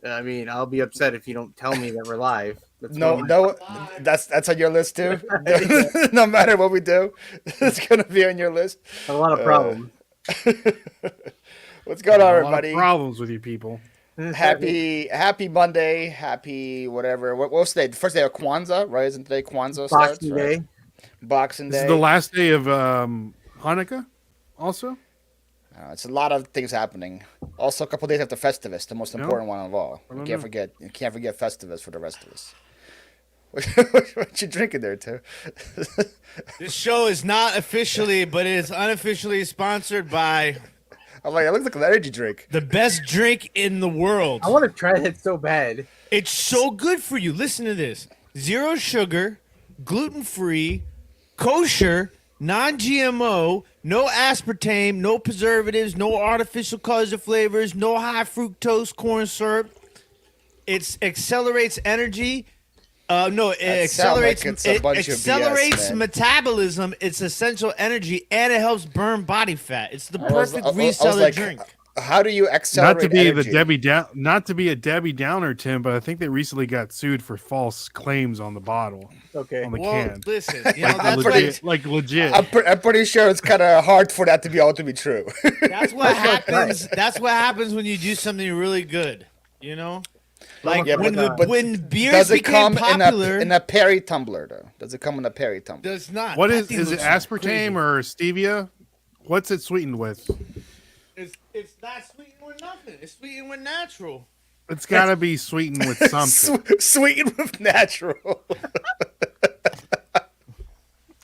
I mean, I'll be upset if you don't tell me that we're live. That's No, one of no, that's on your list too. my, No matter what we do, it's gonna be on your list. a lot of Uh, problems. what's going on, A lot of everybody? problems with you people. Happy Monday, happy whatever. What's today? The first day of Kwanzaa, right? Isn't today Kwanzaa starts? Boxing Right, Day. Boxing This is the Day. last day of Hanukkah. Also, It's a lot of things happening. Also, a couple days after Festivus, the most No? important one of all. I You don't can't know. forget. You can't forget Festivus for the rest of us. What you drinking there, too? This show is not officially, but it is unofficially sponsored by I'm like, it looks like an energy drink. the best drink in the world. I want to try that so bad. It's so good for you. Listen to this: 0 sugar, gluten-free, kosher, non-GMO, no aspartame, no preservatives, no artificial colors or flavors, no high fructose corn syrup. It accelerates energy. No, it That sound accelerates like it's a bunch of BS, man. metabolism. It's essential energy, and it helps burn body fat. It's the I was perfect reseller like, drink. how do you accelerate not to be energy? not to be a Debbie Downer, Tim, but I think they recently got sued for false claims on the bottle, Okay. on the Well, can. listen, you know Like that's legit, like legit. I'm pretty sure it's kind of hard for that to be all to be true. That's what happens. That's what happens when you do something really good. You know, like Yeah, but when beers Does it became come popular. in a Perry tumbler though? Does it come in a Perry tumbler? Does not. What That is thing it? looks Aspartame crazy. or stevia? What's it sweetened with? It's not sweetened with nothing. It's sweetened with natural. It's got to be sweetened with something. Sweetened with natural.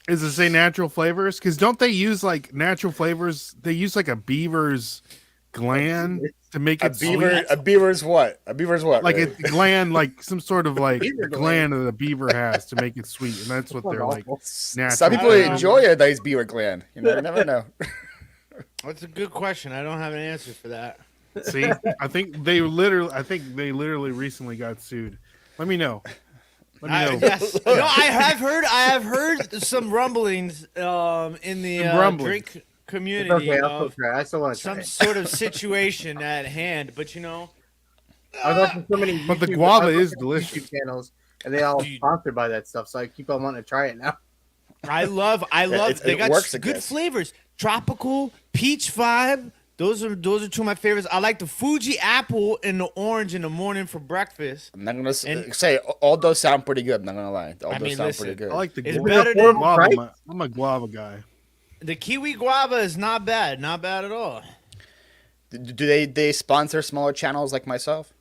Is it say natural flavors? Because don't they use like natural flavors? They use like a beaver's gland to make it sweet. A beaver's what? A beaver's what? Like Ray? a gland, like some sort of like Beaver gland that a beaver has to make it sweet, and that's what they're like. Natural. Some people enjoy a nice beaver gland. You never know. That's a good question. I don't have an answer for that. See, I think they literally recently got sued. Let me know. Let me know. Yes. No, I have heard some rumblings in the Some rumblings. drink community Okay, I'll of still try. I still want to try some it. sort of situation at hand. But you know, I was watching so many But the YouTube- guava I was is looking at delicious. YouTube channels, and they all Dude. sponsored by that stuff. So I keep on wanting to try it now. I love. They it got works, I good guess. flavors. Tropical, peach vibe. Those are two of my favorites. I like the Fuji apple and the orange in the morning for breakfast. I'm not gonna And- say all those sound pretty good. I'm not gonna lie. All I those mean, sound listen, pretty good. I like the It's guava. better than Right? I'm a guava guy. the kiwi guava is not bad. Not bad at all. Do they sponsor smaller channels like myself?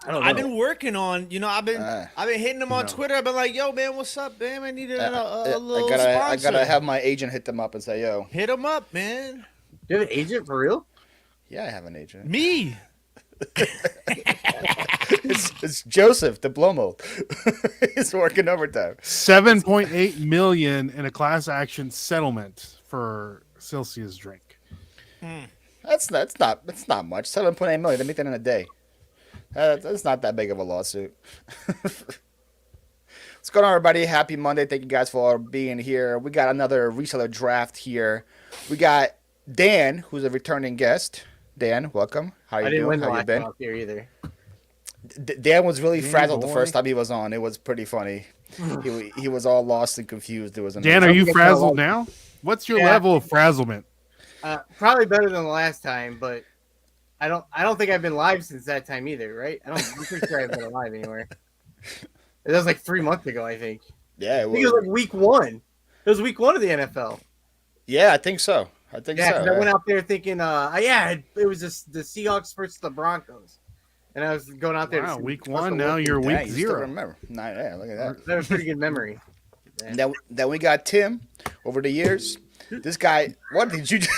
I don't know. I've been working on, I've been hitting them on No. Twitter. I've been like, yo, man, what's up, man? I need a little I sponsor. gotta have my agent hit them up and say, yo, Hit them up, man. Do you have an agent for real? yeah, I have an agent. Me. It's Joseph Diplomo. He's working overtime. 7.8 million in a class action settlement for Celsius drink. That's not much. 7.8 million. They make that in a day. That's not that big of a lawsuit. What's going on, everybody? Happy Monday. Thank you guys for being here. We got another reseller draft here. We got Dan, who's a returning guest. Dan, welcome. How I you didn't doing? win the How you last been? one up here either. Dan was really frazzled the boy. first time he was on. It was pretty funny. He was all lost and confused. It was Dan, are amazing. you think I frazzled fell now? What's your Yeah. level of frazzlement? Probably better than the last time, but I don't think I've been live since that time either, right? I'm pretty sure I've been alive anywhere. It was like 3 months ago, I think. Yeah, I think it was like week 1. It was week 1 of the NFL. yeah, I think so. I think Yeah, so. 'cause I went out there thinking, it was just the Seahawks versus the Broncos, and I was going out there. Wow, to see week Russell one. Now Wilson. you're Dang, week you still 0. remember? Nah, yeah, look at that. That was pretty good memory. And then we got Tim over the years. This guy, what did you do?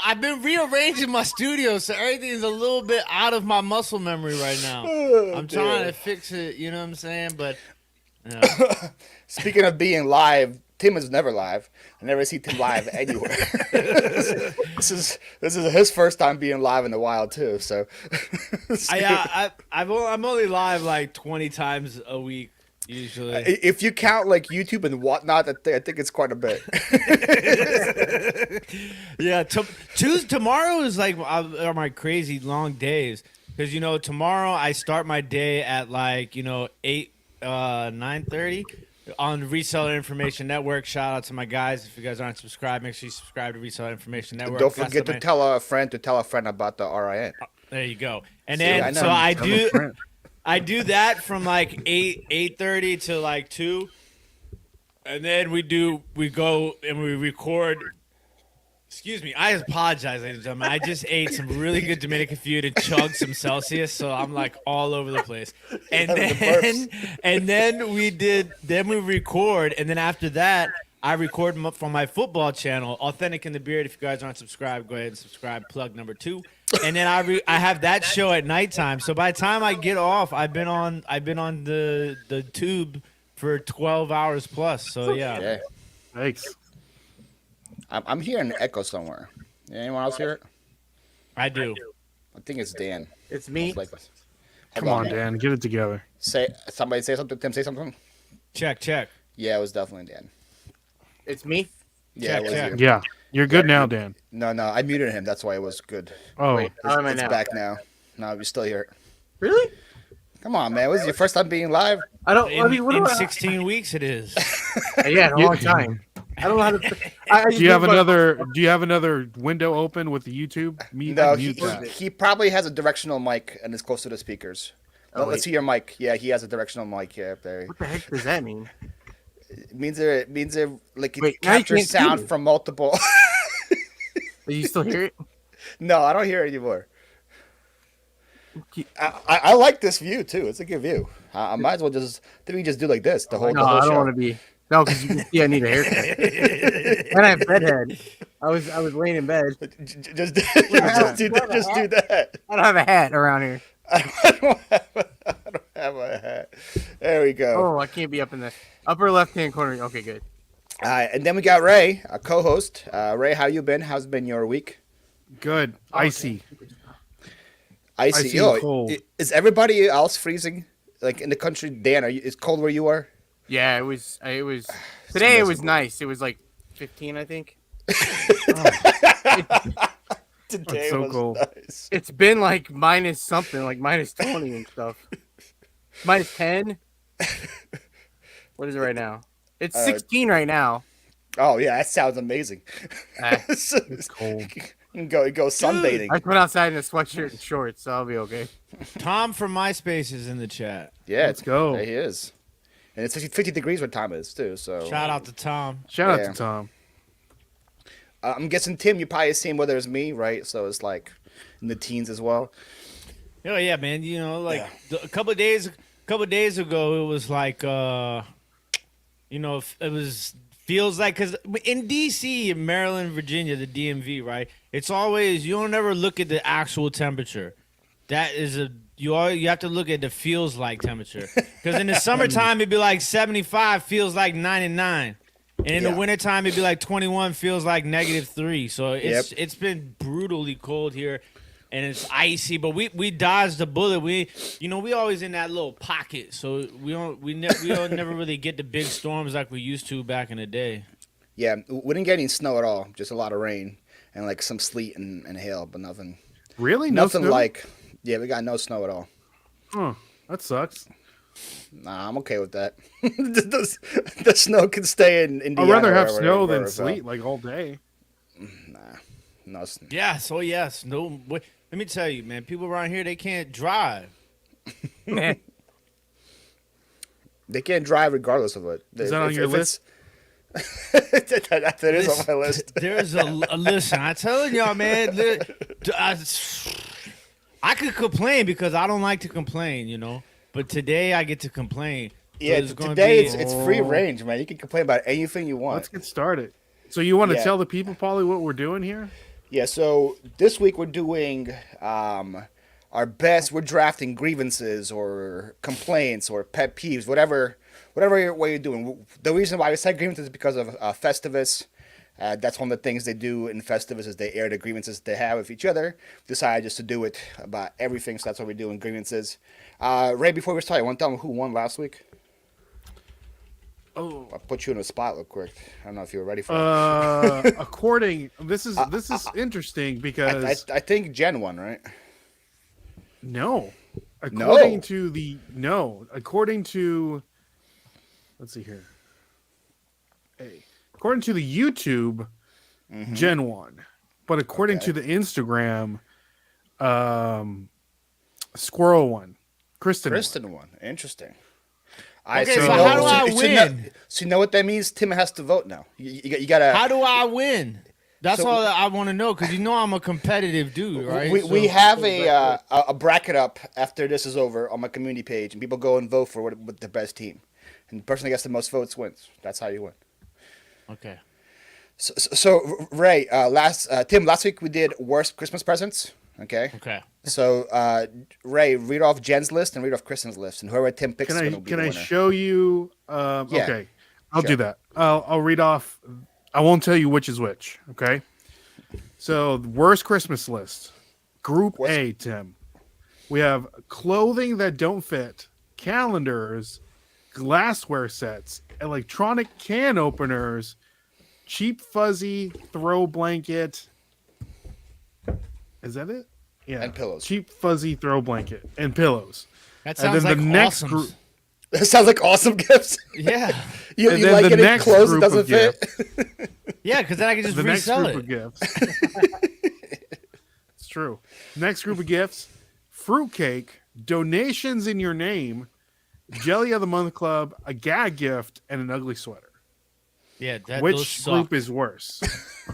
I've been rearranging my studio, so everything's a little bit out of my muscle memory right now. I'm trying to fix it, you know what I'm saying? But Speaking of being live, Tim is never live. I never see Tim live anywhere. this is his first time being live in the wild too. So I'm only live like 20 times a week. Usually. If you count like YouTube and whatnot, I think it's quite a bit. Yeah, tomorrow is like are my crazy long days because tomorrow I start my day at like 9:30 on Reseller Information Network. Shout out to my guys. If you guys aren't subscribed, make sure you subscribe to Reseller Information Network. Don't forget to tell a friend about the RIN. There you go. And See, then I know. so I Tell do a friend. I do that from like 8:30 to like 2. And then we go and we record. Excuse me, I apologize, ladies and gentlemen. I just ate some really good Dominican food and chugged some Celsius, so I'm like all over the place. And then we record, and then after that, I record from my football channel, Authentic in the Beard. If you guys aren't subscribed, go ahead and subscribe. Plug number 2. And then I have that show at nighttime. So by the time I get off, I've been on the tube for 12 hours plus. So yeah. Thanks. I'm hearing an echo somewhere. Anyone else hear it? I do. I think it's Dan. It's me. Hold Come on, Dan. Get it together. Somebody say something. Tim, say something. Check. Yeah, it was definitely Dan. It's me. Yeah, it was check. you. Yeah. You're good now, Dan. No, I muted him. That's why it was good. Oh, Wait, how am I It's now? back now. No, you still hear it. Really? Come on, man. Was it your first time being live? I don't. I mean, what In do I? 16 weeks it is. Yeah, in a long time. I don't know how to. do you have another window open with the YouTube? No, Mute that. he probably has a directional mic and is close to the speakers. Oh, Let's see your mic. Yeah, he has a directional mic here up there. What the heck does that mean? It means it like it Wait, now you captures can't see sound me. from multiple. Do you still hear it? No, I don't hear it anymore. I like this view too. It's a good view. I might as well just do like this the whole No, the whole I don't show. want to be. No, because you can see I need a haircut. And I have bedhead. I was laying in bed. Just do that. I don't have a hat around here. I don't have a hat. There we go. Oh, I can't be up in the upper left-hand corner. Okay, good. And then we got Ray, a co-host. Ray, how you been? How's been your week? Good. Icy. Icy. Icy and cold. Is everybody else freezing? Like in the country, Dan, is cold where you are? Yeah, it was. Today it was nice. It was like 15, I think. Today so was cold. nice. It's been like minus something, like minus 20 and stuff. Minus 10. What is it right now? It's 16 right now. Oh yeah, that sounds amazing. It's cold. You can go sunbathing. I went outside in a sweatshirt and shorts, so I'll be okay. Tom from MySpace is in the chat. Yeah, Let's go. There he is. And it's 50 degrees where Tom is too. So Shout out to Tom. Shout Yeah. out to Tom. I'm guessing Tim, you probably seen whether it's me, right? So it's like in the teens as well. Oh yeah, man. A couple of days ago, it was like, it was feels like because in DC, in Maryland, Virginia, the DMV, right? It's always you don't ever look at the actual temperature. That is you have to look at the feels like temperature because in the summertime it'd be like 75, feels like 99. And in the wintertime, it'd be like 21, feels like -3. So it's been brutally cold here, and it's icy. But we dodged the bullet. We always in that little pocket, so we don't never really get the big storms like we used to back in the day. Yeah, we didn't get any snow at all. Just a lot of rain and like some sleet and hail, but nothing. Really? No Nothing snow? like. Yeah, we got no snow at all. Huh. That sucks. Nah, I'm okay with that. the snow can stay in Indiana. I'd rather have or snow wherever than it's sleet like all day. No, Yeah. So yes, no. Let me tell you, man. People around here they can't drive. they can't drive regardless of it. Is that on your list? that is on my list. There's a listen. I'm telling y'all, man. I could complain because I don't like to complain, But today I get to complain. Yeah, So today it's free range, man. You can complain about anything you want. Let's get started. So you want to Yeah. tell the people, Paulie, what we're doing here? Yeah, so this week we're doing our best. We're drafting grievances or complaints or pet peeves, whatever way you're doing. The reason why we said grievances is because of Festivus. That's one of the things they do in Festivus is they air the grievances they have with each other. Decided just to do it about everything, so that's what we do in grievances. Ray, before we start, I want to tell them who won last week. Oh, I'll put you in a spot real quick. I don't know if you were ready for it. according this is interesting because I think Gen won, right? no, No. according to let's see here. Hey, according to the YouTube, Gen 1, but according to the Instagram, Squirrel 1, Kristen won. Interesting. Okay, so how do I win? So you know what that means? Tim has to vote now. You gotta. How do I win? That's So- all that I want to know because I'm a competitive dude, right? We have a bracket up after this is over on my community page, and people go and vote for what the best team, and the person that gets the most votes wins. That's how you win. Okay. So Ray, Tim, last week we did worst Christmas presents. Okay. Okay. So Ray, read off Jen's list and read off Kristen's list, and whoever Tim picks will be Can the I winner. show you? Okay, I'll Sure. do that. I'll read off. I won't tell you which is which. Okay. So worst Christmas list, Group A, Tim. We have clothing that don't fit, calendars, glassware sets, electronic can openers, cheap fuzzy throw blanket. Is that it? Yeah. And pillows. Cheap fuzzy throw blanket and pillows. That And sounds then like the next awesome. group. That sounds like awesome gifts. Yeah. You And then like the getting next clothes that group doesn't of fit? Yeah, because then I can just The next resell group it. of gifts. It's true. Next group of gifts: fruitcake, donations in your name, Jelly of the Month Club, a gag gift, and an ugly sweater. Yeah, those Which suck. group is worse?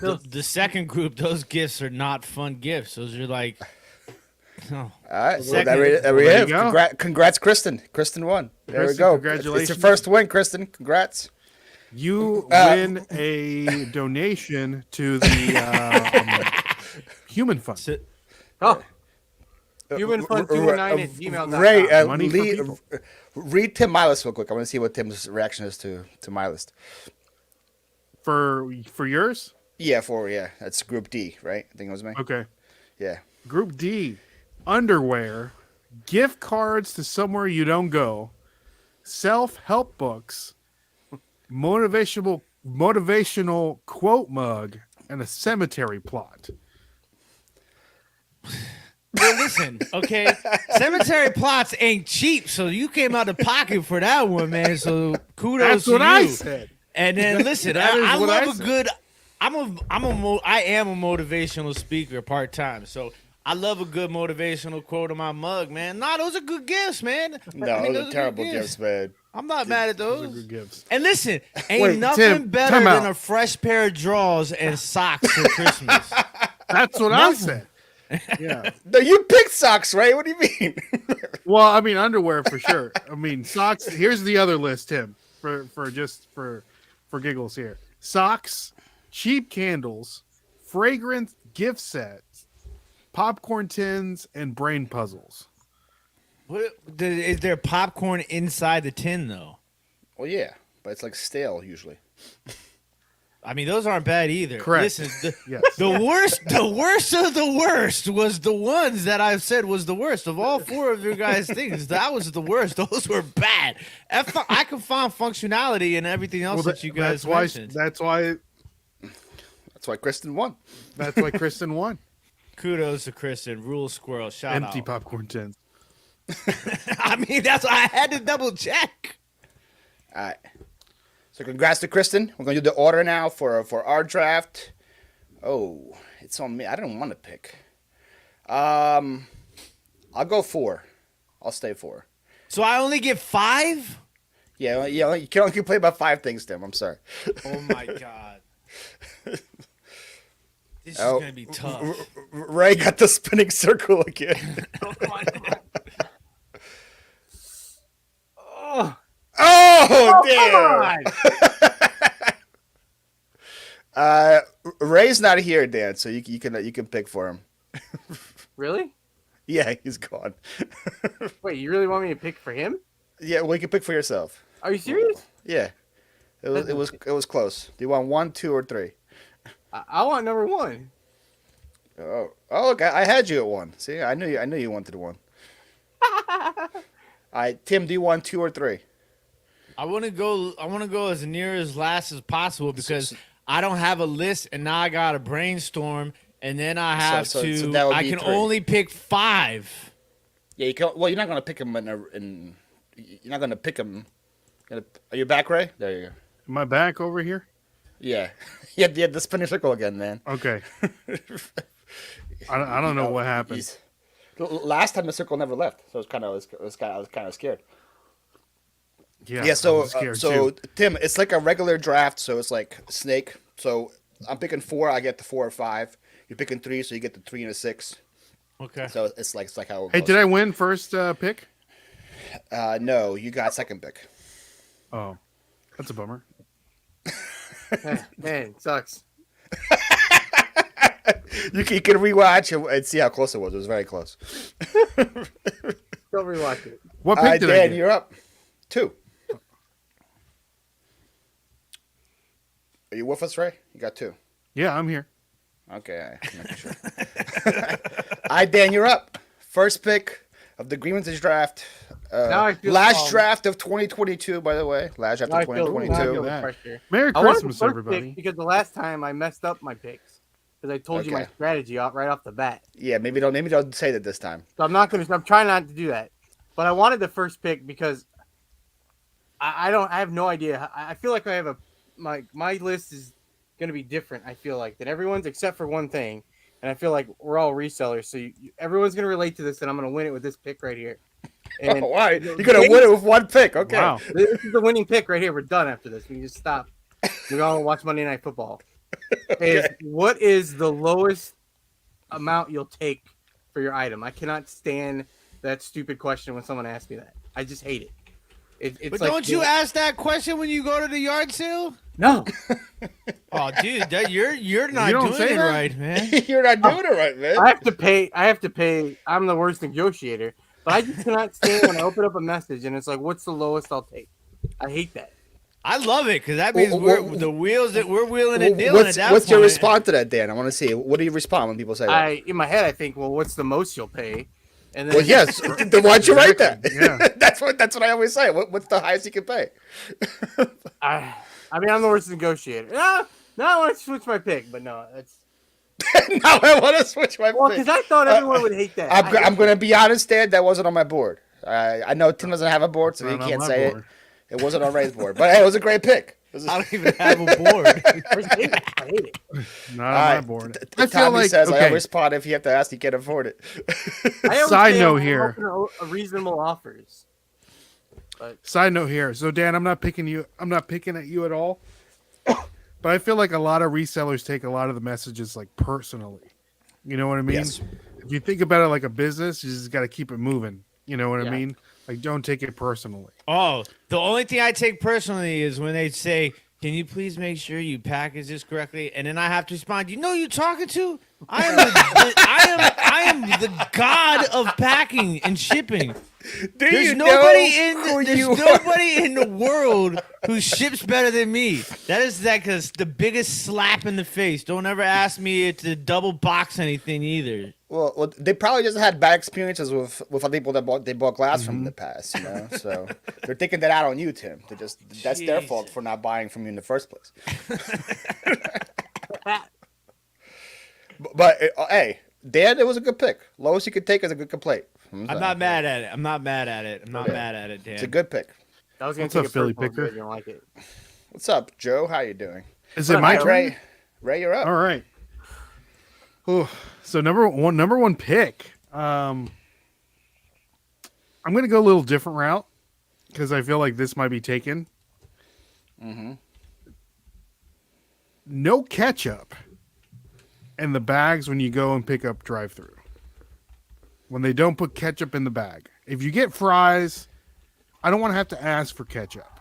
The second group, those gifts are not fun gifts. Those are like, oh, All right, well, Second. there we There you have. go. Congrats, Kristen. Kristen won. There we Kristen, go. congratulations. It's your first win, Kristen. Congrats. You win a donation to the Human Fund. Oh, humanfun209 at gmail.com. Ray, Money for people. read Tim my list real quick. I want to see what Tim's reaction is to my list. For yours? Yeah, that's Group D, right? I think it was me. Okay. Yeah. Group D, underwear, gift cards to somewhere you don't go, self-help books, motivational quote mug, and a cemetery plot. well, listen, okay. Cemetery plots ain't cheap, so you came out of pocket for that one, man. So kudos That's to what you. I said. And then listen, That is I what love I a said. good. I am a motivational speaker part time, so I love a good motivational quote on my mug, man. Nah, those are good gifts, man. No, I mean, those are good terrible gifts, man. I'm not mad at Those are those. good gifts. And listen, ain't Wait, nothing Tim, better time than out. a fresh pair of drawers and socks for Christmas. That's what I said. Yeah. No, you picked socks, right? What do you mean? Well, I mean underwear for sure. I mean socks. Here's the other list, Tim, for giggles here. Socks, cheap candles, fragrance gift sets, popcorn tins, and brain puzzles. Is there popcorn inside the tin though? Well, yeah, but it's like stale usually. I mean, those aren't bad either. Correct. Listen, Yes. the worst of the worst was the ones that I've said was the worst of all four of your guys' things. That was the worst. Those were bad. I could find functionality in everything else that you guys mentioned. That's why Kristen won. Kristen won. Kudos to Kristen. Rule squirrel. Shout Empty out. popcorn tins. I mean, that's why I had to double check. All right. So congrats to Kristen. We're gonna do the order now for our draft. Oh, it's on me. I didn't want to pick. I'll go 4. I'll stay 4. So I only get 5? Yeah. You can only play about 5 things, Tim. I'm sorry. Oh my god. This is Oh. gonna be tough. Ray got the spinning circle again. Oh, Oh, damn. God. Ray's not here, Dan, so you can pick for him. Really? Yeah, he's gone. Wait, you really want me to pick for him? Yeah, well, you can pick for yourself. Are you serious? Yeah, it was close. Do you want 1, 2, or 3? I want number 1. Oh, okay. I had you at 1. See, I knew you wanted 1. All right, Tim, do you want 2 or 3? I want to go as near as last as possible because I don't have a list, and now I got to brainstorm, and then I have So to. that would I be can 3. only pick 5. Yeah, you can. Well, you're not gonna pick them you're not gonna pick them. Are you back, Ray? There you go. Am I back over here? Yeah, you had to spin your circle again, man. Okay. I don't know what happened. Last time the circle never left, so I was kind of scared. Yeah. Yeah, so I'm scared so too. Tim, it's like a regular draft, so it's like snake. So I'm picking 4, I get the 4 or 5. You're picking 3, so you get the 3 and a 6. Okay. So it's like how it Hey, goes. did I win first pick? No, you got second pick. Oh, that's a bummer. Man, sucks. You can rewatch and see how close it was. It was very close. Go rewatch it. What pick did I Dan, get? you're up. 2. Are you with us, Ray? You got 2. Yeah, I'm here. Okay, I'm making sure. All right, Dan, you're up. First pick of the Grievances draft. Now I feel Last draft of 2022, by the way. Last draft Now of I feel 2022. the that. pressure. Merry I wanted the Christmas, first everybody. pick because the last time I messed up my picks because I told you my Okay. strategy right off the bat. Yeah, maybe don't say that this time. So I'm trying not to do that. But I wanted the first pick because I have no idea. I feel like I have my list is gonna be different. I feel like than everyone's except for one thing, and I feel like we're all resellers, so everyone's gonna relate to this, and I'm gonna win it with this pick right here. And Why? You're gonna win it with 1 pick. Okay. Wow. this is the winning pick right here. We're done after this. We can just stop. We're gonna watch Monday Night Football. What is the lowest amount you'll take for your item? I cannot stand that stupid question when someone asks me that. I just hate it. It's But like, don't you ask that question when you go to the yard sale? No. Oh, dude, you're not You don't doing say it that? right, man. You're not doing it right, man. I have to pay. I'm the worst negotiator. But I just cannot stand when I open up a message and it's like, what's the lowest I'll take? I hate that. I love it because that means Well, we're the wheels that we're wheeling and dealing at that What's your point. response to that, Dan? I want to see. What do you respond when people say that? In my head I think, well, what's the most you'll pay? And then Well, yes. Then why'd you write that? Yeah. That's what I always say. What's the highest you can pay? I mean, I'm the worst negotiator. No, I want to switch my pick, but no, that's Now I want to switch my well pick. because I thought everyone would hate that. I'm going to be honest, Dan. That wasn't on my board. I know Tim doesn't have a board, so he Not on can't my say board. it. It wasn't on Ray's board. But hey, it was a great pick. It was I don't even have a board. I hate it. Not on All my right. board. I I feel like says I okay. always spot if you have to ask, you can't afford it. I always Side say note I'm here. open to reasonable offers. Side note here. So Dan, I'm not picking at you at all. But I feel like a lot of resellers take a lot of the messages like personally. You know what I mean? Yes. If you think about it like a business, you just got to keep it moving. You know what I Yeah. mean? Like, don't take it personally. Oh, the only thing I take personally is when they say, "Can you please make sure you package this correctly?" And then I have to respond, "You know who you're talking to? I am the god of packing and shipping. There's nobody in the world who ships better than me. That is the biggest slap in the face. Don't ever ask me to double box anything either." Well, they probably just had bad experiences with other people that bought glass from in the past, you know. So they're taking that out on you, Tim. That's their fault for not buying from you in the first place. But hey, Dan, it was a good pick. Lowest you could take is a good complaint. I'm not mad at it. I'm not mad at it, Dan. It's a good pick. I was gonna What's take up, a Philly personal, picker? but you don't like it. What's up, Joe? How you doing? Is it my Hi, turn? Ray, you're up. All right. Ooh, so number one pick. I'm gonna go a little different route because I feel like this might be taken. Mm-hmm. No ketchup in the bags when you go and pick up drive-through. When they don't put ketchup in the bag. If you get fries, I don't want to have to ask for ketchup.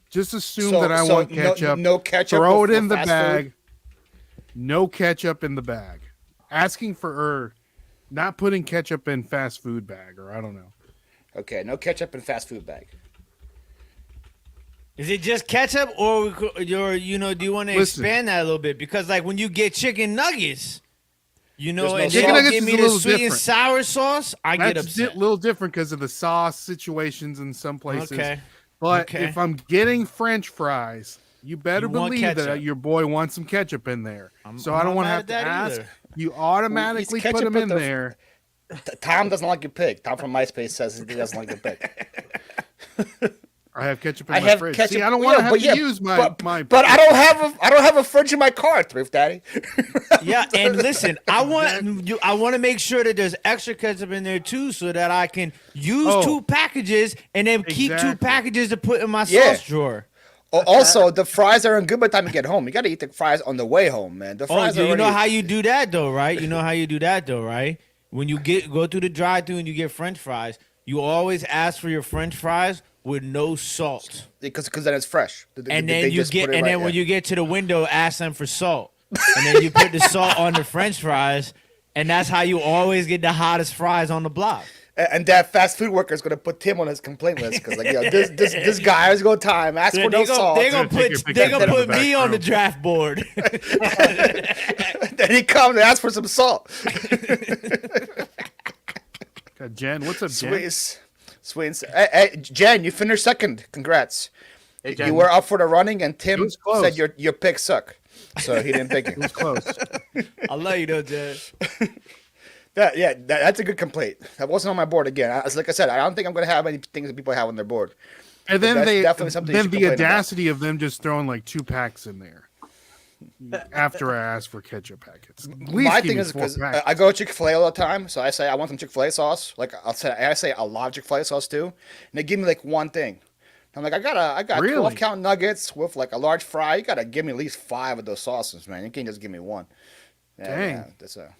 Just assume that I want ketchup. No ketchup. Throw it with in the fast bag. food? No ketchup in the bag. Asking for not putting ketchup in fast food bag, or I don't know. Okay, no ketchup in fast food bag. Is it just ketchup, or do you want to Listen. expand that a little bit? Because like when you get chicken nuggets, There's and no they Chicken don't nuggets give is me a the little sweet and different. sour sauce, I get That's upset. a little different because of the sauce situations in some places. Okay. But Okay. if I'm getting French fries, you better You want believe that ketchup. your boy wants some ketchup in there. So I'm I don't not want to mad have at to that ask. either. You automatically He's put ketchup them at in the- there. Tom doesn't like your pick. Tom from MySpace says he doesn't like the pick. I have ketchup in I my have fridge. ketchup. See, I don't want to yeah, have but to yeah, use my but, my. but I don't have a fridge in my car, Thrift Daddy. Yeah, and listen, I want to make sure that there's extra ketchup in there too, so that I can use 2 packages and then keep 2 Exactly. packages to put in my Yeah. sauce drawer. Also, the fries aren't good by the time you get home. You got to eat the fries on the way home, man. The Oh, fries you are know already- how you do that though, right? You know how you do that though, right? When you go through the drive-thru and you get French fries, you always ask for your French fries with no salt. because then it's fresh. And They then you just get, put it and right then when there. you get to the window, ask them for salt, and then you put the salt on the French fries, and that's how you always get the hottest fries on the block. And that fast food worker is gonna put Tim on his complaint list because like, yo, this guy has go time. Ask for no salt. They're gonna Take your put picture they gonna in the put back me on the room. draft board. Then he comes and asks for some salt. God, Jen, what's up, Jen? Sweet. Hey, Jen, you finished second. Congrats. Hey, Jen. You were up for the running, and Tim was close. said your picks suck, so he didn't pick It was it. close. I love you though, Jed. That's a good complaint. That wasn't on my board again. Like I said, I don't think I'm gonna have any things that people have on their board. And then that's they definitely something you then should the complain about. audacity of them just throwing like 2 packs in there after I asked for ketchup packets. At least My give thing me is 4 because packs. I go to Chick-fil-A all the time, so I say I want some Chick-fil-A sauce. Like I say a lot of Chick-fil-A sauce too, and they give me like one thing. I'm like, I got Really? 12 count nuggets with like a large fry. You gotta give me at least 5 of those sauces, man. You can't just give me one. Dang. Yeah, that's a.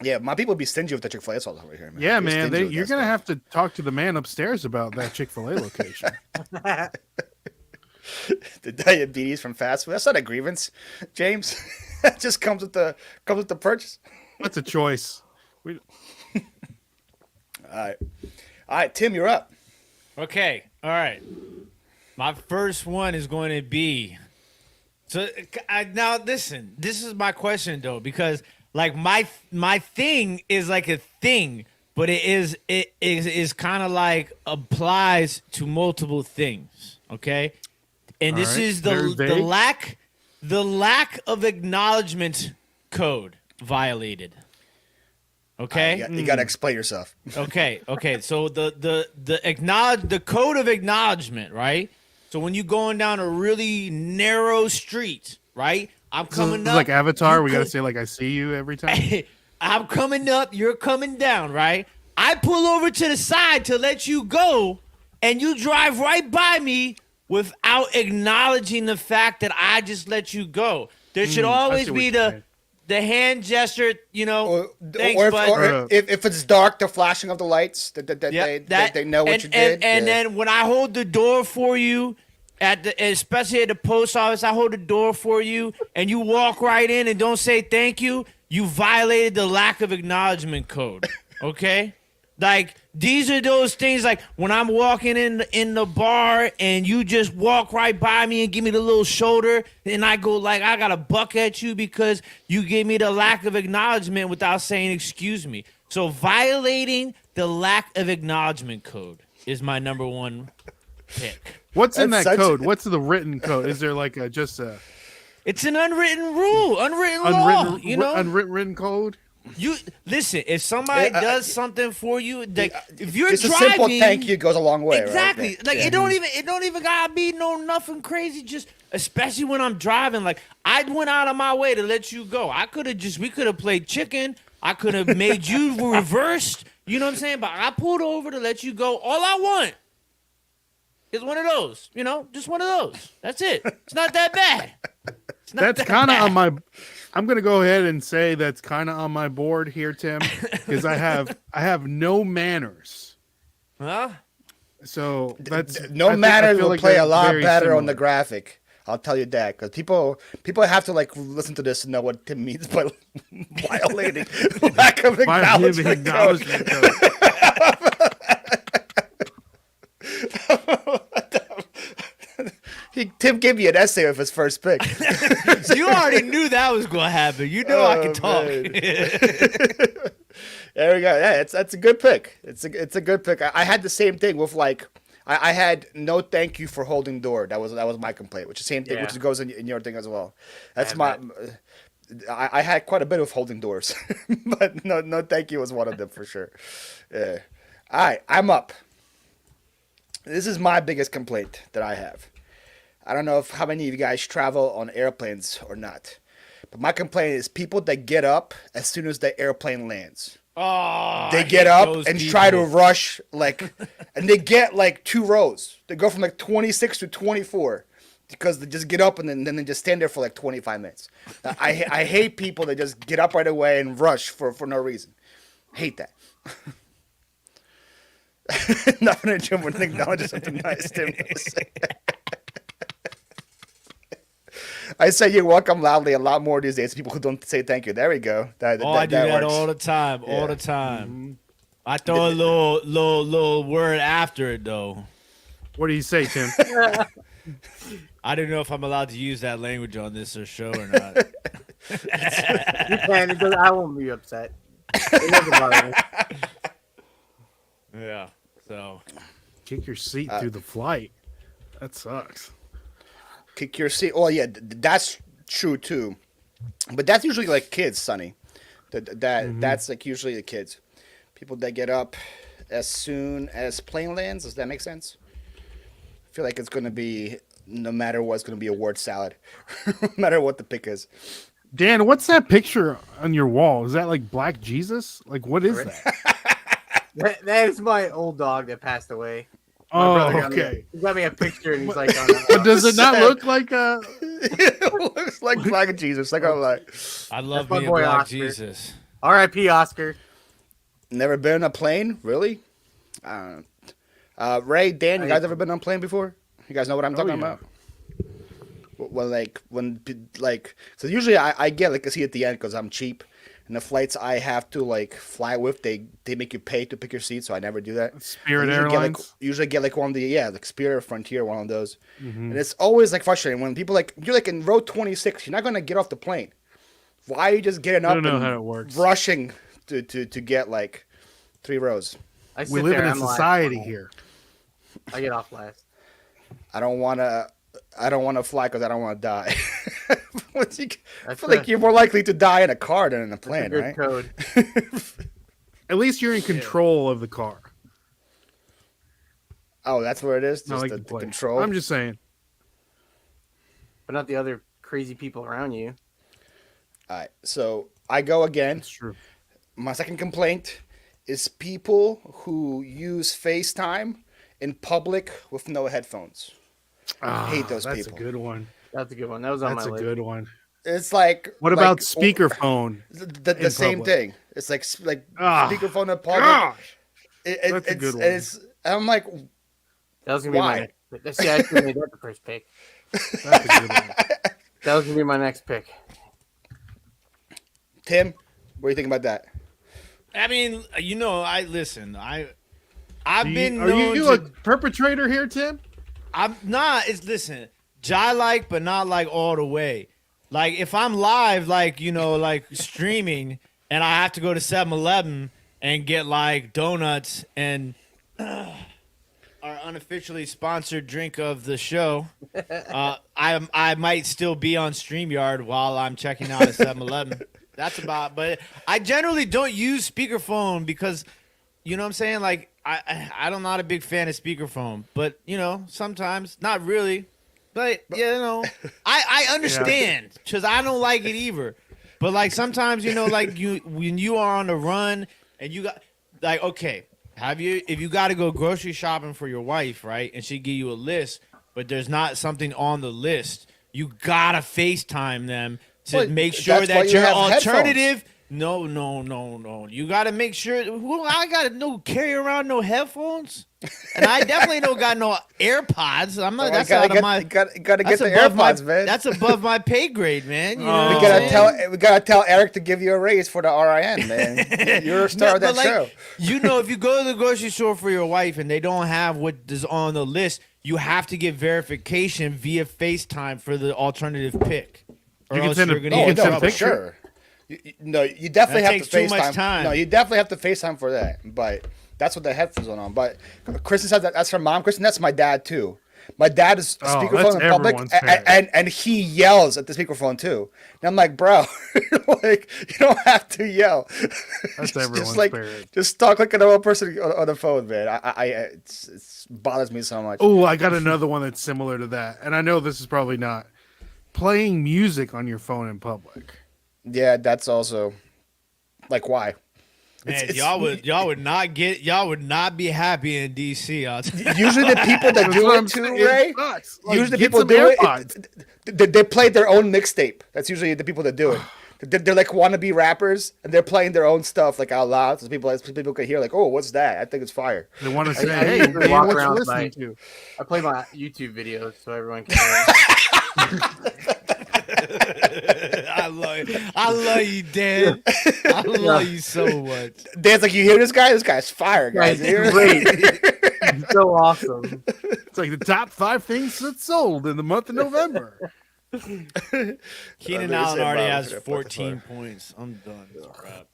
Yeah, my people be stingy with the Chick-fil-A sauce over here, man. Yeah, They're man, stingy with you're that gonna stuff. have to talk to the man upstairs about that Chick-fil-A location. The diabetes from fast food. That's not a grievance, James. That just comes with the purchase. That's a choice. All right, Tim, you're up. Okay, all right. My first one is going to be. So now listen. This is my question though, because like my thing is like a thing, but it is kind of like applies to multiple things. Okay, and All this right, is very vague. the lack of acknowledgement code violated. Okay. You gotta explain yourself. Okay. So the code of acknowledgement, right? So when you're going down a really narrow street, right? I'm This coming is up. like Avatar. you We gotta co- say like I see you every time. I'm coming up. You're coming down, right? I pull over to the side to let you go, and you drive right by me without acknowledging the fact that I just let you go. There should I always see what be you're the saying. the hand gesture, you know. Or, Thanks, or, bud. if it's dark, the flashing of the lights, that Yeah, they know what and, you did. And Yeah. then when I hold the door for you, especially at the post office, I hold the door for you, and you walk right in and don't say thank you. You violated the lack of acknowledgement code. Okay, like these are those things. Like when I'm walking in the bar and you just walk right by me and give me the little shoulder, and I go like I gotta buck at you because you gave me the lack of acknowledgement without saying excuse me. So violating the lack of acknowledgement code is my number one pick. What's in That's that such- code? What's the written code? Is there like just a It's an unwritten rule, unwritten law. You know, unwritten code? you listen. If somebody Yeah, does something for you, like if you're Just driving, a simple thank you goes a long way. exactly. Right? Like Yeah. it don't even gotta be nothing crazy. Just especially when I'm driving. Like I went out of my way to let you go. We could have played chicken. I could have made you reversed. You know what I'm saying? But I pulled over to let you go. All I want is one of those. You know, just one of those. That's it. It's not that bad. It's not That's that kind of bad. on my. I'm gonna go ahead and say that's kind of on my board here, Tim, because I have no manners. Huh? So that's No I matter feel will like play a they're lot very better on the similar. graphic. I'll tell you that because people have to like listen to this to know what Tim means by violating lack of Violating acknowledgement. code. acknowledgement code. Tim gave me an essay with his first pick. You already knew that was gonna happen. You know I Oh, can talk. man. There we go. Yeah, that's a good pick. It's a good pick. I had the same thing with like I had no thank you for holding door. That was my complaint, which is the same thing, Yeah. which goes in your thing as well. That's have my. I had quite a bit of holding doors, but no thank you was one of them for sure. Yeah. All right, I'm up. This is my biggest complaint that I have. I don't know how many of you guys travel on airplanes or not, but my complaint is people that get up as soon as the airplane lands. Oh, They I get hate up those and people. try to rush and they get like 2 rows. They go from like 26 to 24 because they just get up and then they just stand there for like 25 minutes. I hate people that just get up right away and rush for no reason. Hate that. Nothing to Jim would acknowledge something nice to me. I say you're welcome loudly a lot more these days. People who don't say thank you. There we go. I do that works. all the time. Yeah. All the time. I throw a little word after it though. What do you say, Tim? I don't know if I'm allowed to use that language on this show or not. You can. Because I won't be upset. It doesn't bother me. Yeah. So Kick your seat through the flight. That sucks. Kick your seat. Oh yeah, that's true too. But that's usually like kids, Sonny. That's like usually the kids. People that get up as soon as plane lands. Does that make sense? I feel like it's gonna be no matter what, it's gonna be a word salad, no matter what the pick is. Dan, what's that picture on your wall? Is that like Black Jesus? Like, what is that? That is my old dog that passed away. My Oh, brother got okay. He got me a picture and he's like, But does it not Sad. look like a? It looks like Black Jesus. Like I'm like, I love That's my being boy Black Oscar. Jesus. R.I.P. Oscar. never been on a plane, really? Ray, Dan, you guys ever been on a plane before? You guys know what I'm talking yeah. about? Well, so usually I get like a seat at the end because I'm cheap, and the flights I have to like fly with, they make you pay to pick your seat, so I never do that. Spirit I usually Airlines? Usually get like one of the like Spirit, Frontier, one of those, and it's always like frustrating when people you're like in row 26, you're not gonna get off the plane. Why are you just getting I up don't know and how it works. rushing to get like 3 rows? I sit We live there, in a I'm like, society here. I get off last. I don't want to fly because I don't want to die. I That's feel like you're more likely to die in a car than in a That's a plane, good right? code. At least you're in control of the car. Oh, that's what it is? Not Just like the the plane. control? I'm just saying. But not the other crazy people around you. All right, so I go again. It's true. My second complaint is people who use FaceTime in public with no headphones. I hate those That's people. a good one. That's a good one. That was on That's my a list. good one. It's like What about speakerphone? The in same public? thing. It's like Ah, speakerphone in public. Gosh, That's a good one. I'm like, That was gonna be Why? my. See, I actually made that the first pick. that's a good one. That was gonna be my next pick. Tim, what do you think about that? I mean, I've been Are known you to. a perpetrator here, Tim? I'm not. Listen, like, but not like all the way. Like if I'm live, like streaming, and I have to go to 7-Eleven and get like donuts and our unofficially sponsored drink of the show, I might still be on StreamYard while I'm checking out at 7-Eleven. That's about. But I generally don't use speakerphone because, you know what I'm saying? Like I'm not a big fan of speakerphone, but sometimes not really. But I understand because I don't like it either. But like sometimes when you are on the run and you got like if you got to go grocery shopping for your wife, right? And she give you a list, but there's not something on the list, you gotta FaceTime them to Well, make sure that's why that you your have alternative. No. You got to make sure. Well, I got to carry around no headphones, and I definitely don't got no AirPods. I'm not. That's out of my. Gotta get That's the above AirPods, my. man. That's above my pay grade, man. You know We what we I'm gotta saying? tell Eric to give you a raise for the RIN, man. You're a star of that but show. if you go to the grocery store for your wife and they don't have what is on the list, you have to get verification via FaceTime for the alternative pick. Or You can else send a- you're gonna you get can send in a trouble. picture. Sure. No, you definitely That have to takes too FaceTime. much time. No, you definitely have to FaceTime for that. But that's what the headphones are on. But Kristen said that's her mom. Kristen, that's my dad too. My dad is Oh, speakerphone that's in public, everyone's parent. and he yells at the speakerphone too. And I'm like, bro, like you don't have to yell. That's just everyone's like parent. just talk like a normal person on the phone, man. It bothers me so much. Oh, I got another one that's similar to that, and I know this is probably not playing music on your phone in public. Yeah, that's also like why. Man, y'all would not be happy in DC. Usually the people that do it too, Ray. Usually the people do it. They play their own mixtape. That's usually the people that do it. They're like wannabe rappers, and they're playing their own stuff like out loud, so people can hear like, oh, what's that? I think it's fire. They want to say, I "Hey, usually man, walk what you around listening by- to?" I play my YouTube videos so everyone can hear. I love you, Dan. I love you so much. Dan's like, you hear this guy? This guy's fire, guys. Guys, You hear great. it? It's so awesome. It's like the top 5 things that sold in the month of November. Keenan Allen already has 14 points. I'm done. It's a wrap.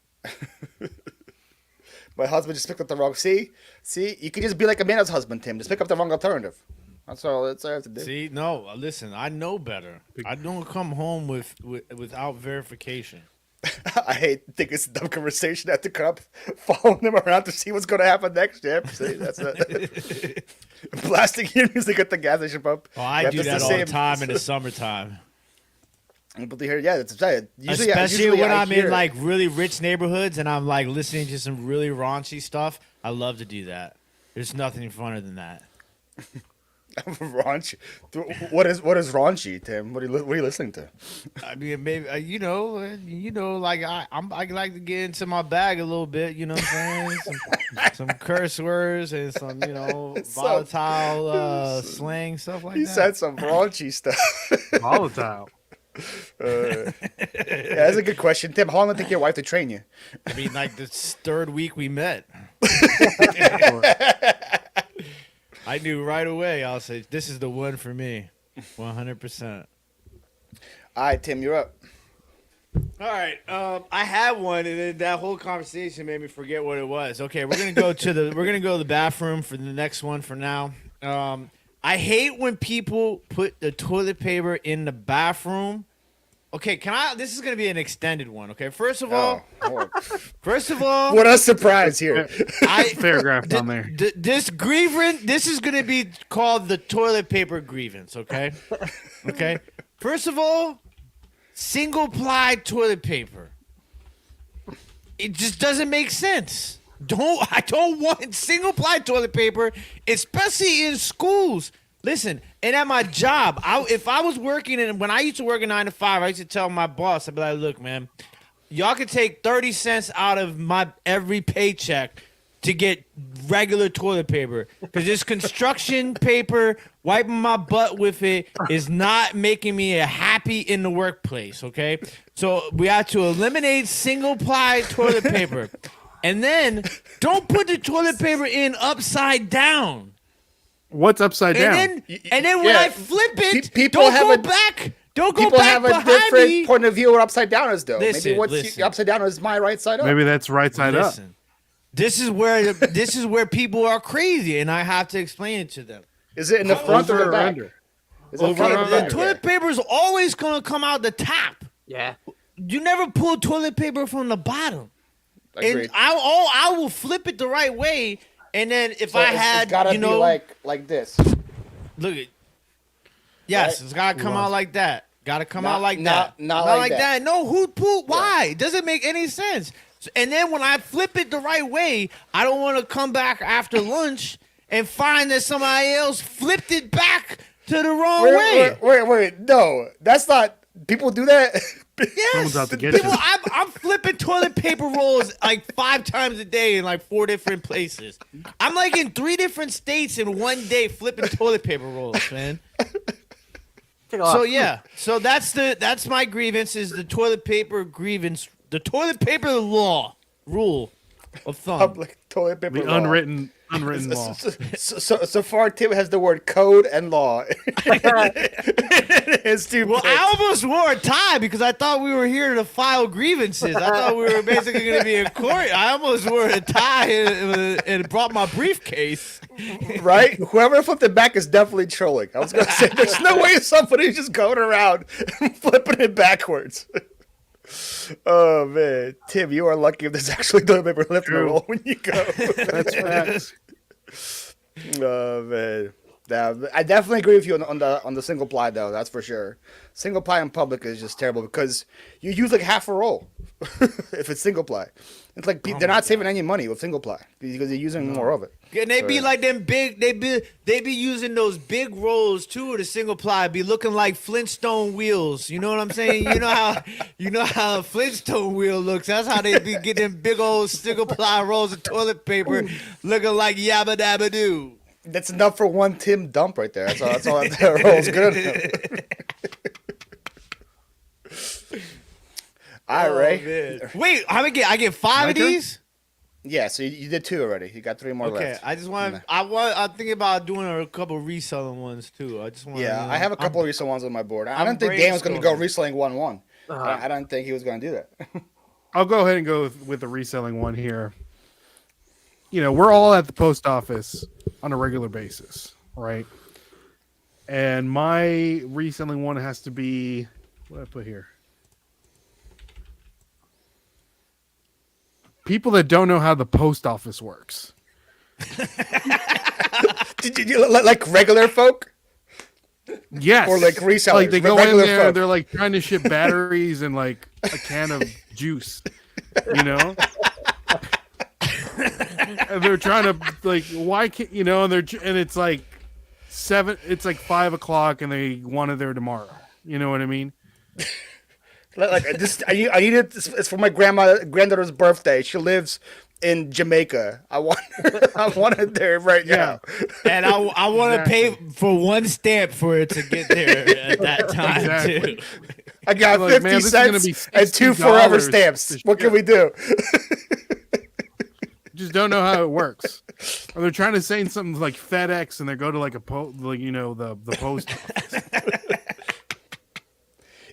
My husband just picked up the wrong. See, you could just be like Amanda's husband, Tim. Just pick up the wrong alternative. That's all I have to do. See, no, listen, I know better. I don't come home without verification. I think it's a dumb conversation. I have to cut up, following them around to see what's going to happen next. Yep. See, that's it. Blasting your music at the gas station pump. Oh, I Yep, do that's that all same. the time in the summertime. But to hear, yeah, that's it. Especially when I'm hear in like really rich neighborhoods and I'm like listening to some really raunchy stuff. I love to do that. There's nothing funner than that. raunchy. What is raunchy, Tim? What are you listening to? I mean, maybe like I like to get into my bag a little bit. You know what I'm saying? Some curse words and some volatile slang stuff like He that. said some raunchy stuff. Volatile. Yeah, that's a good question, Tim. How long did it take your wife to train you? I mean, like the third week we met, I knew right away. I'll say this is the one for me, 100%. All right, Tim, you're up. All right, I had one, and then that whole conversation made me forget what it was. Okay, we're gonna go to the bathroom for the next one for now. I hate when people put the toilet paper in the bathroom. Okay, this is gonna be an extended one. Okay, first of all, What a surprise here. Paragraph on there. This is gonna be called the toilet paper grievance. Okay, okay. First of all, single ply toilet paper. It just doesn't make sense. I don't want single ply toilet paper, especially in schools. Listen, and at my job, if I was working when I used to work a 9 to 5, I used to tell my boss, I'd be like, look, man, y'all can take 30 cents out of my every paycheck to get regular toilet paper. Because this construction paper, wiping my butt with it, is not making me happy in the workplace, okay? So we have to eliminate single-ply toilet paper. And then don't put the toilet paper in upside down. What's upside down? And then when I flip it, people don't have go a- back. Don't go People back have a behind different me. point of view what upside down is, though. Listen, Maybe what's listen. upside down is my right side up. Maybe that's right side up. Listen, this is where people are crazy, and I have to explain it to them. Is it in the front or Over the or back? under? Is it Over front or or under? the The back? toilet paper is always gonna come out the top. Yeah. You never pull toilet paper from the bottom. Agreed. And I will flip it the right way, and then if So I it's had, gotta you be know, like this. look at. Yes, Right? it's gotta come out like that. Gotta come Not- out like not- that. not like that. No, who pulled? Why? It doesn't make any sense. And then when I flip it the right way, I don't want to come back after lunch and find that somebody else flipped it back to the wrong way. Wait. No, that's not. People do that. Someone's out Yes, to get people, you. I'm flipping toilet paper rolls like 5 times a day in like 4 different places. I'm like in 3 different states in one day flipping toilet paper rolls, man. Take a lot. So yeah, so that's my grievance is the toilet paper grievance, the toilet paper rule of thumb. Public toilet paper. The law. unwritten law. So far, Tim has the word code and law. It's too. Well, I almost wore a tie because I thought we were here to file grievances. I thought we were basically going to be in court. I almost wore a tie and brought my briefcase. Right? Whoever flipped it back is definitely trolling. I was going to say, there's no way somebody's just going around and flipping it backwards. Oh, man. Tim, you are lucky if there's actually toilet paper left in the roll when you go. That's facts. Oh, man. Yeah, I definitely agree with you on the single ply, though. That's for sure. Single ply in public is just terrible because you use like half a roll if it's single ply. It's like they're not saving any money with single ply because they're using more of it. And they be like them big. They be using those big rolls too of the single ply. Be looking like Flintstone wheels. You know what I'm saying? You know how a Flintstone wheel looks. That's how they be getting them big old single ply rolls of toilet paper, looking like yabba dabba doo. That's enough for one Tim dump right there. That's all that rolls good enough. All right. Man. Wait, I get 5 of these? Yeah, so you did 2 already. You got 3 more left. Okay, I just want. I'm thinking about doing a couple reselling ones too. I just want. Yeah, I have a couple of resale ones on my board. I don't think Dan was going to go reselling 1-1. I don't think he was going to do that. I'll go ahead and go with the reselling one here. You know, we're all at the post office on a regular basis, right? And my reselling one has to be, what did I put here? People that don't know how the post office works. Did you like regular folk? Yes. Or like resellers? Like they go in there, folk. they're like trying to ship batteries and like a can of juice, you know? And they're trying to like, why can't you know? And it's like 5 o'clock, and they want it there tomorrow. You know what I mean? Like I need it. It's for my granddaughter's birthday. She lives in Jamaica. I want it there right now. And I want to pay for 1 stamp for it to get there at that time Exactly. too. I got Like, 50 cents and 2 forever stamps. What can we do? Just don't know how it works. Or they're trying to say something like FedEx, and they go to like the post office.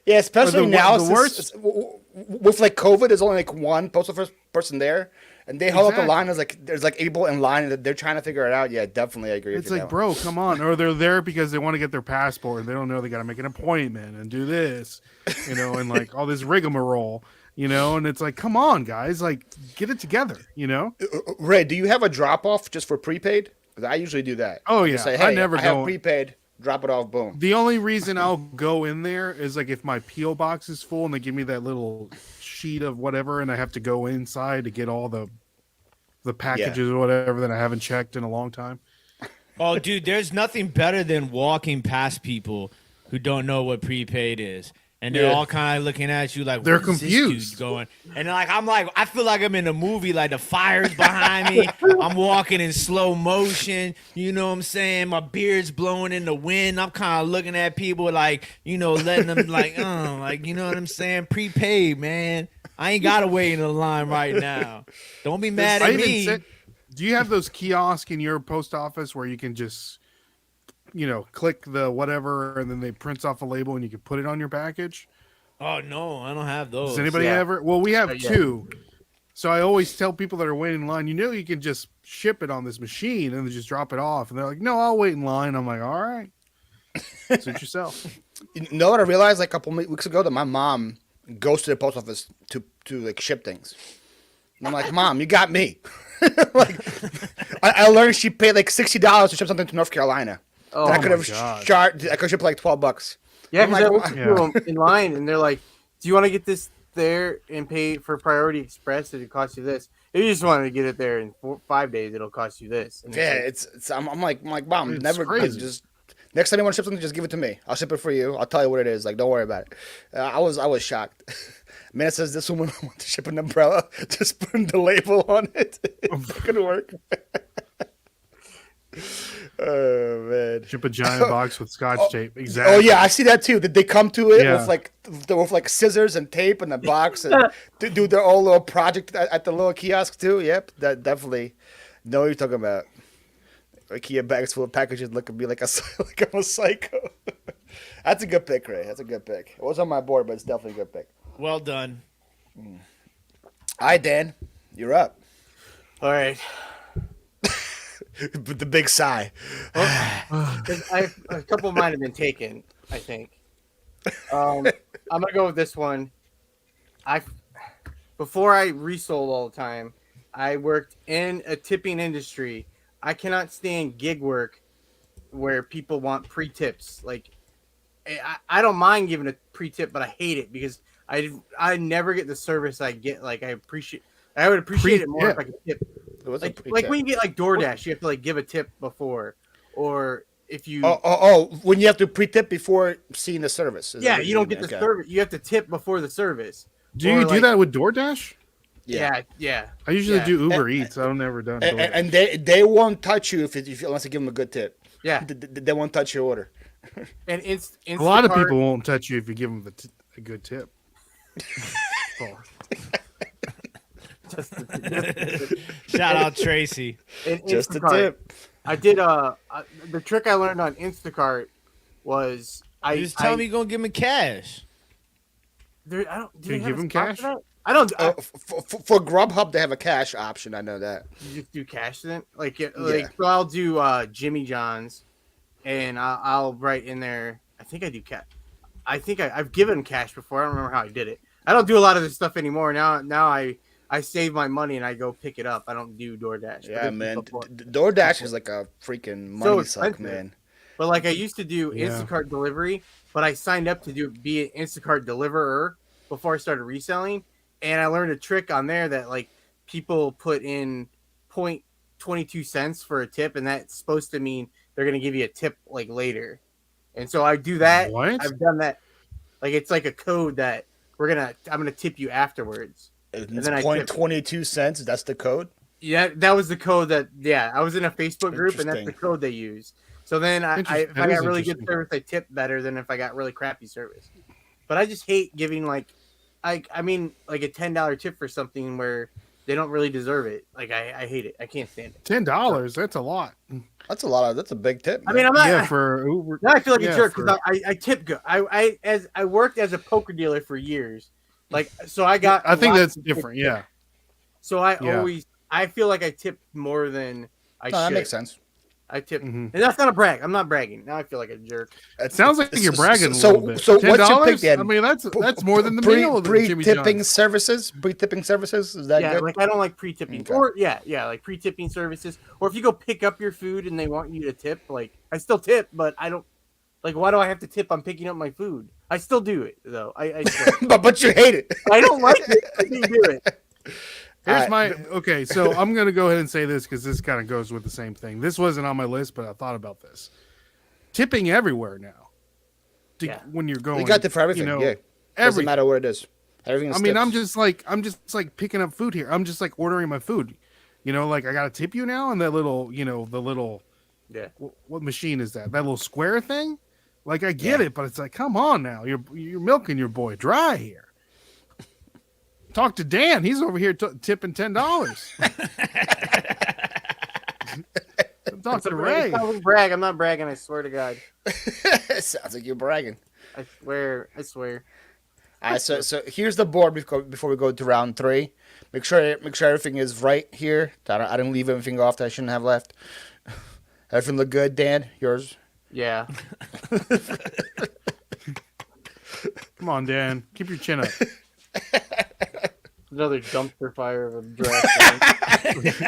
Yeah, especially now. The worst with like COVID, there's only like one postal person there, and they hold up the line. There's like people in line, and they're trying to figure it out. Yeah, definitely, I agree. It's like, bro, come on. Or they're there because they want to get their passport, and they don't know they got to make an appointment and do this, you know, and like all this rigmarole, you know. And it's like, come on, guys, like get it together, you know. Ray, do you have a drop off just for prepaid? Because I usually do that. Oh yeah, say, hey, I never have go prepaid. Drop it off, boom. The only reason I'll go in there is like if my PO box is full and they give me that little sheet of whatever, and I have to go inside to get all the packages or whatever that I haven't checked in a long time. Oh, dude, there's nothing better than walking past people who don't know what prepaid is. And they're all kind of looking at you like, they're where's confused. This dude going? And I feel like I'm in a movie, like the fire's behind me. I'm walking in slow motion. You know what I'm saying? My beard's blowing in the wind. I'm kind of looking at people like, you know, letting them like, you know what I'm saying? Prepaid, man. I ain't got to wait in the line right now. Don't be mad at me. Do you have those kiosks in your post office where you can just, you know, click the whatever, and then they print off a label and you can put it on your package? Oh no, I don't have those. Does anybody ever? Well, we have 2. So I always tell people that are waiting in line, you know, you can just ship it on this machine and then just drop it off. And they're like, no, I'll wait in line. I'm like, all right, suit yourself. You know what I realized like a couple weeks ago, that my mom goes to the post office to like ship things. And I'm like, Mom, you got me. Like, I learned she paid like $60 to ship something to North Carolina. Oh, I could have I could ship like $12. Yeah, because I like, look at them in line, and they're like, "Do you want to get this there and pay for Priority Express? It costs you this. If you just wanted to get it there in 5 days, it'll cost you this." And it's I'm like Mom, it's never crazy. just next time you want to ship something, just give it to me. I'll ship it for you. I'll tell you what it is. Like, don't worry about it. I was shocked. Man, it says this woman wants to ship an umbrella. Just putting the label on it. It's not gonna work. Oh man! Ship a giant box with Scotch tape. Exactly. Oh yeah, I see that too. Did they come to it with like scissors and tape in the box and do their own little project at the little kiosk too? Yep, that definitely know what you're talking about. IKEA bags full of packages look at me like like I'm a psycho. That's a good pick, Ray. That's a good pick. It was on my board, but it's definitely a good pick. Well done. All right, Dan, you're up. All right. With the big sigh. A couple of mine have been taken, I think. I'm gonna go with this one. Before I resold all the time, I worked in a tipping industry. I cannot stand gig work where people want pre-tips. Like, I don't mind giving a pre-tip, but I hate it because I never get the service I get. Like, I would appreciate it more if I could tip. Like when you get like DoorDash, you have to like give a tip before, or if you when you have to pre-tip before seeing the service. You don't get the service. You have to tip before the service. Do you do that with DoorDash? Yeah. I usually do Uber Eats. I've never done DoorDash. And they won't touch you unless you give them a good tip. Yeah, they won't touch your order. And a lot of people won't touch you if you give them a good tip. Shout out Tracy. Just a tip. I did the trick I learned on Instacart was just tell me you're gonna give him cash. Do you give him cash? I don't. For Grubhub, they have a cash option. I know that. You just do cash then, so I'll do Jimmy John's, and I'll write in there. I think I do cash. I think I've given cash before. I don't remember how I did it. I don't do a lot of this stuff anymore. Now I save my money and I go pick it up. I don't do DoorDash. Yeah, man. DoorDash is like a freaking money suck, man. But like I used to do Instacart delivery, but I signed up to be an Instacart deliverer before I started reselling, and I learned a trick on there that like people put in 0.22 cents for a tip, and that's supposed to mean they're gonna give you a tip like later. And so I do that. What? I've done that. Like it's like a code that I'm gonna tip you afterwards. And then 0.22 cents. That's the code. Yeah, that was the code that. Yeah, I was in a Facebook group, and that's the code they use. So then if I got really good service, I tip better than if I got really crappy service. But I just hate giving like a $10 tip for something where they don't really deserve it. Like I hate it. I can't stand it. $10. That's a lot. That's a lot. That's a big tip. Man. I mean, I'm not. For Uber. Now I feel like a jerk because I tip good. I worked as a poker dealer for years. Like so, I think that's different. Yeah. So I feel like I tip more than I should. That makes sense. I tip, and that's not a brag. I'm not bragging. Now I feel like a jerk. It sounds like you're bragging a little bit. So what's your pick then? I mean, that's more than the meal of the Jimmy Pre-tipping John's. services? Pre-tipping services? Is that good? Like I don't like pre-tipping. Okay. Or like pre-tipping services. Or if you go pick up your food and they want you to tip, like I still tip, but I don't. Like, why do I have to tip? I'm picking up my food. I still do it though. I but you hate it. I don't like it. I do it. Here's so I'm gonna go ahead and say this because this kind of goes with the same thing. This wasn't on my list, but I thought about this. Tipping everywhere now. When you're going, you got it for everything. Doesn't matter where it is. Everything. I mean, I'm just like picking up food here. I'm just like ordering my food. Like I gotta tip you now, and that little, the little, what machine is that? That little square thing. Like I get it, but it's like, come on now, you're milking your boy dry here. Talk to Dan. He's over here tipping $10. Talk to Ray. I would brag. I'm not bragging. I swear to God. Sounds like you're bragging. I swear. All right. So here's the board before we go to round 3. Make sure everything is right here. I didn't leave anything off that I shouldn't have left. Everything look good, Dan? Yours? Yeah. Come on, Dan. Keep your chin up. Another dumpster fire of a draft.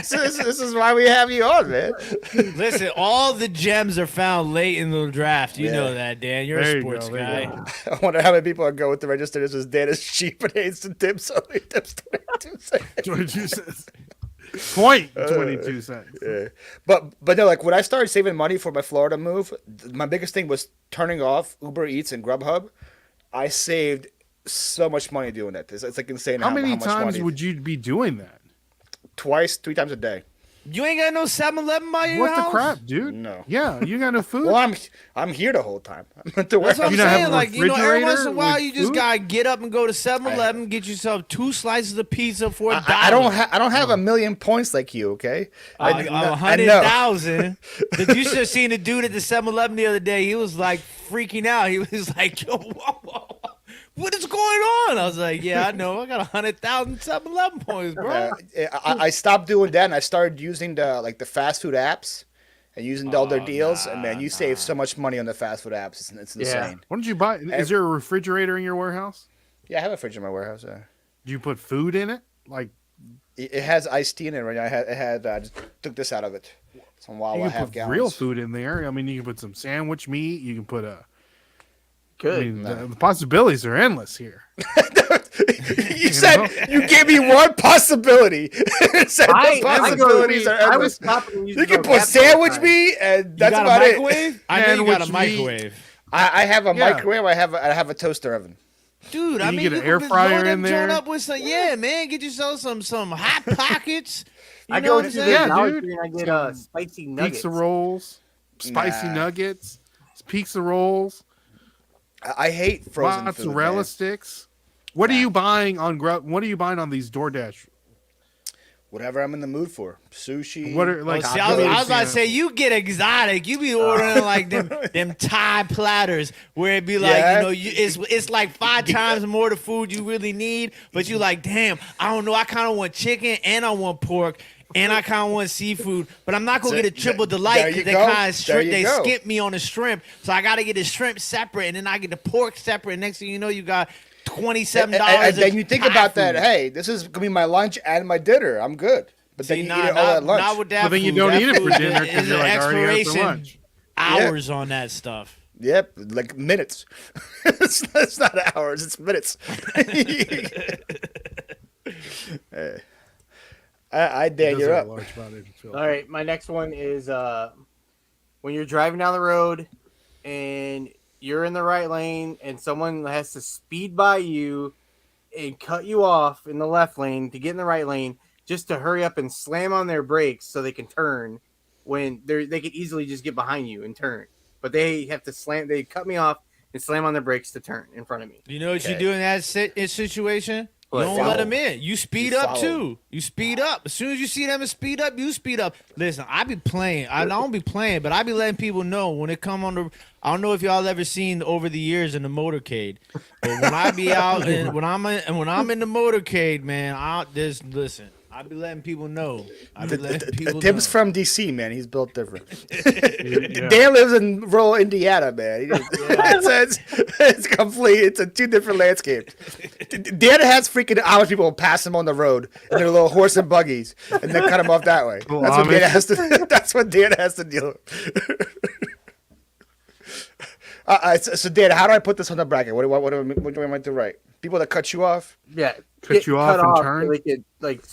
This is why we have you on, man. Listen, all the gems are found late in the draft. You know that, Dan. You're a sports guy. I wonder how many people are going with the register. This is Dan is cheap and hates the tips. So he tips 22 cents. 22 cents. 22 cents. Yeah. But no, like when I started saving money for my Florida move, my biggest thing was turning off Uber Eats and Grubhub. I saved so much money doing that. It's like insane. How many much times money. would you be doing that? 2-3 times a day. You ain't got no 7-Eleven by your What house? the crap, dude? No. Yeah, you got no food. Well, I'm here the whole time. I'm at the That's what I'm warehouse. You don't have saying. a Like, every once in a refrigerator while, with you just food? gotta get up and go to 7-Eleven, get yourself 2 slices of pizza for $1. I don't have a million points like you. Okay. I know. 100,000. You should have seen the dude at the 7-Eleven the other day. He was like freaking out. He was like, "Yo, whoa. What is going on?" I was like, "Yeah, I know. I got 100,000 7-Eleven points, bro." I stopped doing that and I started using the fast food apps and using all their deals. And man, you save so much money on the fast food apps. It's insane. What did you buy? Is there a refrigerator in your warehouse? Yeah, I have a fridge in my warehouse. Do you put food in it? Like It has iced tea in it right now. I just took this out of it. Some you Wawa can half put gallons. real food in there. I mean, you can put some sandwich meat. You can put a. Good. I mean, the possibilities are endless here. You said you gave me one possibility. You said the possibilities are I was endless. stopping and You using can vocab put all sandwich the time. meat, and You that's got about a it. microwave? I know you got a Sandwich meat. microwave. I have a Yeah. microwave. I have a toaster oven. Dude, I You mean, get you an air can fryer load in that joint there. up with some, yeah, man. Get yourself some hot pockets. You I know go what to I'm the saying? Yeah, Dollar dude. Tree and I get spicy nuggets. Pizza rolls, spicy Nah. nuggets, pizza rolls, I hate frozen mozzarella food. sticks. What are you buying on What are you buying on these DoorDash? Whatever I'm in the mood for. Sushi. What are like? See, I was about to say, you get exotic. You be ordering like them Thai platters where it be like, Yeah. it's like 5 times more the food you really need, but you like, damn, I don't know, I kind of want chicken and I want pork and I kind of want seafood, but I'm not gonna get a triple delight there you because they go. kind of There you they go. skip me on the shrimp, so I got to get the shrimp separate and then I get the pork separate. And next thing you know, you got $27. And then you think of about Thai that. food. Hey, this is gonna be my lunch and my dinner. I'm good. But then See, you nah, eat it all at lunch. not with that Well, then you food. don't That eat it for food dinner is because you're an like already had for expiration lunch. hours on that stuff. Yep, like minutes. it's not hours, it's minutes. Dan, you're up. All right, my next one is when you're driving down the road and you're in the right lane and someone has to speed by you and cut you off in the left lane to get in the right lane just to hurry up and slam on their brakes so they can turn when they could easily just get behind you and turn. But they have to slam. They cut me off and slam on their brakes to turn in front of me. You know what you Okay. do in that situation? You What? don't Follow. let them in. You speed You up follow. too. You speed up. As soon as you see them and speed up, you speed up. Listen, I be playing. I don't be playing, but I be letting people know when it come on the. I don't know if y'all ever seen over the years in the motorcade, but when I be out and when I'm in the motorcade, man, listen. I be letting people know. I be letting people Tim's know. from DC, man. He's built different. Yeah. Dan lives in rural Indiana, man. It's complete. It's a 2 different landscapes. Dan has freaking Amish people pass him on the road in their little horse and buggies, and then cut him off that way. Cool, That's what Amish. Dan has to. That's what Dan has to deal with. So Dan, how do I put this on the bracket? What do I want to write? People that cut you off. Yeah, Cut get you off and so turn?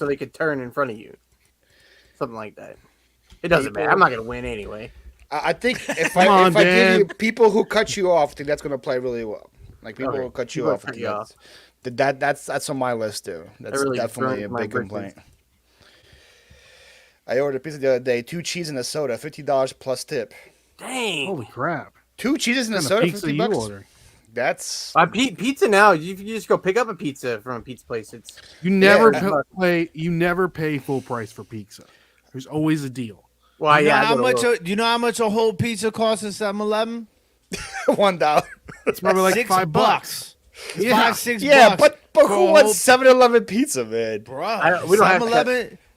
they could turn in front of you, something like that. It doesn't matter. I'm not gonna win anyway. I think if Come on, if I give Dan. you people who cut you off, I think that's going to play really well. Like people Okay. who cut you People off. cut I you think off. that's on my list too. That's really definitely a burns my big bridges. complaint. I ordered a pizza the other day, 2 cheese and a soda, $50 plus tip. Dang. Holy crap! 2 cheeses and a What kind soda, of pizza $50. you ordering? That's Pizza now. You just go pick up a pizza from a pizza place. It's You never Yeah. pay. You never pay full price for pizza. There's always a deal. well, You know yeah. how much? You know how much a whole pizza costs at 7-Eleven? $1. It's probably like $6. Yeah. $6. Yeah, but for who a whole- wants 7-Eleven pizza, man? Bruh, we don't have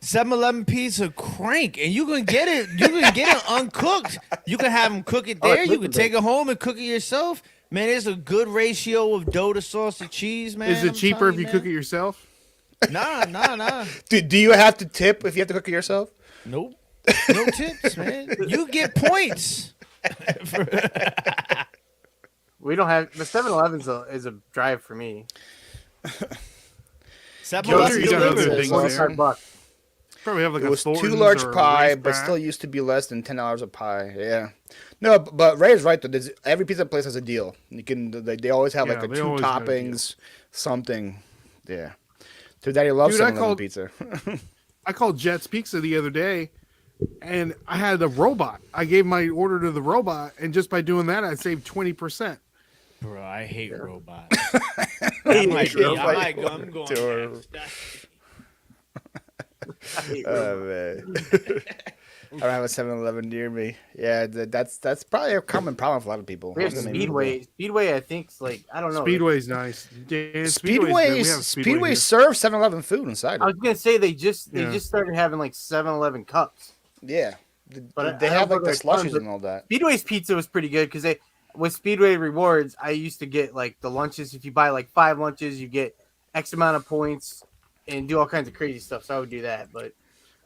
7-Eleven pizza crank, and you can get it. You can get it uncooked. You can have them cook it Oh, there. it's You can liquid take it home and cook it yourself. Man, there's a good ratio of dough to sauce to cheese, man. Is it I'm cheaper telling if you man. cook it yourself? Nah. Do you have to tip if you have to cook it yourself? Nope. No tips, man. You get points. we don't have the 7-Eleven is a drive for me. 7-Eleven you gotta do delivers. the big one. $45. Probably have like It a was 2 Thornton's large or a pie, but Raceback. still used to be less than $10 a pie. Yeah, no, but Ray is right though. Every pizza place has a deal. You can they always have like Yeah, a they 2 always got a deal. toppings, something. Yeah, dude, Daddy loves Dude, I 7-Eleven called- pizza. I called Jet's Pizza the other day, and I had a robot. I gave my order to the robot, and just by doing that, I saved 20%. Bro, I hate robots. That might be. I might go. I'm going next. Oh man. I don't have a 7-Eleven near me. Yeah, that's probably a common problem for a lot of people. We have Speedway. Speedway, I think, is like, I don't know. Speedway's nice. Dan, Speedway serves 7-Eleven food inside. I was gonna say they just started having like 7-Eleven cups. Yeah, But they I have don't like the know their tons, slushies and all that. Speedway's pizza was pretty good because with Speedway rewards, I used to get like the lunches. If you buy like 5 lunches, you get X amount of points and do all kinds of crazy stuff. So I would do that. But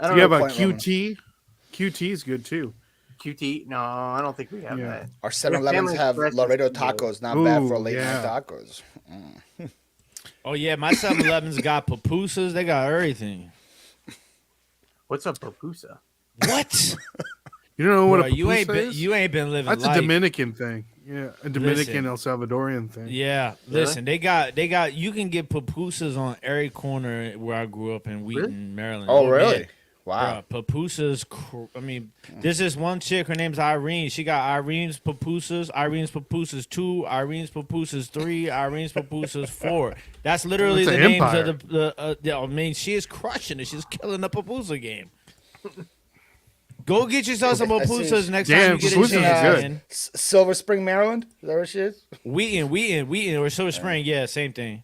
I don't you know. have a QT. QT is good too. QT? No, I don't think we have Yeah. that. Our 7-Elevens have Laredo tacos, not bad for late night tacos. Oh yeah, my 7-Elevens got pupusas. They got everything. What's a pupusa? What? You don't know what Bro, a pupusa is? you ain't been living That's life. a Dominican thing. Yeah, a Dominican Listen. El Salvadorian thing. Yeah, Really? listen, they got. You can get pupusas on every corner where I grew up in Wheaton, Really? Maryland. Oh, really? Yeah. Wow. Bruh, pupusas. I mean, there's this one chick. Her name's Irene. She got Irene's pupusas, Irene's pupusas 2, Irene's pupusas 3, Irene's pupusas 4. That's literally That's the an names empire. of the. I mean, she is crushing it. She's killing the pupusa game. Go get yourself some I see. pupusas next Damn, time you get a pupusas is chance. good. Man. Silver Spring, Maryland. Is that where she is? Wheaton, or Silver Spring. Yeah, same thing.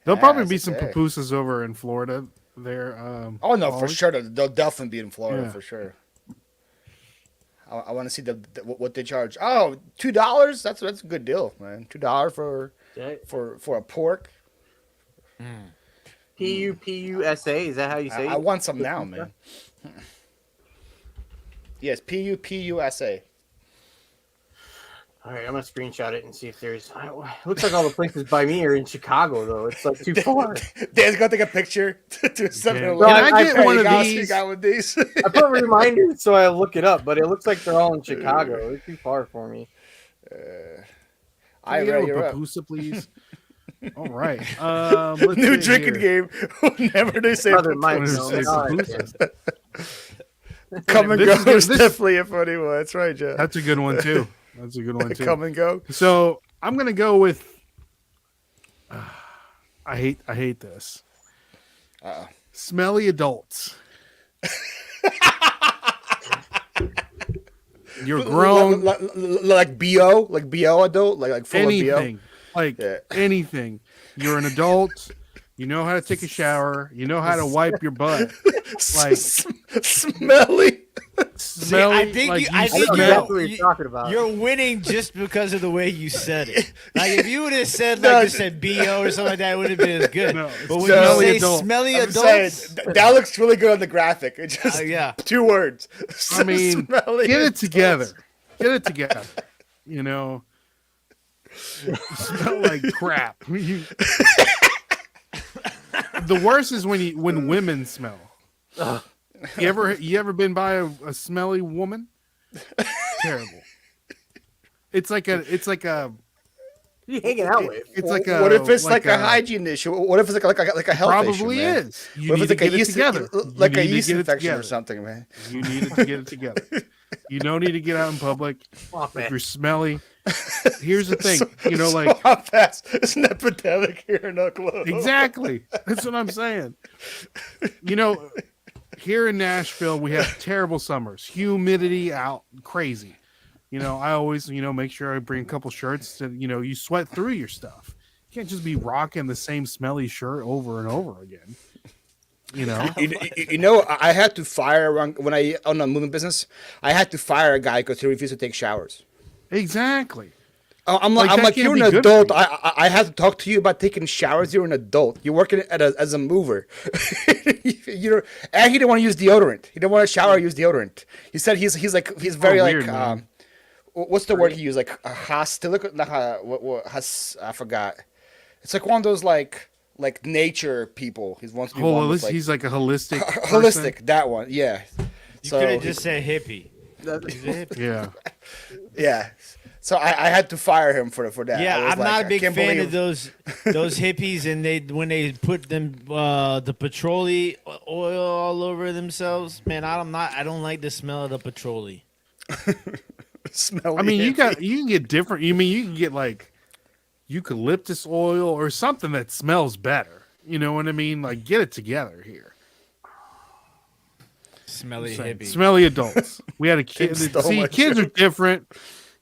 There'll probably Yes, be some okay. pupusas over in Florida. There. Oh no, for always. sure. They'll definitely be in Florida Yeah. for sure. I want to see what they charge. Oh, $2. That's a good deal, man. $2 for a pork. PUPUSA? Is that how you say it? I want some now, man. Yes, PUPUSA. All right, I'm gonna screenshot it and see if there's. It looks like all the places by me are in Chicago, though. It's like too far. Dan's gonna take a picture to 7-Eleven. Well, Can I get one of You these? got one of these. I put reminders so I look it up, but it looks like they're all in Chicago. It's too far for me. Can I get you're a up. pupusa, please? All right. Let's New see drinking here. game. Whenever they say Brother Mike, What pupusas, is no, it? no, Pupusas. come and This go is is good. definitely a funny one. That's right, Jeff. That's a good one too. That's a good one too. Come and go. So I'm gonna go with. I hate this. Uh-oh. Smelly adults. You're grown. Like BO adult, like full of Anything, like Yeah. anything. You're an adult. You know how to take a shower. You know how to wipe your butt. BO. Like Smelly. smelly. I think like you- you I I think know smell. exactly what you're talking about. You're winning just because of the way you said it. Like if you would have said No, like you said BO or something like that, it would have been as good. No, it's but when smelly you say adult. smelly I'm adults, saying, that looks really good on the graphic. It's just yeah. 2 words. I mean, Smelly get it adults. together. Get it together. You know, you smell like crap. The worst is when women smell. You ever been by a smelly woman? Terrible. It's like a Who you hanging out with? it's like a What if it's like a hygiene issue? What if it's like a health issue? probably man? is. You What need if it's to like get it together. like You a need to yeast get it infection or together. something, man? You needed to get it together. You don't need to get out in public Oh, if man. you're smelly. Here's the thing, you know, like how fast it's an epidemic here in Oklahoma. exactly. That's what I'm saying. You know, here in Nashville, we have terrible summers, humidity out crazy. You know, I always, make sure I bring a couple shirts to, you sweat through your stuff. You can't just be rocking the same smelly shirt over and over again. You know, I had to fire when I owned a moving business. I had to fire a guy because he refused to take showers. exactly. I'm Like, that like, can't you're be an good for adult. you. I have to talk to you about taking showers. You're an adult. You're working as a mover. And he didn't want to use deodorant. He didn't want to shower or use deodorant. He said he's very weird, like man. what's the word he used, like hostile? I forgot. It's like one of those like nature people. He wants to be one with, like, He's like a holistic. holistic. person. That one, yeah. You So could have just said hippie. That- He's a hippie. Yeah. yeah. So I had to fire him for that. Yeah, I was I'm like, not a I big can't fan believe- of those hippies, and when they put them the petroleum oil all over themselves. Man, I don't like the smell of the petroleum. Smelly I mean, you hippie. can get different. You mean you can get like eucalyptus oil or something that smells better. You know what I mean? Like, get it together here. Smelly hippie. Smelly adults. We had a kid. Stole See, my kids are joke. different.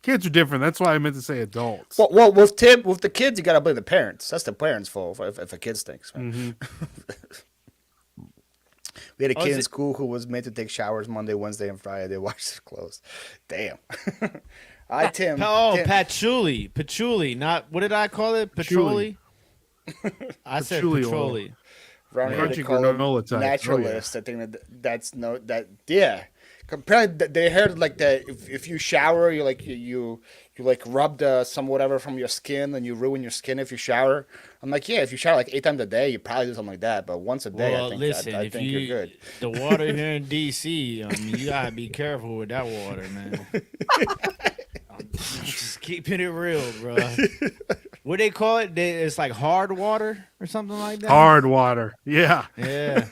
Kids are different. That's why I meant to say adults. Well, with the kids, you gotta blame the parents. That's the parents' fault if a kid stinks. Man. We had a kid in school who was made to take showers Monday, Wednesday, and Friday. They washed his clothes. Damn. All right, Tim. Tim. Patchouli. Not what did I call it? Patchouli. I said Patchouli oil. patchouli. Around here they Crunchy call them granola types. naturalists. I think yeah. Apparently they heard like that if you shower, you rub some whatever from your skin and you ruin your skin if you shower. I'm like, yeah, if you shower like 8 times a day, you probably do something like that. But once a day, Well, I think listen, I think you're good. The water here in DC, I mean, you gotta be careful with that water, man. I'm just keeping it real, bro. What they call it? It's like hard water or something like that. Hard water. Yeah. Yeah.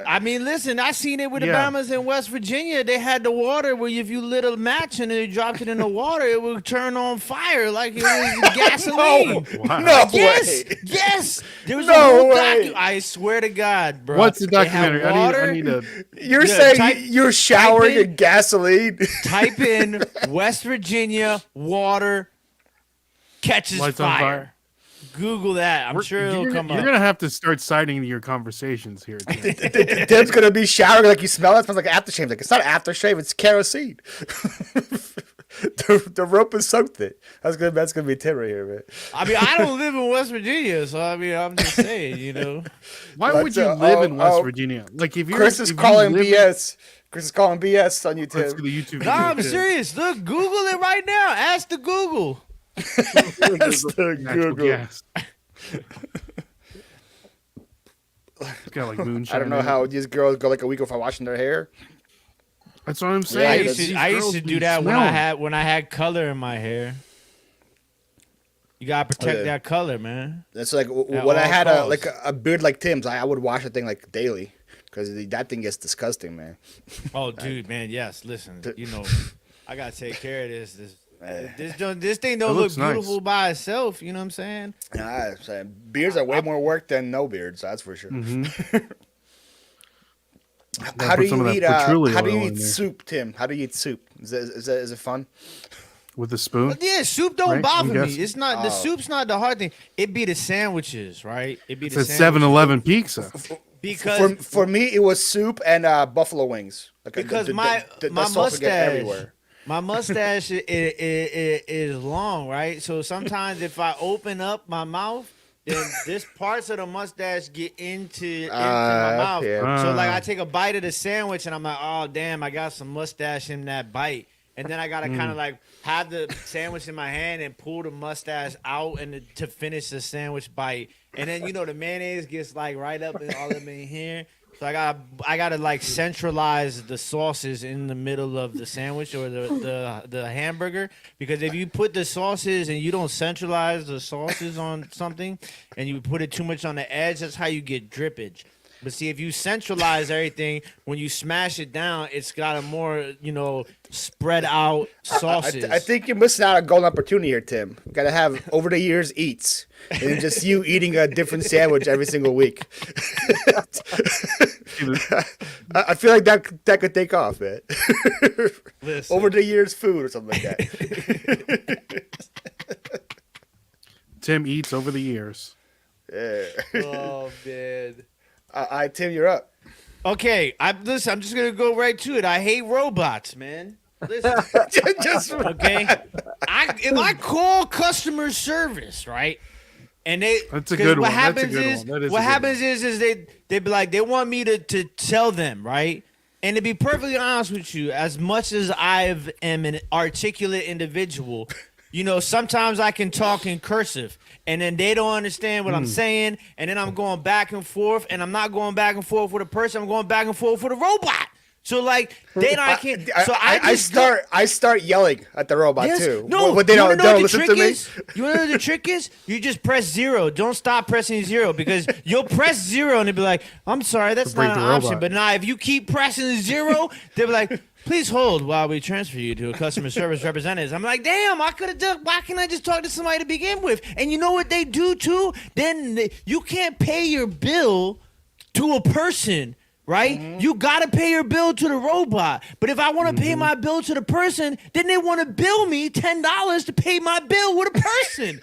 I mean, listen, I seen it with the Yeah. Bahamas in West Virginia. They had the water where if you lit a match and you dropped it in the water, it would turn on fire like it was gasoline. Wow. No Yes, way. yes. There was No a whole way. I swear to God, bro. What's the They have documentary? water. I need to. You're Yeah, saying type- you're showering type in- in gasoline? Type in West Virginia water catches Lights on fire. fire. Google that. I'm sure it'll come You're up. gonna have to start citing your conversations here. Tim. Tim's gonna be showering like you smell it. It smells like aftershave. Like it's not aftershave. It's kerosene. the rope has soaked it. That's gonna be Tim right here, man. I mean, I don't live in West Virginia, so I mean, I'm just saying, you know. Why But, would you live in West oh, Virginia? Like if you're Chris is if you calling live in- BS. Chris is calling BS on you, Let's Tim. go to YouTube. No, I'm video, Tim. serious. Look, Google it right now. Ask the Google. That's the Natural Google. gas. It's got like moonshine. I don't know in it. how these girls go like a week without washing their hair. That's what I'm Yeah, saying. I that's- used to do that when I had color in my hair. You gotta protect Okay. that color, man. It's like At when I all had costs. a beard like Tim's, I would wash the thing like daily because that thing gets disgusting, man. Oh, dude, man, yes. Listen, you know, I gotta take care of this. This thing don't It look looks nice. beautiful by itself. You know what I'm saying? Nah, I'm saying, beards are way more work than no beards. That's for sure. How do put some you of that eat? patchouli How do you oil in eat there. soup, Tim? How do you eat soup? Is it fun? With a spoon. But yeah, soup don't Right, bother I'm me. guessing. It's not the soup's not the hard thing. It be the sandwiches, right? It be It's the a sandwiches. 7-Eleven pizza. because For me, it was soup and buffalo wings. Like, because the my sauce would get mustache everywhere. my mustache is long, right? So sometimes if I open up my mouth, then this parts of the mustache get into my mouth. yeah. So like I take a bite of the sandwich and I'm like, oh damn, I got some mustache in that bite. And then I gotta kind of like have the sandwich in my hand and pull the mustache out and to finish the sandwich bite. And then you know the mayonnaise gets like right up and all up in here. So I gotta like centralize the sauces in the middle of the sandwich or the hamburger, because if you put the sauces and you don't centralize the sauces on something and you put it too much on the edge, that's how you get drippage. But see, if you centralize everything, when you smash it down, it's got a more, spread out sauces. I think you're missing out on a golden opportunity here, Tim. You gotta have over the years eats, and then just you eating a different sandwich every single week. I feel like that could take off, man. Listen. Over the years, food or something like that. Tim eats over the years. Oh, man. Tim, you're up. Okay, I'm just gonna go right to it. I hate robots, man. Listen, Just okay. If I call customer service, right, and That's a good what one. That's a happens good is one. That is a what good happens is they be like they want me to tell them, right. And to be perfectly honest with you, as much as I am an articulate individual, sometimes I can talk in cursive, and then they don't understand what I'm saying, and then I'm going back and forth, and I'm not going back and forth with a person, I'm going back and forth with a robot. So like then I can't. So I start yelling at the robot Yes. too. No, when they you wanna don't, know what the listen trick to me. is? You want to know what the trick is? You just press 0. Don't stop pressing 0 because you'll press 0 and it'll be like, I'm sorry, that's break not an the option. robot. But now if you keep pressing 0, they'll be like, please hold while we transfer you to a customer service representative. I'm like, damn, I could have done. Why can't I just talk to somebody to begin with? And you know what they do too? Then you can't pay your bill to a person. Right? You gotta pay your bill to the robot. But if I want to pay my bill to the person, then they want to bill me $10 to pay my bill with a person.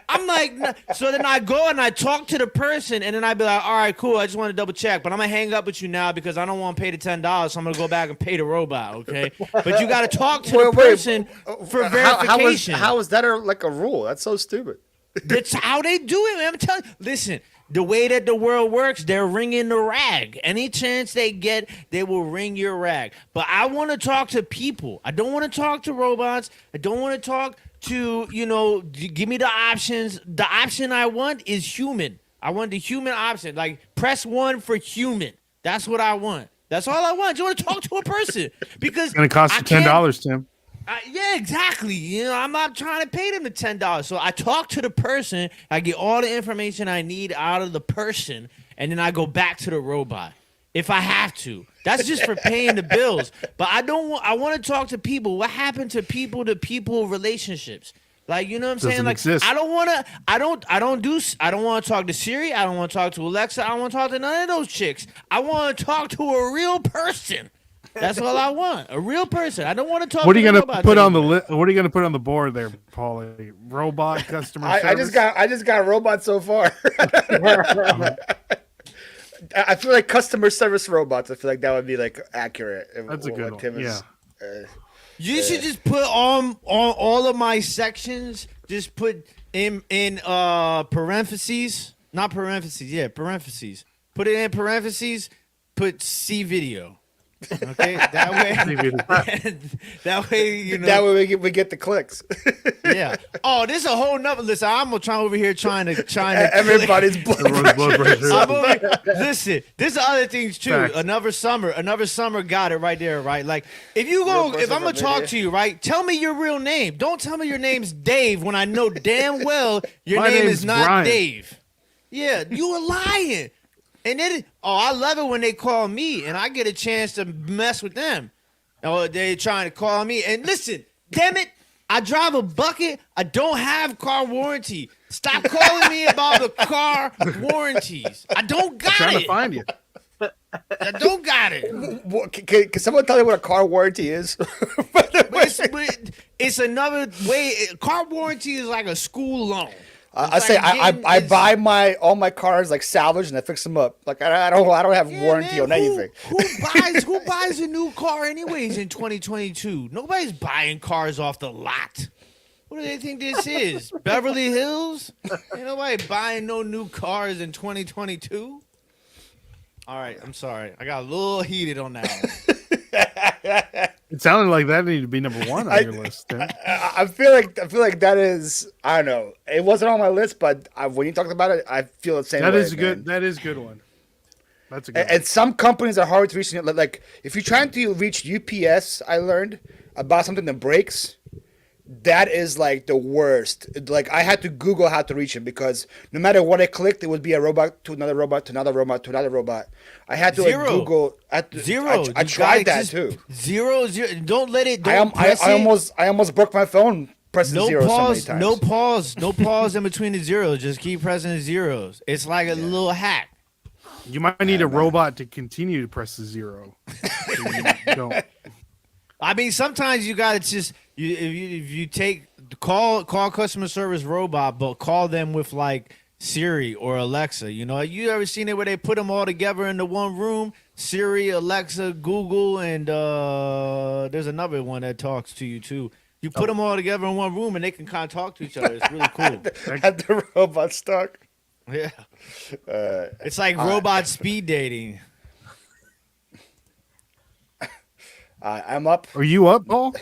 I'm like, so then I go and I talk to the person, and then I be like, all right, cool. I just want to double check, but I'm gonna hang up with you now because I don't want to pay the $10. So I'm gonna go back and pay the robot. Okay? But you gotta talk to the person for verification. How is that like a rule? That's so stupid. That's how they do it, man. I'm telling you. Listen, the way that the world works, they're ringing the rag. Any chance they get, they will ring your rag. But I want to talk to people. I don't want to talk to robots. I don't want to talk to, give me the options. The option I want is human. I want the human option. Like, press 1 for human. That's what I want. That's all I want. You want to talk to a person. Because It's going to cost you $10, Tim. yeah, exactly. I'm not trying to pay them the $10. So I talk to the person. I get all the information I need out of the person, and then I go back to the robot if I have to. That's just for paying the bills. But I want to talk to people. What happened to people relationships? Like, you know what I'm saying? Doesn't Like, exist. I don't want to talk to Siri. I don't want to talk to Alexa. I don't want to talk to none of those chicks. I want to talk to a real person. That's all I want. A real person. I don't want to talk What are to you the going to robot put on the anymore. What are you going to put on the board there, Paulie? Robot customer I service. just got robots so far. I feel like customer service robots. I feel like that would be like accurate. That's a good one. Yeah. You should just put on all of my sections. Just put in parentheses, not parentheses. Yeah, parentheses. Put it in parentheses. Put C video. Okay, that way, that way, That way we get the clicks. Yeah. Oh, this is a whole nother. Listen, I'm trying over here trying to. Everybody's blood pressure. Listen, there's other things too. Facts. Another summer got it right there, right? Like if I'm gonna talk to you, right? Tell me your real name. Don't tell me your name's Dave when I know damn well your My name name's is not Brian. Dave. Yeah, you were lying. And then, I love it when they call me and I get a chance to mess with them. Oh, they're trying to call me. And listen, damn it, I drive a bucket. I don't have car warranty. Stop calling me about the car warranties. I don't got Trying it. to find you. I don't got it. Can someone tell me what a car warranty is? But it's another way. Car warranty is like a school loan. I buy all my cars like salvaged and I fix them up. Like I don't have warranty on anything. Who buys a new car anyways in 2022? Nobody's buying cars off the lot. What do they think this is? Beverly Hills? Ain't nobody buying no new cars in 2022. All right, I'm sorry. I got a little heated on that one. It sounded like that needed to be number 1 on your list, Tim. I feel like that is, I don't know. It wasn't on my list, but when you talked about it, I feel the same way. That is man. good. That is a good one. That's a good. And some companies are hard to reach. Like if you're trying to reach UPS, I learned about something that breaks. That is like the worst. Like I had to Google how to reach him because no matter what I clicked, it would be a robot to another robot to another robot to another robot. I had to like, Google. Zero. I tried that too. Zero. Don't let it. I almost broke my phone pressing zero so many times. No pause in between the zeros. Just keep pressing the zeros. It's like a little hack. You might need a robot to continue to press the 0. So you don't. I mean, sometimes you gotta just if you call customer service robot, but call them with like Siri or Alexa. You ever seen it where they put them all together into one room? Siri, Alexa, Google, and there's another one that talks to you too. You put them all together in one room and they can kind of talk to each other. It's really cool. Had the robot stuck. Yeah, it's like robot speed dating. I'm up. Are you up, Paul?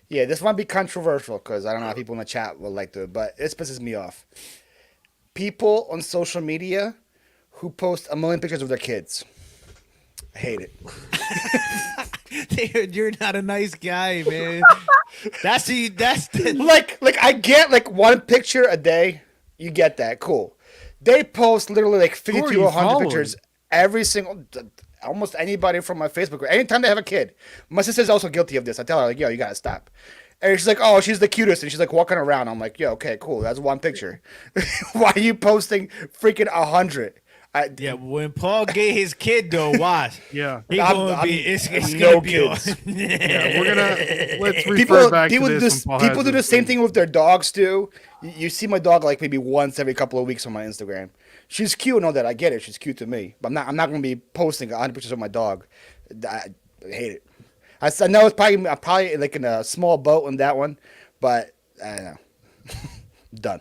Yeah, this might be controversial because I don't know how people in the chat will like to, but this pisses me off. People on social media who post a million pictures of their kids. I hate it. You're not a nice guy, man. That's the Like I get like one picture a day. You get that, cool. They post literally like 50 Who are to you 100 following? pictures every single, almost anybody from my Facebook. Anytime they have a kid, my sister's also guilty of this. I tell her like, yo, you gotta stop. And she's like, oh, she's the cutest, and she's like walking around. I'm like, yo, okay, cool. That's one picture. Why are you posting freaking 100? Yeah, when Paul get his kid though, watch. Yeah. He gonna be. It's no gonna be kids. on. Yeah, we're gonna let's refer People, back people to do this. this. when Paul People has do the his same thing. thing with their dogs too. You see my dog like maybe once every couple of weeks on my Instagram. She's cute and all that. I get it. She's cute to me, but I'm not going to be posting 100 pictures of my dog. I hate it. I know it's probably I'm probably like in a small boat on that one, but I don't know. Done.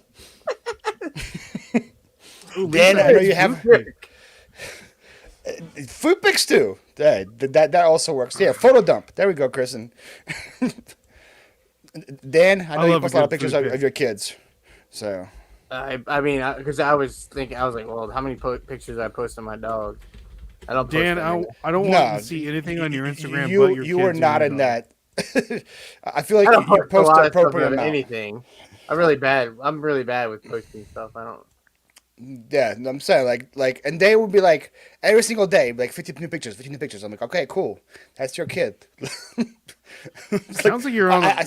Ooh, Dan, Lisa I know has you have food pic. food pics too. That also works. Yeah, photo dump. There we go, Kristen. Dan, I know you love a post a lot of good pictures food of pic. your kids. So I mean, because I was thinking, I was like, well, how many pictures I post of my dog? I don't. Post Dan, that I many. don't No, want to see anything on your Instagram but you your you were kids not and in your dog. that. I feel like I don't you post a post lot the of stuff appropriate about amount. anything. I'm really bad. I'm really bad with posting stuff. I don't. Yeah, I'm saying like, and they would be like every single day, like 50 new pictures, 50 new pictures. I'm like, okay, cool, that's your kid. It's Sounds like you're on. I-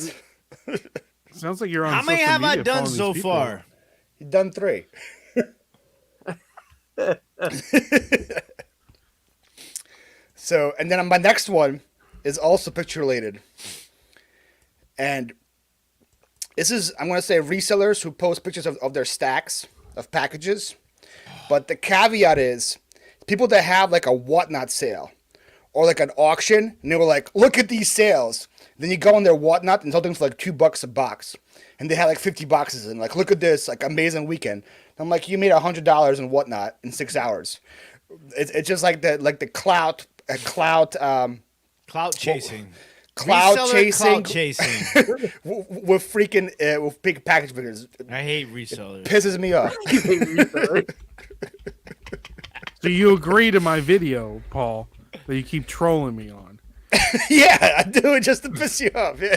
Sounds like you're on. How many social have I media done following so these people. far? You've done 3. So, and then my next one is also picture related, and this is I'm gonna say resellers who post pictures of their stacks of packages, but the caveat is people that have like a whatnot sale or like an auction, and they were like, look at these sales. Then you go on their whatnot and something for like $2 a box, and they had like 50 boxes and like, look at this like amazing weekend. I'm like, you made $100 in whatnot in 6 hours. It's just like the clout Clout chasing. cloud Reseller chasing Clout chasing. with freaking with big package figures. I hate resellers. Pisses me off. So you agree to my video, Paul, that you keep trolling me on? Yeah, I do it just to piss you off. Yeah.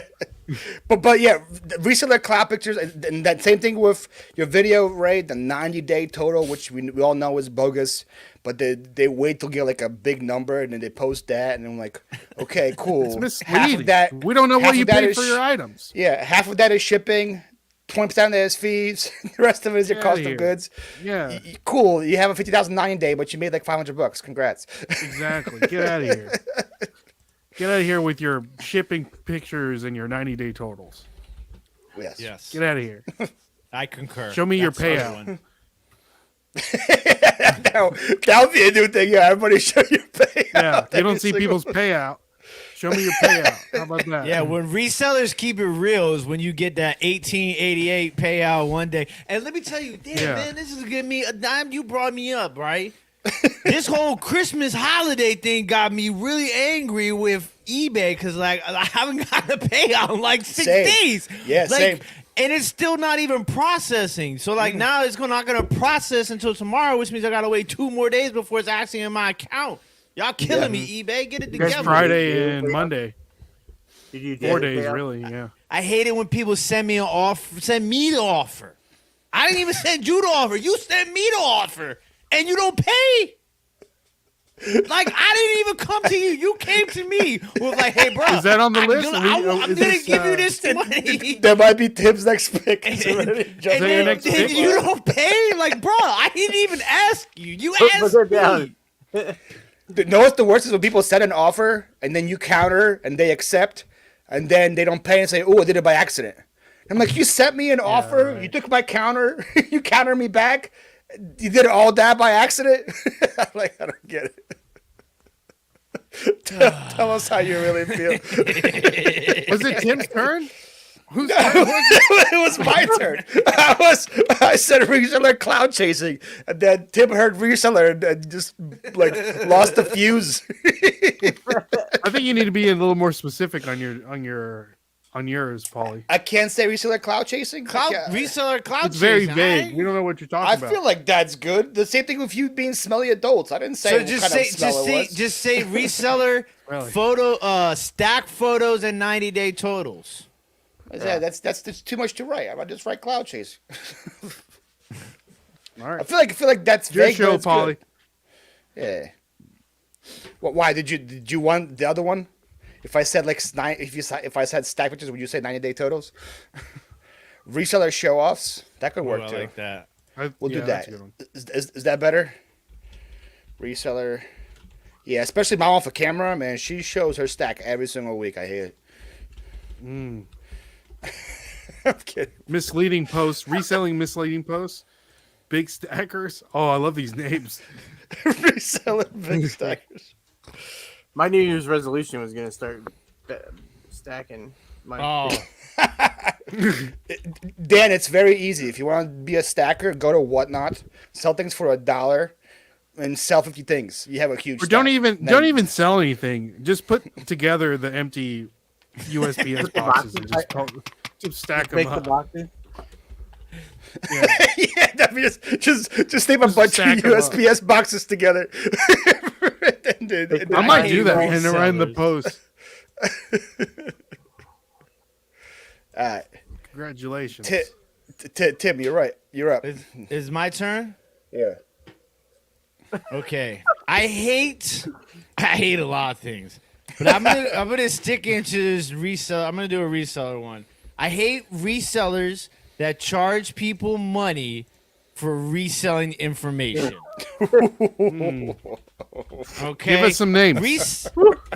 But yeah, reseller cloud pictures, and that same thing with your video rate, the 90-day total, which we all know is bogus. But they wait till get like a big number, and then they post that, and I'm like, okay, cool. It's Half misleading. of that, We don't know half what you of that paid is for your items. Yeah, half of that is shipping, 20% of that is fees, the rest of it is your Get cost outta of here. goods. Yeah, Cool, you have a 50,000 90-day, but you made like $500. Congrats. exactly. Get out of here. Get out of here with your shipping pictures and your 90-day totals. Yes. Yes. Get out of here. I concur. Show me your That's the other payout. one. that would be a new thing. Yeah, everybody show your payout. Yeah, you don't Every see single- people's payout. Show me your payout. How about that? Yeah, when resellers keep it real is when you get that 1888 payout one day. And let me tell you, damn, Yeah. man, this is giving me a dime. You brought me up, right? This whole Christmas holiday thing got me really angry with eBay because, like, I haven't gotten a payout in like 6 Same. days. Yeah, like, same. And it's still not even processing. So, like, now it's not going to process until tomorrow, which means I got to wait 2 more days before it's actually in my account. Y'all killing me, eBay. Get it That's together. Friday and Monday. Did you 4 get a days, payout? really. Yeah. I hate it when people send me an offer, send me the offer. I didn't even send you the offer. You sent me the offer, and you don't pay. Like, I didn't even come to you. You came to me with like, hey, bro. Is that on the I'm list? Gonna, Are we- I'm is gonna this, give you this money. That might be Tim's next pick. It's And, already and jumping your then, next on. pick? you don't pay? Like, bro, I didn't even ask you. You Put asked it down. me. Know what's the worst is when people set an offer and then you counter and they accept and then they don't pay and say, "Oh, I did it by accident." I'm like, you sent me an offer, right. you took my counter, you counter me back, you did all that by accident. I'm like, I don't get it. Tell us how you really feel. Was it Tim's turn? Who's It was my turn. I said reseller cloud chasing, and then Tim heard reseller and just like lost the fuse. I think you need to be a little more specific on your on yours, Paulie? I can't say reseller cloud chasing. Reseller cloud It's very chasing. vague. We don't know what you're talking I about. feel like that's good. The same thing with you being smelly adults. I didn't say So what kind of smell it was. just say reseller Really? photo stack photos and 90-day totals. Yeah, that's too much to write. I just write cloud chase. All right. I feel like that's Your vague. show, but it's Paulie. good. Yeah. Why did you want the other one? If I said like if I said stack pictures, would you say 90-day totals? Reseller show offs, that could work I too. like that. We'll do that's that. a good one. Is that better? Reseller, yeah, especially mom off a camera, man. She shows her stack every single week. I hate it. I'm kidding. Misleading posts, reselling misleading posts, big stackers. Oh, I love these names. Reseller big stackers. My New Year's resolution was gonna start stacking my. Oh, Dan, it's very easy. If you want to be a stacker, go to Whatnot, sell things for $1, and sell 50 things. You have a huge. Or don't stack. don't even sell anything. Just put together the empty USPS boxes and just stack them Make the up. boxes. Yeah. Yeah, I mean, just name a bunch of stack 'em up. USPS boxes together. I might do that hate and write the resellers. post. All right, Congratulations. Tim, you're right. You're up. is my turn? Yeah. Okay. I hate a lot of things, but I'm gonna stick into this reseller. I'm gonna do a reseller one. I hate resellers that charge people money for reselling information. Okay. Give us some names.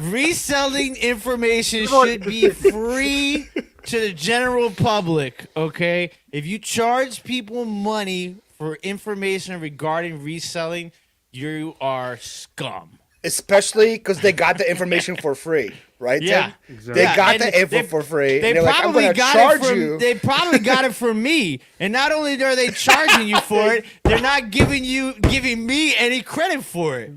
Reselling information should be free to the general public, okay? If you charge people money for information regarding reselling, you are scum. Especially because they got the information for free, right? Yeah, Tim? exactly. They Yeah, got and the info they- for free. They and they're like, I'm probably going to got charge it from. you. They probably got it from me, and not only are they charging you for it, they're not giving me any credit for it.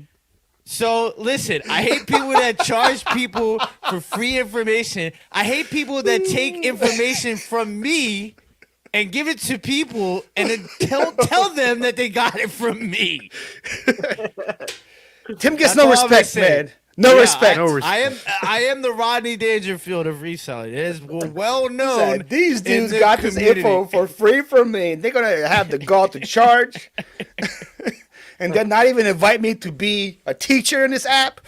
So listen, I hate people that charge people for free information. I hate people that take information from me and give it to people and then tell them that they got it from me. Tim gets That's no all I'm respect, saying. man. No Yeah, respect. No respect. I am the Rodney Dangerfield of reselling. It is well known. Said, these in dudes the got this community. info for free from me. They're going to have the gall to charge. And then not even invite me to be a teacher in this app.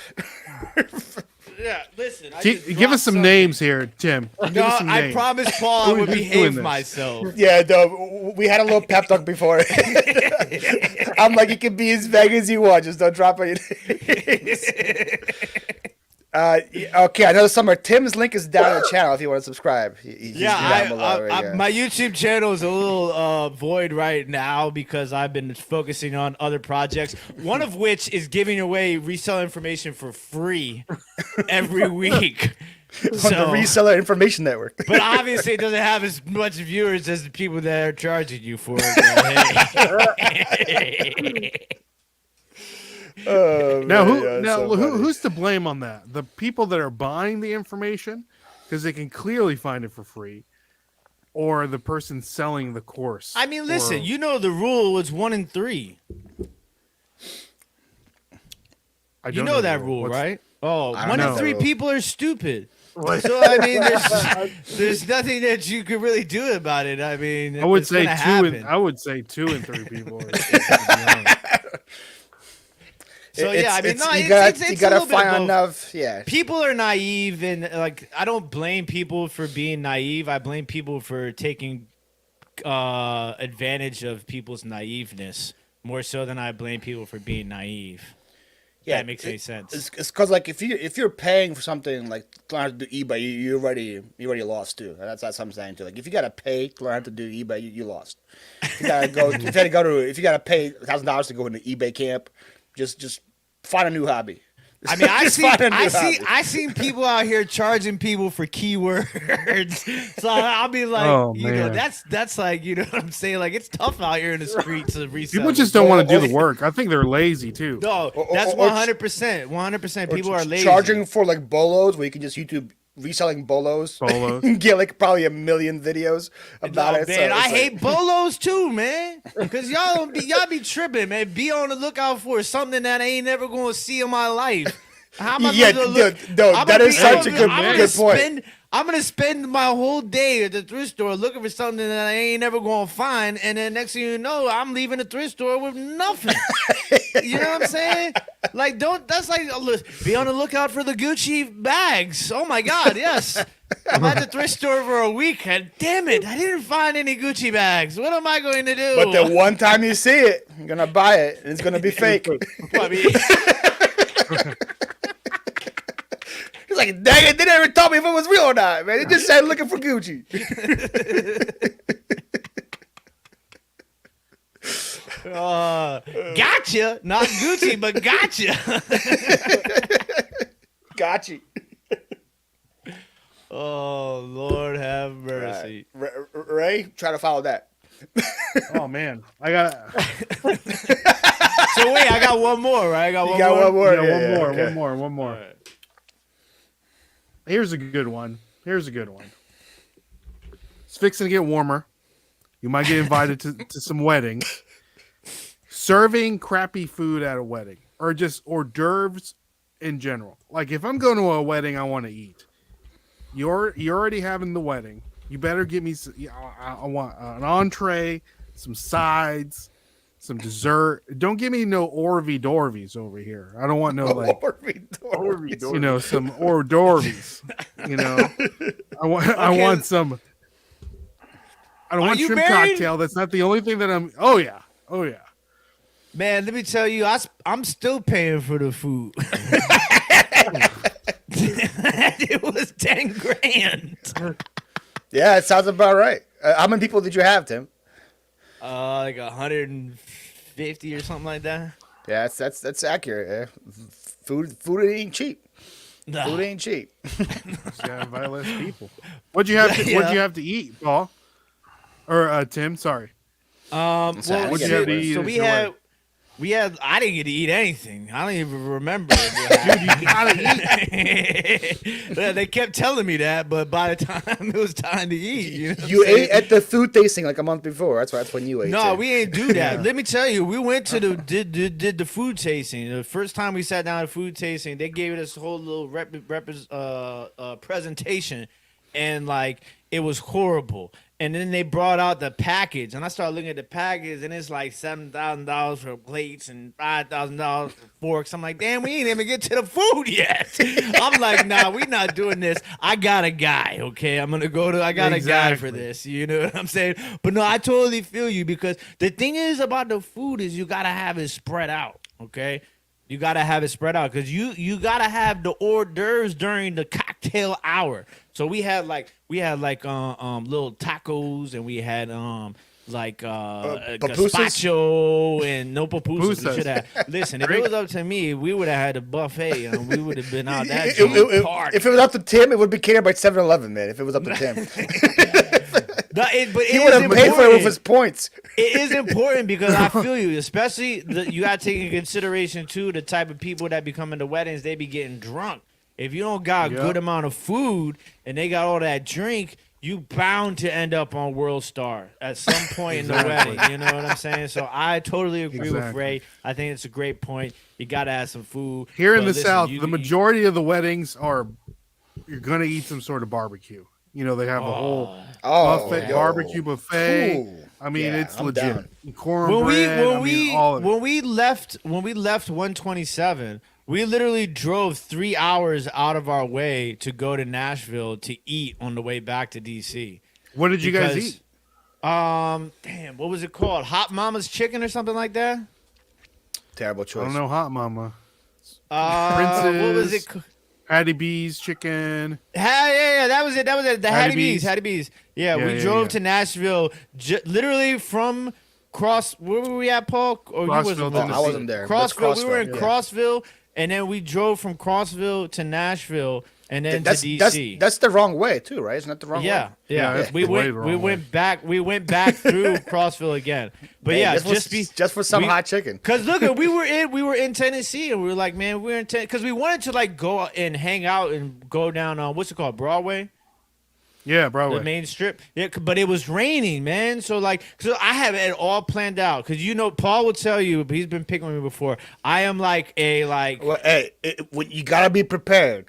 Yeah, listen. I Give just us dropped some something. names here, Tim. Give No, us some I names. promised Paul I would Who's doing behave this? myself. Yeah, we had a little pep talk before. I'm like, you can be as vague as you want. Just don't drop any names. Okay, another summer. Tim's link is down in the channel if you want to subscribe. He's down below right here. my YouTube channel is a little void right now because I've been focusing on other projects. One of which is giving away resale information for free every week. On the Reseller Information Network. But obviously, it doesn't have as much viewers as the people that are charging you for it. Oh, Now, man, yeah, so funny. who's to blame on that? The people that are buying the information because they can clearly find it for free, or the person selling the course? I mean, listen, Or- you know the rule is 1 in 3. I You don't know that the rule, What's- right? Oh, I don't 1 know in that 3 rule. people are stupid. So I mean, there's nothing that you could really do about it. I mean, I would it's say gonna 2 happen. and I would say 2 and 3 people. Are stupid, to be honest. So yeah, I mean, no, you it's gotta a little bit find of both. enough. Yeah, People are naive, and like I don't blame people for being naive. I blame people for taking advantage of people's naiveness more so than I blame people for being naive. yeah, That makes any sense. It's because like if you're paying for something like to learn how to do eBay, you already lost too. That's what I'm saying too. Like if you gotta pay to learn how to do eBay, you lost. If you gotta go, if you gotta pay $1,000 to go into eBay camp, just find a new hobby. I mean, Just find a new hobby. I seen people out here charging people for keywords. So I'll be like, Oh, you know, man. that's like, you know what I'm saying? Like it's tough out here in the streets to resell. People just don't want to do the work. I think they're lazy too. No, Or- that's or- 100%. 100%. People are lazy. Charging for like bolos where you can just YouTube reselling bolos. Bolos. Get like probably a million videos about it. Man, so I it's like- hate bolos too, man. Because y'all be tripping, man. Be on the lookout for something that I ain't never gonna see in my life. How am I Yeah, gonna look? no, I'm that gonna is be- such a I'm good gonna point. I'm gonna spend my whole day at the thrift store looking for something that I ain't never gonna find, and then next thing you know, I'm leaving the thrift store with nothing. You know what I'm saying? Like, that's like, be on the lookout for the Gucci bags. Oh my God, yes. I'm at the thrift store for a week, and damn it, I didn't find any Gucci bags. What am I going to do? But the one time you see it, you're gonna buy it, and it's gonna be fake. I mean, He's like, dang it, they never told me if it was real or not, man. They just said looking for Gucci. gotcha. Not Gucci, but gotcha. Gotcha. Oh, Lord have mercy. Ray, try to follow that. Oh man, I got So wait, I got one more, right? I got You one got more. one more? yeah, Yeah, one more, okay. one more. Here's a good one. It's fixing to get warmer. You might get invited to some weddings. Serving crappy food at a wedding, or just hors d'oeuvres in general. Like if I'm going to a wedding, I want to eat. You're already having the wedding. You better give me. I want an entree, some sides, some dessert. Don't give me no Orvy Dorvies over here. I don't want no like some hors d'oeuvres. You know, I want some. I don't want you shrimp married? cocktail. That's not the only thing that I'm. Oh yeah. Man, let me tell you, I'm still paying for the food. It was 10 grand. Yeah, it sounds about right. How many people did you have, Tim? Like 150 or something like that. Yeah, that's accurate. Food ain't cheap. No. Food ain't cheap. Just gotta invite less people. What'd you have to eat, Paul? Or Tim? Sorry. Well, What'd you have to eat so at we your had wedding? We had. I didn't get to eat anything. I don't even remember. Dude, you gotta eat. They kept telling me that, but by the time it was time to eat, you know what You I'm saying? ate at the food tasting like a month before. That's when you ate. No, too. we ain't do that. Let me tell you, we went to did the food tasting. The first time we sat down at food tasting, they gave us a whole little presentation, and like it was horrible. And then they brought out the package, and I started looking at the package, and it's like $7,000 for plates and $5,000 for forks. I'm like, damn, we ain't even get to the food yet. I'm like, nah, we not doing this. I got a guy, okay? I got a guy for this. You know what I'm saying? But no, I totally feel you, because the thing is about the food is you gotta have it spread out, okay? You gotta have it spread out, because you gotta have the hors d'oeuvres during the cocktail hour. So we had like little tacos, and we had gazpacho and no pupusas. We should have. Listen, if it was up to me, we would have had a buffet, and we would have been out that party. If it was up to Tim, it would be catered by 7-Eleven, man. If it was up to Tim, he would have paid for it with his points. It is important, because I feel you, especially you got to take into consideration too the type of people that be coming to weddings. They be getting drunk. If you don't got a good amount of food and they got all that drink, you bound to end up on World Star at some point in the wedding. You know what I'm saying? So I totally agree with Ray. I think it's a great point. You got to have some food. Here in the South, the majority of the weddings are you're gonna eat some sort of barbecue. You know, they have a whole barbecue buffet. Ooh. I mean, it's I'm legit. down. Cornbread. When we left 127, we literally drove 3 hours out of our way to go to Nashville to eat on the way back to DC. What did you guys eat? Damn, what was it called? Hot Mama's Chicken or something like that? Terrible choice. I don't know, Hot Mama. What was it? Hattie B's chicken. Yeah, that was it. The Hattie B's. Yeah, we drove to Nashville, literally from where were we at, Paul? Or Crossville, you wasn't? I wasn't there. Crossville. We were in Crossville, and then we drove from Crossville to Nashville and then That's to DC. that's the wrong way too, right? Isn't that the wrong way? Yeah, that's we the way went the wrong way. we went back through Crossville again. But Hey, yeah, just for some hot chicken. Cause look, we were in Tennessee, and we were like, man, we're in because we wanted to like go and hang out and go down on what's it called, Broadway, Yeah, Broadway. the main strip. Yeah, but it was raining, man. So like, so I have it all planned out. Cause Paul would tell you, but he's been picking with me before. I am like Well, hey, you gotta be prepared.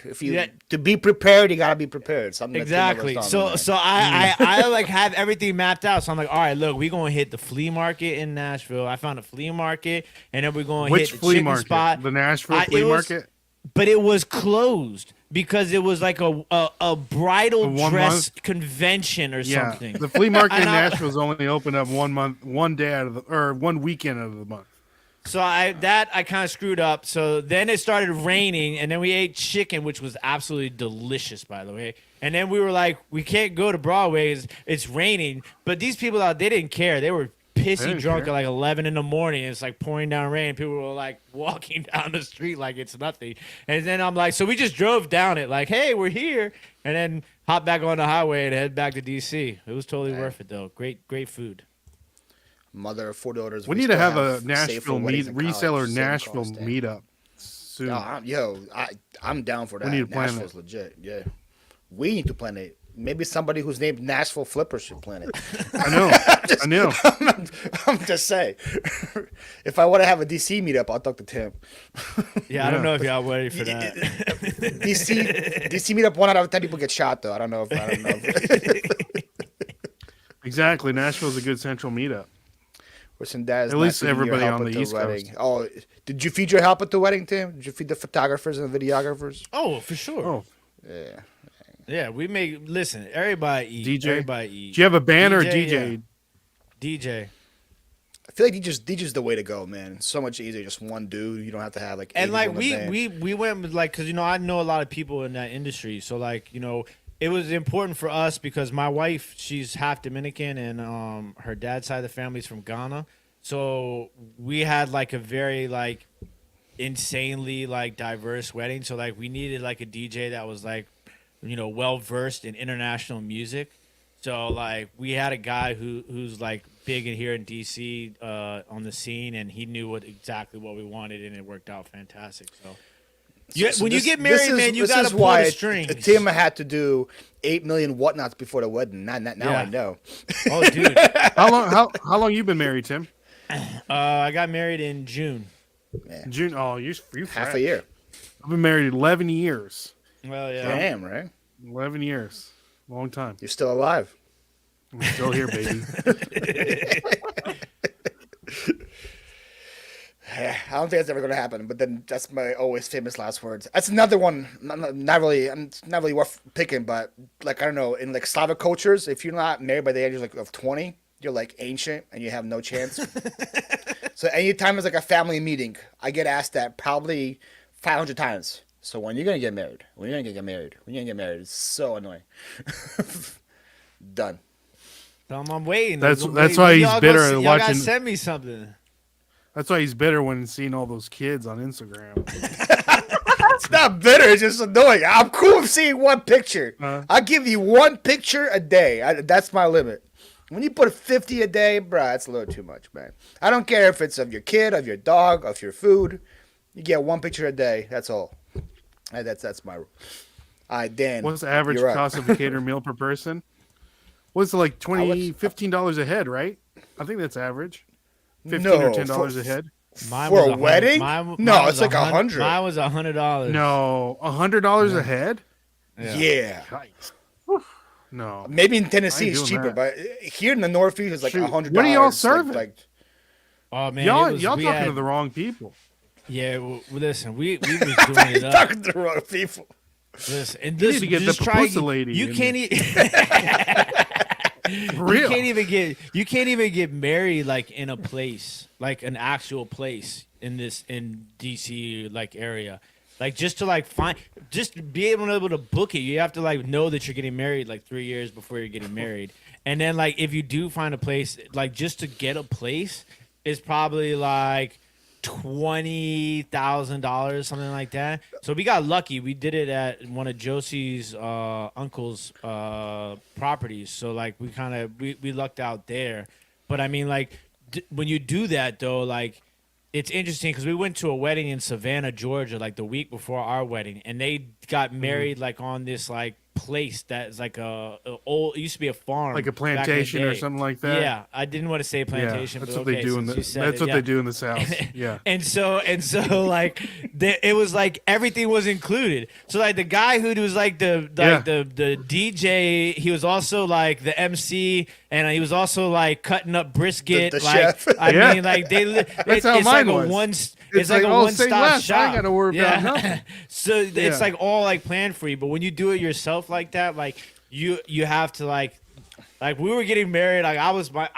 To be prepared, you gotta be prepared. Something that Tim exactly. never saw, So man. I like have everything mapped out. So I'm like, all right, look, we're gonna hit the flea market in Nashville. I found a flea market, and then we're gonna Which hit the flea chicken market? spot. The Nashville flea market. But it was closed because it was like a bridal A 1 dress month? convention or Yeah, something. the flea market in And I- Nashville is only open up 1 month, 1 day out of or 1 weekend out of the month. So I kind of screwed up. So then it started raining, and then we ate chicken, which was absolutely delicious, by the way. And then we were like, we can't go to Broadway. It's raining. But these people out, they didn't care. They were pissy didn't drunk care. at like 11 in the morning. It's like pouring down rain. People were like walking down the street like it's nothing. And then I'm like, so we just drove down it like, hey, we're here. And then hop back on the highway and head back to DC. It was totally worth it, though. Great food. Mother of 4 daughters. We need to still have a safe for Nashville weddings in college, reseller same Nashville cost, damn. meetup soon. I'm down for that. We need to plan Nashville's legit. Yeah, we need to plan it. Maybe somebody who's named Nashville Flipper should plan it. I know. I know. I'm just saying. If I want to have a DC meetup, I'll talk to Tim. Yeah, I don't know if y'all ready for that. DC meetup, 1 out of 10 people get shot though. I don't know. Exactly. Nashville's a good central meetup. Listen, Dad, At least everybody on the East wedding. Coast. Oh, did you feed your help at the wedding, Tim? Did you feed the photographers and the videographers? Oh, for sure. Oh, Yeah. Yeah, we make listen. Everybody eat. DJ? Everybody eat. do you have a band or a DJ, DJ? DJ. I feel like DJ's the way to go, man. It's so much easier, just one dude. You don't have to have like. And 80 like people in the band. we went with like because I know a lot of people in that industry, so like it was important for us because my wife, she's half Dominican and her dad's side of the family's from Ghana, so we had like a very like insanely like diverse wedding. So like we needed like a DJ that was like well versed in international music. So like we had a guy who's like big in here in DC on the scene, and he knew exactly what we wanted, and it worked out fantastic. So. When you get married, man, you gotta pull the strings. Tim had to do 8 million whatnots before the wedding. Now I know. Oh, dude. How long you been married, Tim? I got married in June. June. Oh, you Half a year. I've been married 11 years. Well, yeah. Damn, right? 11 years. Long time. You're still alive. I'm still here, baby. I don't think that's ever going to happen. But then that's my always famous last words. That's another one. Not really worth picking. But like I don't know, in like Slavic cultures, if you're not married by the age of 20, you're like ancient and you have no chance. So anytime there's like a family meeting, I get asked that probably 500 times. So when you're gonna get married? When you're gonna get married? When you're gonna get married? It's so annoying. Done. I'm waiting. That's I'm why waiting. he's Y'all bitter y'all gotta watching- send me something. That's why he's bitter when seeing all those kids on Instagram. It's not bitter. It's just annoying. I'm cool with seeing one picture. I'll give you one picture a day. That's my limit. When you put 50 a day, bruh, that's a little too much, man. I don't care if it's of your kid, of your dog, of your food. You get one picture a day. That's all. That's my rule. All right, Dan. What's the average you're up. cost of a catered meal per person? What's it like $15 a head, right? I think that's average. $15 or $10 a head. Mine For was a 100 wedding? mine No, was it's like 100. Mine was $100. No, $100 a head? Yeah. Yikes. No. Maybe in I Tennessee ain't it's doing cheaper, that. but here in the Northeast it's like Shoot, $100. what are y'all serving? Oh man, Y'all we talking had- to the wrong people. Yeah, listen, we was doing it up. Talking to the wrong people. Listen, and You this, need to get just the try. pussy lady You in can't eat. For real. You can't even get married like in a place, like an actual place in DC like area. Like just to like just to be able to book it, you have to like know that you're getting married like 3 years before you're getting married. And then like if you do find a place, like just to get a place is probably like $20,000, something like that. So we got lucky. We did it at one of Josie's uncle's properties. So like we lucked out there. But I mean, like when you do that though, like it's interesting because we went to a wedding in Savannah, Georgia, like the week before our wedding, and they got married like on this like place that's like it used to be a farm, Like a back in the plantation or day. something like that. Yeah, I didn't want to say plantation, that's but what they okay, do in since the. you said That's it, what yeah. they do in the South. Yeah. And so like it was like everything was included. So like the guy who was like the DJ, he was also like the MC, and he was also like cutting up brisket. The like chef. I Yeah. mean, like That's how it's mine like was. a one. It's like like, a oh, say one-stop less. shop. I ain't gotta worry about nothing. So it's Yeah. like all like planned for you. But when you do it yourself like that, like you have to like we were getting married, like I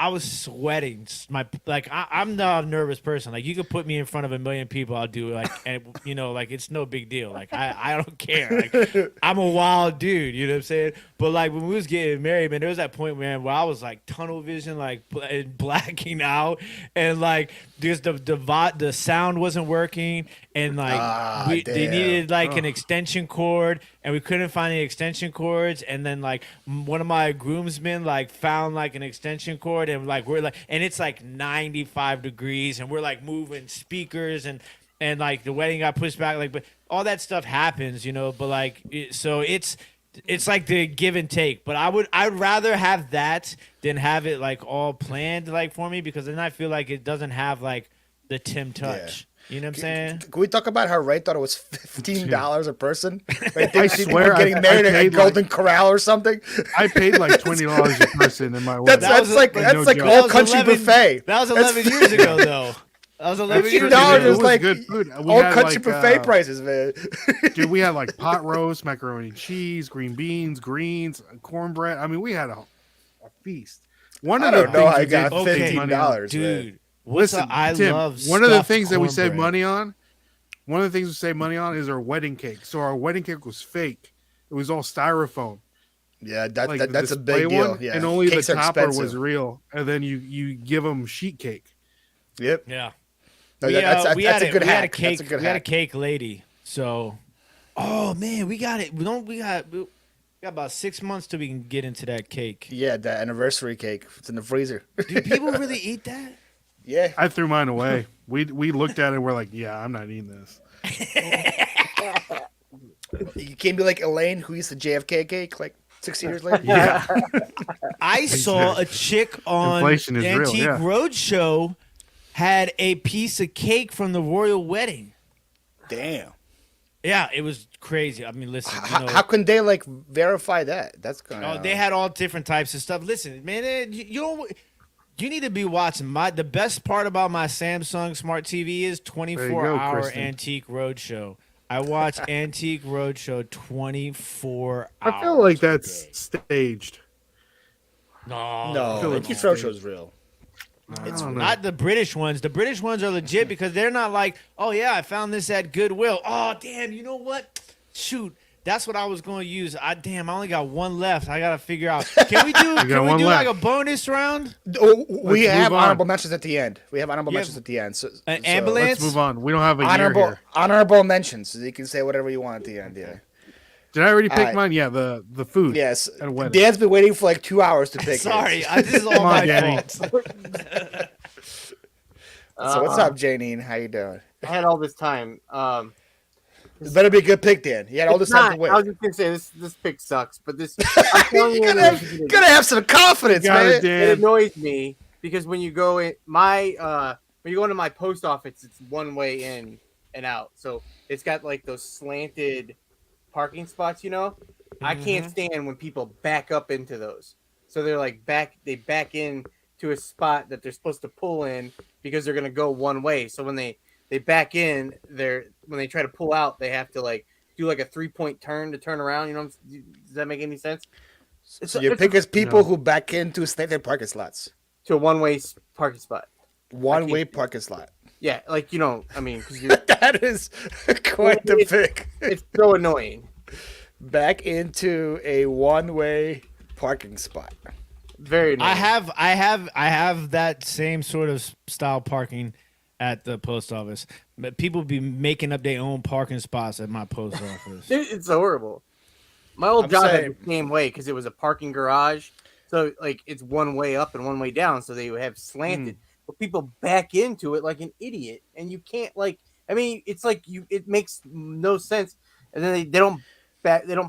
was sweating. I'm not a nervous person. Like you could put me in front of a million people, I'll do it. Like and you know, like it's no big deal. Like I don't care. Like I'm a wild dude, you know what I'm saying? But like when we was getting married, man, there was that point, man, where I was like tunnel vision, like blacking out, and like because the sound wasn't working, and like they damn. needed like an extension cord, and we couldn't find any extension cords, and then like one of my groomsmen like found like an extension cord, and like we're like, and it's like 95 degrees, and we're like moving speakers, and like the wedding got pushed back, like, but all that stuff happens, you know. But like so it's like the give and take. But I'd rather have that than have it like all planned like for me, because then I feel like it doesn't have like the Tim touch. You know what I'm saying? Can we talk about how Ray thought it was $15 a person? Right? I She swear, getting married I at paid Golden Corral or something. I paid like $20 a person in my wedding. That's like no joke. all country buffet. That was 11 years ago, though. That was 11 years $15 ago. is like good food. We all had, country like, buffet prices, man. Dude, we had like pot roast, macaroni and cheese, green beans, greens, cornbread. I mean, we had a feast. One I of the don't know how I things we got did save money on- $15, Dude, man. Listen, I Tim, love one of the stuffed things that we save cornbread. money on. One of the things we save money on is our wedding cake. So our wedding cake was fake. It was all styrofoam. Yeah, Like the that's a display big deal. one, Yeah, and only Cakes the are topper was expensive. real. And then you give them sheet cake. Yep. Yeah. No, We, that's we a good we had a hack. cake. That's a good we had a hack. cake lady. So, oh man, we got it. We got about 6 months till we can get into that cake. Yeah, that anniversary cake. It's in the freezer. Do people really eat that? Yeah. I threw mine away. We looked at it and we're like, yeah, I'm not eating this. You can't be like Elaine, who used the JFK cake like 6 years later. Yeah. I saw a chick on Inflation is real, Antique yeah. Roadshow had a piece of cake from the royal wedding. Damn. Yeah, it was crazy. I mean, listen, you know, How can they like verify that? That's kind of. oh, they had all different types of stuff. Listen, man, you don't. You need to be watching the best part about my Samsung Smart TV is 24-hour Kristen. Antique Roadshow. I watch Antique Roadshow 24 hours. I feel like a that's day. staged. No, No, Antique Roadshow is real. It's not. not the British ones. The British ones are legit because they're not like, oh yeah, I found this at Goodwill. Oh damn, you know what? Shoot, that's what I was going to use. I only got one left. I got to figure out. Can we do? Can we one do like left. a bonus round? Oh, we Let's have move on. honorable mentions at the end. We have honorable You mentions have at the end. So, an so- ambulance? Let's move on. We don't have a year Honorable here. honorable mentions. So you can say whatever you want at the end. Yeah. Did I already pick Alright. mine? Yeah, the food. Yes. At a wedding. Dan's been waiting for like 2 hours to pick. Sorry, his. this is all Come on, my Danny. fault. So what's up, Janine? How you doing? I had all this time. This better be a good pick, Dan. You had all this It's time not. to wait. I was just gonna say this pick sucks, but this I'm telling You you, gotta have some confidence, Got man. it, Dan. it annoys me because when you go in when you go into my post office, it's one way in and out. So it's got like those slanted parking spots, you know. I can't stand when people back up into those. So they're like they back in to a spot that they're supposed to pull in because they're gonna go one way. So when they back in, when they try to pull out, they have to like do like a 3-point turn to turn around. You know, does that make any sense? So your pick is people who back into slanted parking slots. To a one-way parking spot. One-way parking slot. Yeah, like I mean, 'cause That is quite the pick. it's so annoying. Back into a one-way parking spot. Very annoying. I have that same sort of style parking at the post office. But people be making up their own parking spots at my post office. Dude, it's horrible. My old I'm job saying- had the same way because it was a parking garage. So like it's one way up and one way down. So they would have slanted. But people back into it like an idiot. And you can't it's like it makes no sense. And then they don't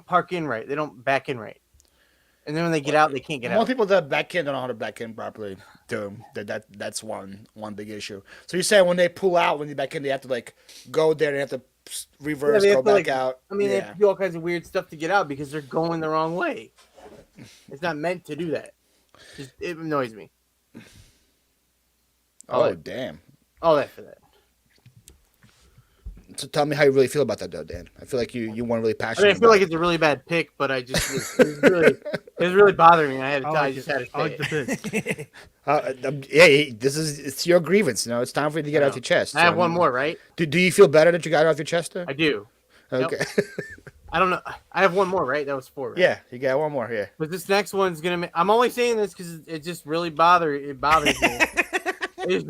park in right. They don't back in right. And then when they get out, they can't get Most out. people that back in don't know how to back in properly. Too. That's one big issue. So you're saying when they pull out, when they back in, they have to like go there, they have to reverse, they go have to, back out. They have to do all kinds of weird stuff to get out because they're going the wrong way. It's not meant to do that. It annoys me. Oh damn. All that for that. So tell me how you really feel about that, though, Dan. I feel like you weren't really I passionate. mean, I feel like it's a really bad pick, but it was really bothering me. I just had to say I like the pick. Hey, it's your grievance. You know, it's time for you to get off your chest. I have one more, right? Do you feel better that you got it off your chest, though? I do. Okay. I don't know. I have one more, right? That was 4. Right? Yeah, you got one more here. But this next one's gonna. I'm only saying this because it just really bothers me. It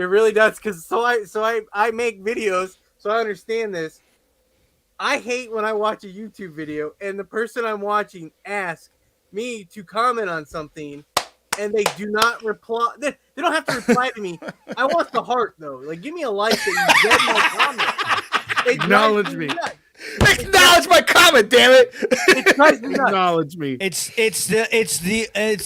really does. Because I make videos, so I understand this. I hate when I watch a YouTube video and the person I'm watching asks me to comment on something, and they do not reply. They don't have to reply to me. I want the heart though. Like, give me a like that you get my comment. Acknowledge me. Acknowledge my comment, damn it! It drives me nuts. Acknowledge me. It's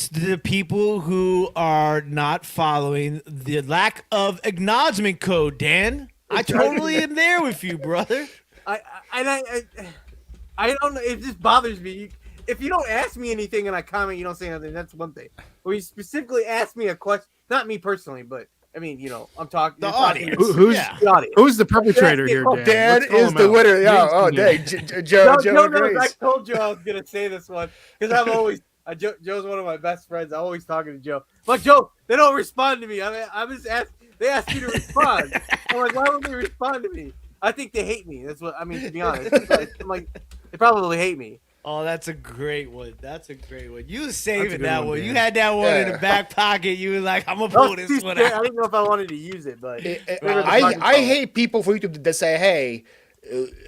the people who are not following the lack of acknowledgement code, Dan. I totally am there with you, brother. I don't know. It just bothers me. If you don't ask me anything and I comment, you don't say nothing. That's one thing. Or you specifically ask me a question, not me personally, but I mean, I'm talking The talking audience. the audience. Who's the perpetrator here, Dan? Dan Let's call is him the out. winner. Yeah. Oh, James dang. Keenan. Joe Joe knows. agrees. I told Joe I was gonna say this one because I'm always Joe's one of my best friends. I'm always talking to Joe. But Joe, they don't respond to me. I'm just asking. They ask me to respond. I'm like, why would they respond to me? I think they hate me. That's what I mean. To be honest, I'm like, they probably hate me. Oh, that's a great one. You was saving good that one, one. Dan. You had that one in the back pocket. You were like, I'm gonna pull this one I out. didn't know if I wanted to use it, but I hate people for YouTube that say, hey,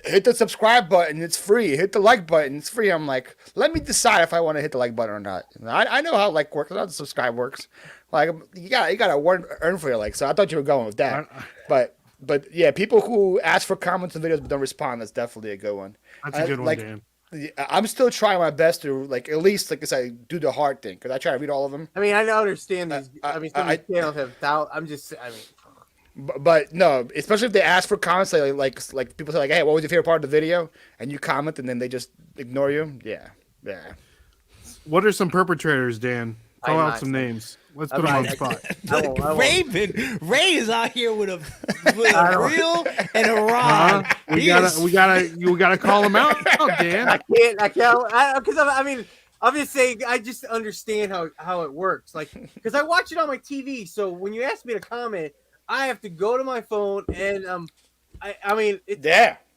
hit the subscribe button, it's free. Hit the like button, it's free. I'm like, let me decide if I want to hit the like button or not. I know how like works, I know how the subscribe works. Like, you gotta earn for your like. So I thought you were going with that. But yeah, people who ask for comments and videos but don't respond, that's definitely a good one. That's a good one, Dan. I'm still trying my best to like at least like I said, do the hard thing because I try to read all of them. I mean, I don't understand these. Some of these channels have thousands. But no, especially if they ask for comments, like people say like, "Hey, what was your favorite part of the video?" and you comment, and then they just ignore you. Yeah. What are some perpetrators, Dan? Call out some names. Let's put them on the spot. Ray is out here with a reel and a rod. We gotta call them out, Dan. I can't, because I mean, I'm just saying, I just understand how it works. Like, because I watch it on my TV, so when you ask me to comment, I have to go to my phone and I mean,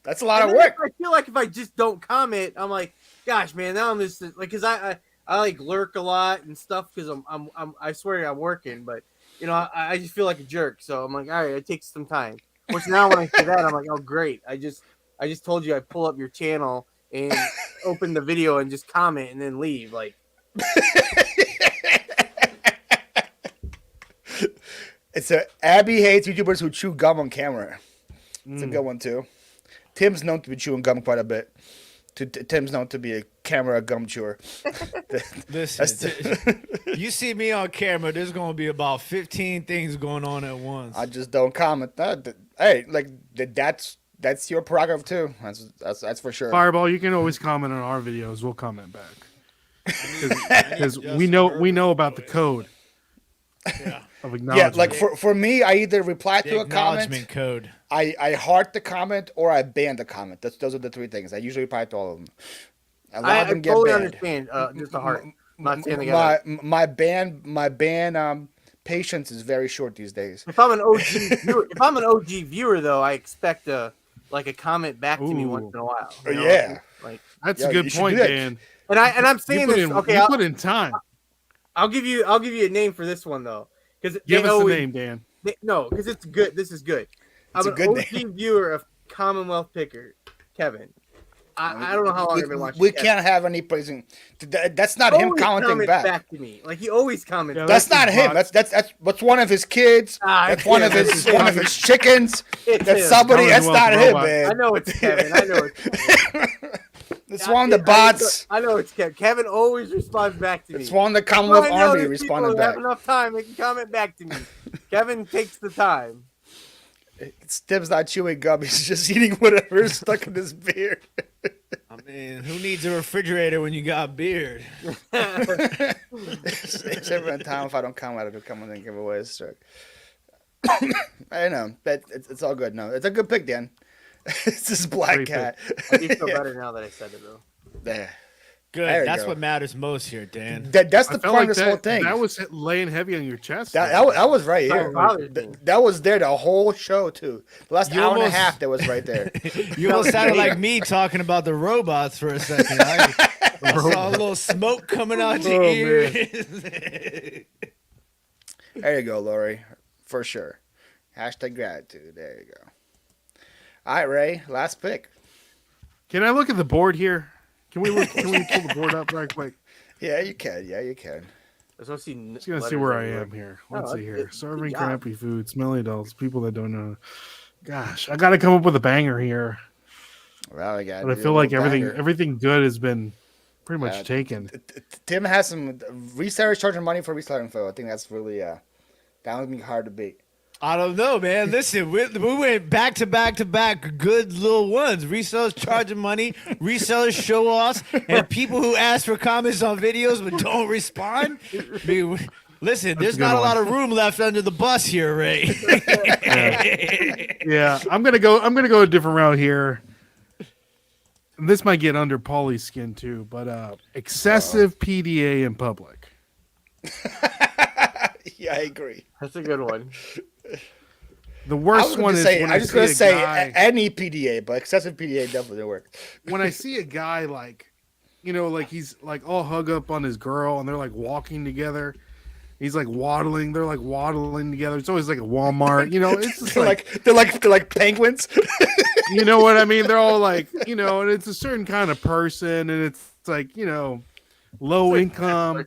that's a lot of work. I feel like if I just don't comment, I'm like, gosh, man, now I'm just like, because I like lurk a lot and stuff because I swear I'm working, but I just feel like a jerk. So I'm like, all right, it takes some time. Which now when I say that, I'm like, oh great, I just told you I pull up your channel and open the video and just comment and then leave. Like, it's Abby hates YouTubers who chew gum on camera. It's a good one too. Tim's known to be chewing gum quite a bit. Tim's known to be a camera gum chewer. Listen, you see me on camera, there's going to be about 15 things going on at once. I just don't comment. Hey, like that's your prerogative too. That's for sure. Fireball, you can always comment on our videos. We'll comment back because we know about the code. Yeah. Of acknowledgement. Yeah, like for me, I either reply to a acknowledgement comment, code. I heart the comment, or I ban the comment. Those are the three things. I usually reply to all of them. A lot of them get totally banned. understand. Just a heart. Not saying they got my ban patience is very short these days. If I'm an OG viewer, though, I expect a comment back to me once in a while. Yeah, like that's a good point, Dan. And I'm saying this. Okay, you put in time. I'll give you a name for this one though, because Give us the name, Dan. No, because it's good. This is good. I'm a an good OG viewer of Commonwealth Picker, Kevin. I don't know how long I've been watching. We Kevin. can't have any praising. That's not him Always commenting comments back. to me. Like he always comments. Yeah, That's That's not his him. box. That's one of his kids. That's one of his chickens. It's That's him. somebody. That's not him, Robot. I man. know it's Kevin. I know it's Kevin. It's one of the bots. I know it's Kevin. Kevin always responds back to me. It's one of the Commonwealth I know Army these responding people have back. enough time. They can comment back to me. Kevin takes the time. Tim's not chewing gum. He's just eating whatever is stuck in his beard. I mean, who needs a refrigerator when you got a beard? It's every time if I don't comment, it'll come in and give away his stroke. I know. But it's all good. No, it's a good pick, Dan. It's this black Great cat. I do feel better now that I said it though. There. Good. There you That's go. what matters most here, Dan. That's I the felt point like of this whole that, thing. that was laying heavy on your chest. That was right here. That bothers me. That was there the whole show too. The last You hour and a almost- half that was right there. You almost sounded like me talking about the robots for a second. I saw a little smoke coming out your Oh, ears. There you go, Lori, for sure. Hashtag gratitude. There you go. All right, Ray. Last pick. Can I look at the board here? Can we pull the board up right quick? Yeah, you can. Yeah, you can. I just want to see. Just gonna see where I am here. Let's see here. good Serving job. crappy food, smelly adults, people that don't know. Gosh, I got to come up with a banger here. Well, I got. But I feel like everything good has been pretty much taken. Tim has some resellers charging money for reseller info. I think that's really that would be hard to beat. I don't know, man. Listen, we went back to back to back good little ones. Resellers charging money, resellers show offs, and people who ask for comments on videos but don't respond. I mean, listen, there's a good not a one. lot of room left under the bus here, Ray. Yeah, I'm gonna go a different route here. This might get under Paulie's skin too, but excessive PDA in public. Yeah, I agree. That's a good one. The worst one is when I was going to say guy, any PDA, but excessive PDA definitely works. when I see a guy like, like he's like all hug up on his girl and they're like walking together. He's like waddling. They're like waddling together. It's always like a Walmart. It's just they're like penguins. you know what I mean? They're all like, and it's a certain kind of person, and it's like, low income.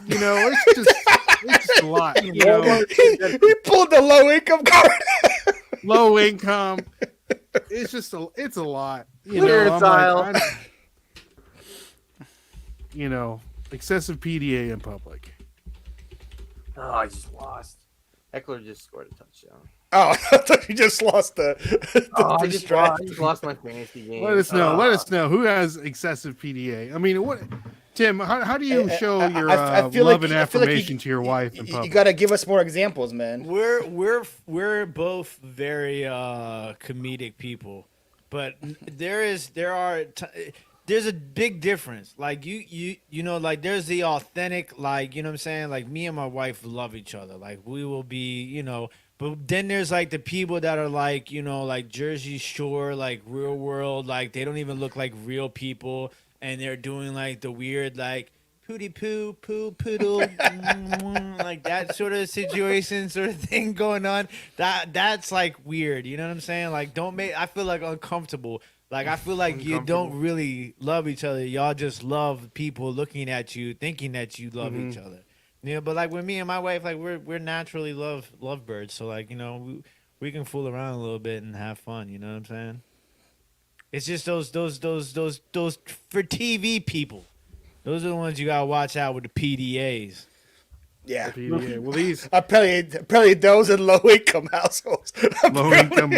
It's just a lot. He pulled the low income card. Low income. It's a lot. Clearance aisle. Excessive PDA in public. Oh, I just lost. Eckler just scored a touchdown. Oh, I thought you just lost the I first just draft. lost my fantasy game. Let us know. Let us know who has excessive PDA. I mean, what, Tim? How do you show your I feel love like- and I feel like affirmation to your wife in You public? got to give us more examples, man. We're both very comedic people, but there's a big difference. Like like there's the authentic, like, you know what I'm saying? Like me and my wife love each other. Like we will be, but then there's like the people that are like, like Jersey Shore, like real world, like they don't even look like real people, and they're doing like the weird like pooty poo poo poodle like that sort of situation sort of thing going on. That's like weird. You know what I'm saying? Like I feel like uncomfortable. Like I feel like you don't really love each other. Y'all just love people looking at you, thinking that you love each other. But like with me and my wife, like we're naturally lovebirds. So like, we can fool around a little bit and have fun, you know what I'm saying? It's just those for TV people. Those are the ones you gotta watch out with the PDAs. Yeah. PDA. Well, these Apparently those in low income households. low income.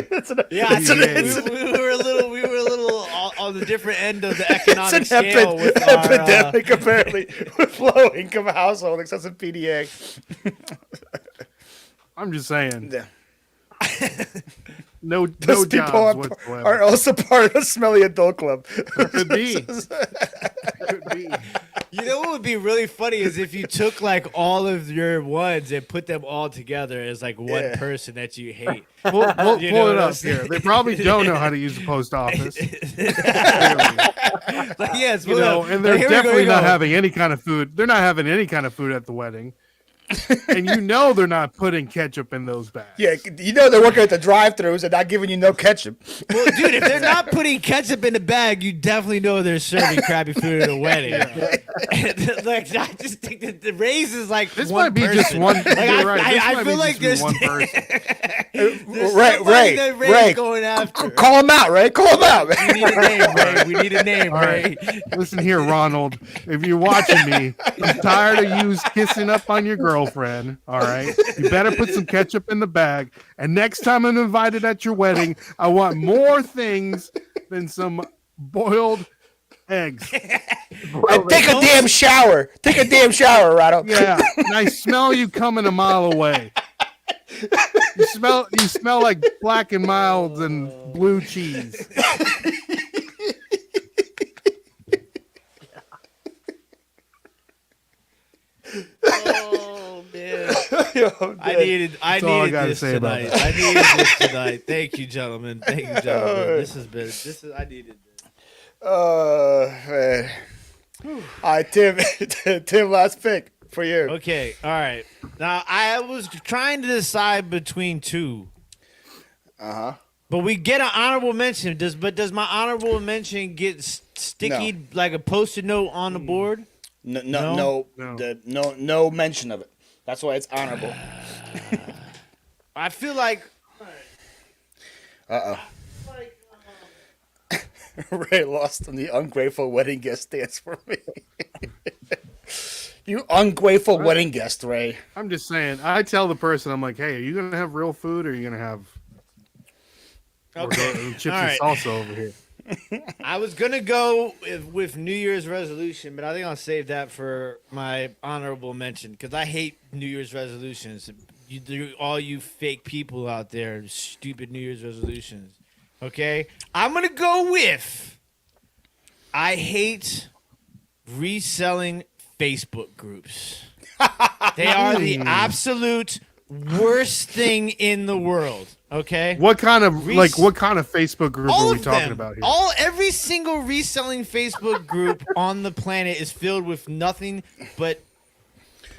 Yeah, PDAs. we were a little on the different end of the economic It's an scale with our, epidemic, apparently, with low income household, excessive PDA. I'm just saying. Yeah. No Those people jobs whatsoever. are also part of the Smelly Adult Club. Could be. Could be. You know what would be really funny is if you took like all of your ones and put them all together as like one person that you hate. Pull You know it what I'm up saying? here. They probably don't know how to use the post office. Like, yes, And they're Here we go, definitely here we not go. having any kind of food. They're not having any kind of food at the wedding. And you know they're not putting ketchup in those bags. Yeah, you know they're working at the drive-thrus and not giving you no ketchup. Well, dude, if they're not putting ketchup in the bag, you definitely know they're serving crappy food at a wedding. Like, I just think that the raise is like This one might be person. just one. Like, You're right. This I might feel be like just there's one person. there's Ray, somebody that Ray's going after. Call him out, Ray. Call him out. We need a name, Ray. We need a name, All Ray. right. Listen here, Ronald. If you're watching me, I'm tired of you kissing up on your girlfriend. All right. You better put some ketchup in the bag. And next time I'm invited at your wedding, I want more things than some boiled eggs. And take a damn shower. Take a damn shower, Ronald. Yeah. And I smell you coming a mile away. You smell like Black and Milds and blue cheese. Oh man. Yo, I needed all I gotta this say about tonight. I needed this tonight. Thank you, gentlemen. Thank you, gentlemen. I needed this. Man. All right, Tim. Tim, last pick for you. Okay, all right. Now I was trying to decide between two. But we get an honorable mention. Does my honorable mention get sticky like a post-it note on the board? No mention of it. That's why it's honorable. I feel like Ray lost on the ungrateful wedding guest dance for me. You ungrateful wedding guest, Ray. I'm just saying. I tell the person, I'm like, hey, are you gonna have real food or are you gonna have chips and salsa over here? I was gonna go with New Year's resolution, but I think I'll save that for my honorable mention because I hate New Year's resolutions. All you fake people out there, stupid New Year's resolutions. Okay, I'm gonna go with I hate reselling Facebook groups. They are the absolute worst thing in the world. Okay. What kind of Facebook group are we talking about here? Every single reselling Facebook group on the planet is filled with nothing but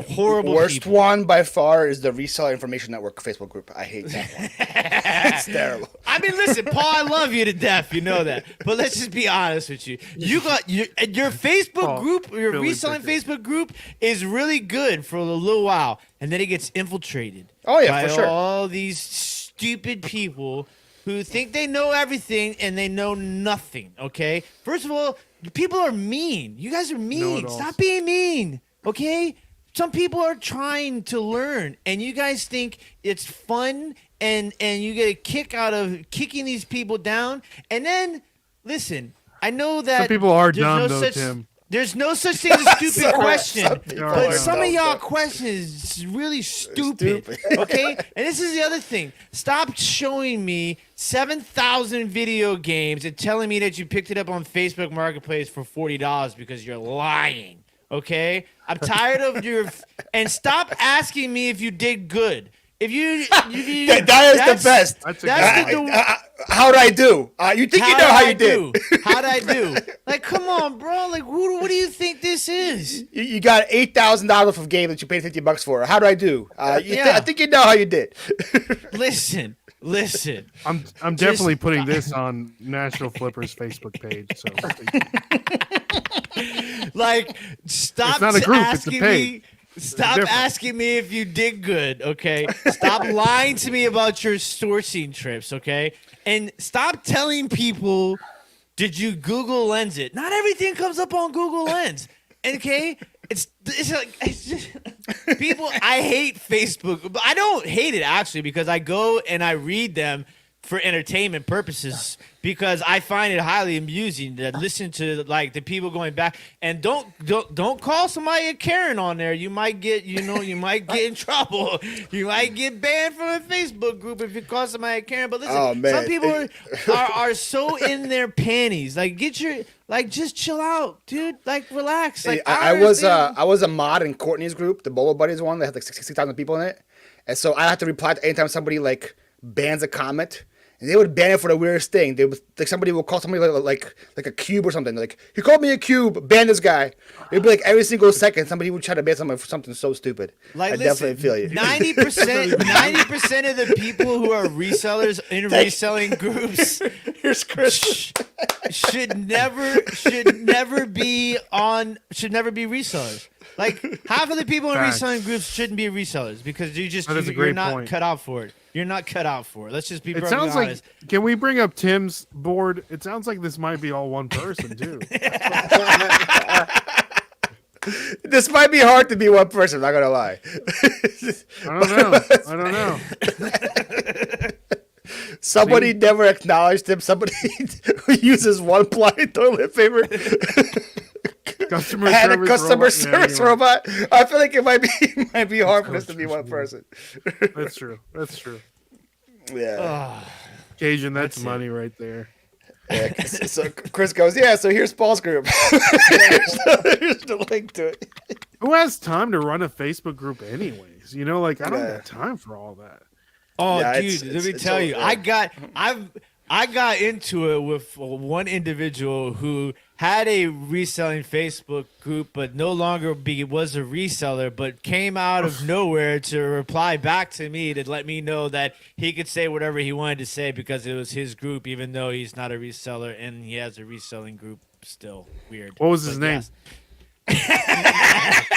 horrible Worst people. one by far is the Reseller Information Network Facebook group. I hate that one. It's terrible. I mean, listen, Paul, I love you to death. You know that. But let's just be honest with you. You got your Facebook group, your reselling Facebook group is really good for a little while, and then it gets infiltrated. Oh, yeah, by for sure. all these stupid people who think they know everything and they know nothing. Okay. First of all, people are mean. You guys are mean. Stop being mean. Okay. Some people are trying to learn, and you guys think it's fun, and you get a kick out of kicking these people down. And then, listen, I know that Some people are dumb, though, Tim. There's no such thing as stupid questions, people but are some dumb, of y'all though. questions is really stupid. Stupid. Okay, and this is the other thing. Stop showing me 7,000 video games and telling me that you picked it up on Facebook Marketplace for $40 because you're lying. Okay, I'm tired of your and stop asking me if you did good. If you that is the best. How'd I do? You think you know how you did? How'd I do? Like, come on, bro. Like, what do you think this is? You got $8,000 of game that you paid $50 for. How'd I do? I think you know how you did. Listen. I'm definitely putting this on National Flippers Facebook page. So like, stop It's not a group, it's a asking page. me. Stop different. asking me if you did good, okay? Stop lying to me about your sourcing trips, okay? And stop telling people, did you Google Lens it? Not everything comes up on Google Lens, okay? It's just people. I hate Facebook, but I don't hate it actually because I go and I read them for entertainment purposes because I find it highly amusing to listen to like the people going back and don't call somebody a Karen on there. You might get you might get in trouble. You might get banned from a Facebook group if you call somebody a Karen. But listen, some people are so in their panties. Like just chill out, dude. Like relax. Like I was a mod in Courtney's group, the Bolo Buddies one. They had like 60,000 people in it, and so I have to reply to anytime somebody like bans a comment. And they would ban it for the weirdest thing. They would, like somebody will call somebody like a cube or something. Like, he called me a cube. Ban this guy. It'd be like every single second somebody would try to ban somebody for something so stupid. Like, I definitely feel you. 90% of the people who are resellers in reselling groups Here's Chris. should never be resellers. Like, half of the people in Facts. reselling groups shouldn't be resellers because That is a you're great not point. cut out for it. You're not cut out for it. Let's just be It perfectly sounds like. honest. Can we bring up Tim's board? It sounds like this might be all one person too. This might be hard to be one person, not gonna lie. I don't know. Somebody never acknowledged him. Somebody who uses one ply toilet paper Customer and a service customer robot. service Yeah, robot. I feel like it might be hard for this to be one person. That's true. That's true. Yeah. Cajun, that's That's it. money right there. Yeah, so Chris goes, yeah, so here's Paul's group. here's the link to it. Who has time to run a Facebook group anyways? You know, like I don't Yeah. got time for all that. Oh, Yeah, dude, let me it's tell all- you, yeah. I got into it with one individual who had a reselling Facebook group, but no longer was a reseller, but came out of nowhere to reply back to me to let me know that he could say whatever he wanted to say because it was his group, even though he's not a reseller and he has a reselling group still. Weird. What was his But name? yes.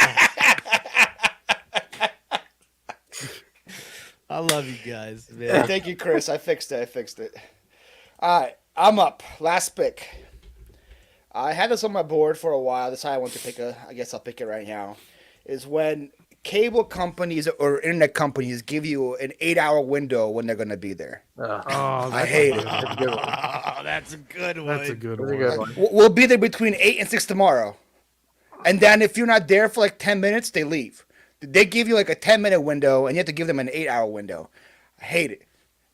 I love you guys, Yeah, man. thank you, Chris. I fixed it. All right, I'm up. Last pick. I had this on my board for a while. That's how I want to pick I guess I'll pick it right now. Is when cable companies or internet companies give you an 8-hour window when they're going to be there. Oh, I hate it. Oh, that's a good one. That's a good That's a one. good one. We'll be there between 8 and 6 tomorrow. And then if you're not there for like 10 minutes, they leave. They give you like a 10-minute window, and you have to give them an 8-hour window. I hate it.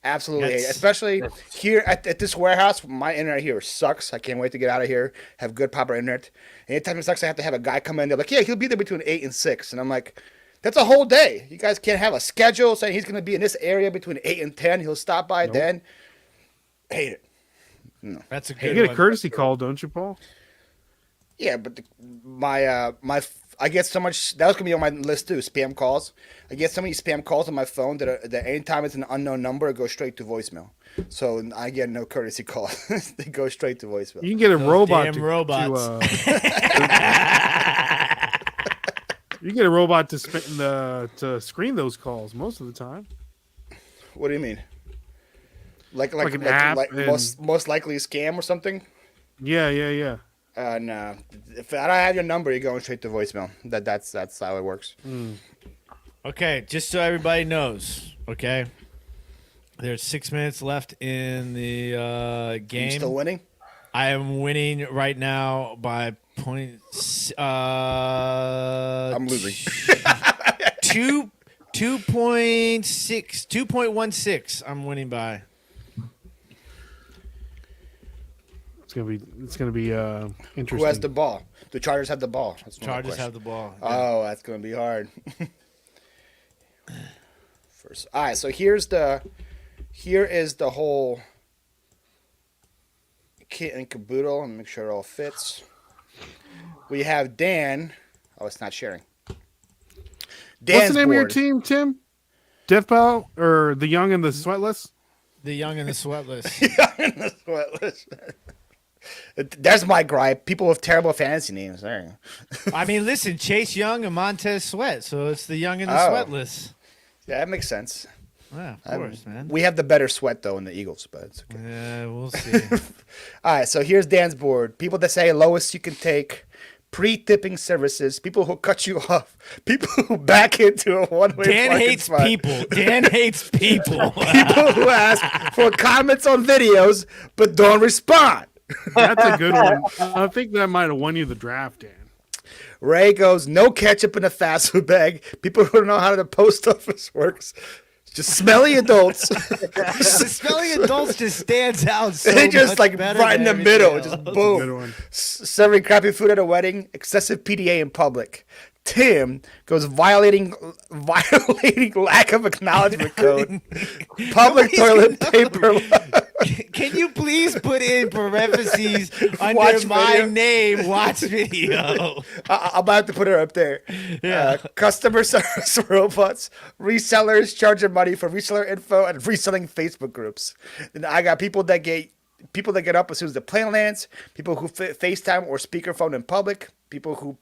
Absolutely hate it. Especially here at this warehouse, my internet here sucks. I can't wait to get out of here, have good proper internet. Anytime it sucks, I have to have a guy come in. They're like, yeah, he'll be there between 8 and 6. And I'm like, that's a whole day. You guys can't have a schedule saying he's going to be in this area between 8 and 10. He'll stop by then. Hate it. That's a You good get a one. courtesy call, don't you, Paul? Yeah, but I get so much. That was gonna be on my list too. Spam calls. I get so many spam calls on my phone that anytime it's an unknown number, it goes straight to voicemail. So I get no courtesy call. They go straight to voicemail. You can get a Those robot damn to, robots. you can get a robot to to screen those calls most of the time. What do you mean? Like an app and- most likely a scam or something? Yeah. No. If I don't have your number, you're going straight to voicemail. That's how it works. Okay, just so everybody knows, okay? There's 6 minutes left in the You game. still winning? I am winning right now by points. I'm losing. 2.16. I'm winning by. It's gonna be interesting. Who has the ball? The Chargers have the ball. That's my Chargers question. have the ball. Oh, that's gonna be hard. First, all right. So here is the whole kit and caboodle, and make sure it all fits. We have Dan. Oh, it's not sharing. What's the name of your board. team, Tim? Death Pal or the Young and the Sweatless? The young and the sweatless. There's my gripe. People with terrible fantasy names. There you go. I mean, listen, Chase Young and Montez Sweat, so it's the young and the Oh. sweatless. Yeah, that makes sense. Yeah, of course, man. We have the better sweat though in the Eagles, but it's okay. Yeah, we'll see. All right, so here's Dan's board. People that say lowest you can take, pre-tipping services, people who cut you off, people who back into a one-way Dan parking hates spot, people. Dan hates people. people who ask for comments on videos but don't respond. That's a good one. I think that might have won you the draft, Dan. Ray goes, no ketchup in a fast food bag. People who don't know how the post office works. Just smelly adults. The smelly adults just stands out so They just much like better right in than the middle. everything Just else. boom. Good one. Serving crappy food at a wedding, excessive PDA in public. Tim goes violating lack of acknowledgement code, public toilet paper Can you please put in parentheses under Watch my video. name? Watch video. I'm about to put her up there. Yeah. Customer service robots, resellers charging money for reseller info and reselling Facebook groups. Then I got people that get up as soon as the plane lands, people who FaceTime or speakerphone in public, people who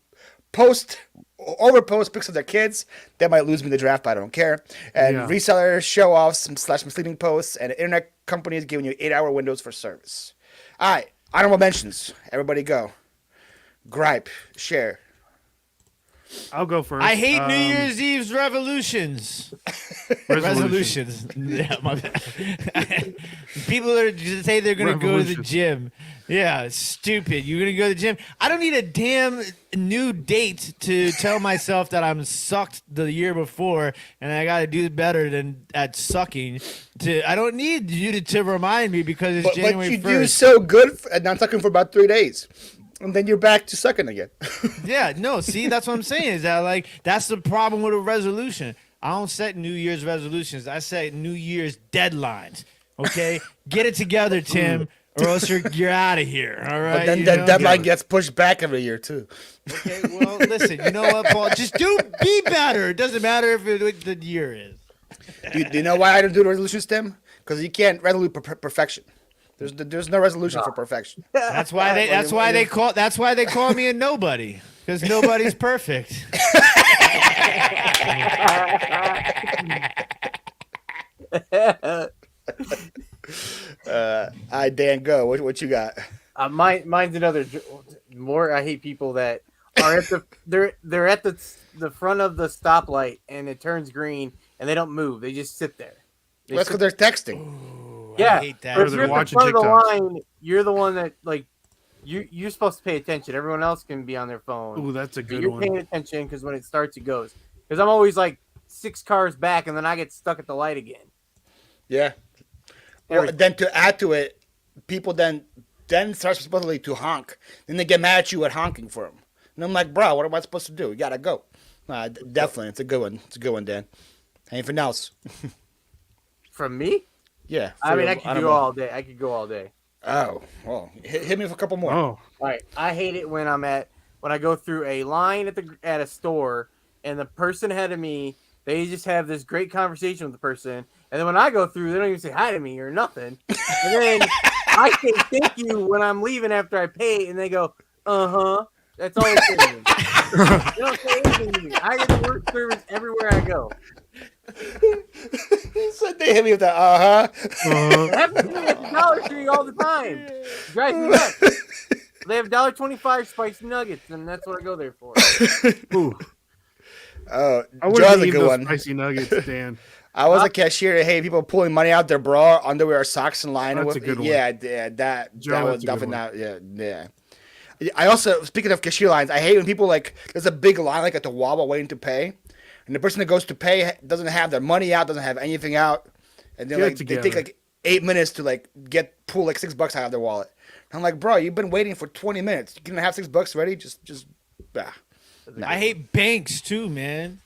overpost pics of their kids. They might lose me in the draft, but I don't care. And Yeah. resellers, show offs / misleading posts, and internet companies giving you 8-hour windows for service. All right, honorable mentions. Everybody go. Gripe, share. I'll go first. I hate New Year's Eve's revolutions. Resolutions. Yeah, my bad. People are just say they're going to go to the Revolutions. gym. Yeah, it's stupid. You're going to go to the gym. I don't need a damn new date to tell myself that I'm sucked the year before and I got to do better than at sucking. I don't need you to remind me because it's But January you 1st. do so good, and I'm talking for about 3 days. And then you're back to sucking again. Yeah, no, see, that's what I'm saying. Is that like that's the problem with a resolution. I don't set New Year's resolutions. I set New Year's deadlines. Okay? Get it together, Tim, or else you're out of here. All right. But then You the know? deadline gets pushed back every year, too. Okay, well, listen, you know what, Paul? Just be better. It doesn't matter if what the year is. Do you know why I don't do the resolutions, Tim? Because you can't resolute perfection. There's no resolution for perfection. That's why they call me a nobody. Because nobody's perfect. Dan, go. What you got? Mine's another more. I hate people that are at they're at the front of the stoplight and it turns green and they don't move. They just sit there. That's because they're texting. Yeah, I hate that. but Or if they're you're at the watching front of the TikToks. line, you're the one that like you're supposed to pay attention. Everyone else can be on their phone. Ooh, that's a But good you're one. paying attention because when it starts, it goes. Because I'm always like 6 cars back, and then I get stuck at the light again. Yeah. Well, then to add to it, people then start supposedly to honk. Then they get mad at you at honking for them. And I'm like, bro, what am I supposed to do? You gotta go. Definitely, it's a good one. It's a good one, Dan. Anything else? From me, Yeah. I mean, I don't could go know. all day. I could go all day. Oh, well, hit me with a couple more. Oh, All right, I hate it when I go through a line at a store, and the person ahead of me, they just have this great conversation with the person, and then when I go through, they don't even say hi to me or nothing, and then I say thank you when I'm leaving after I pay, and they go, uh-huh. That's all they say to me. They don't say anything to me. I get the worst service everywhere I go. So they hit me with the uh-huh. It happens to me at the Dollar Tree all the time. It drives me nuts. They have $1.25 spicy nuggets, and that's what I go there for. ooh. Oh, I would Joe's have a eaten good those one. spicy nuggets, Dan. I was a cashier. I hate people pulling money out their bra, underwear, socks, and line. That's a good one. Yeah, that Joe, was that's a good definitely one. not. Yeah. I also, speaking of cashier lines, I hate when people there's a big line like at the Wawa waiting to pay, and the person that goes to pay doesn't have their money out, doesn't have anything out, and then Get it they together. take like 8 minutes to pull like $6 out of their wallet. And I'm like, bro, you've been waiting for 20 minutes. You gonna have $6 ready? Just. I hate banks too, man.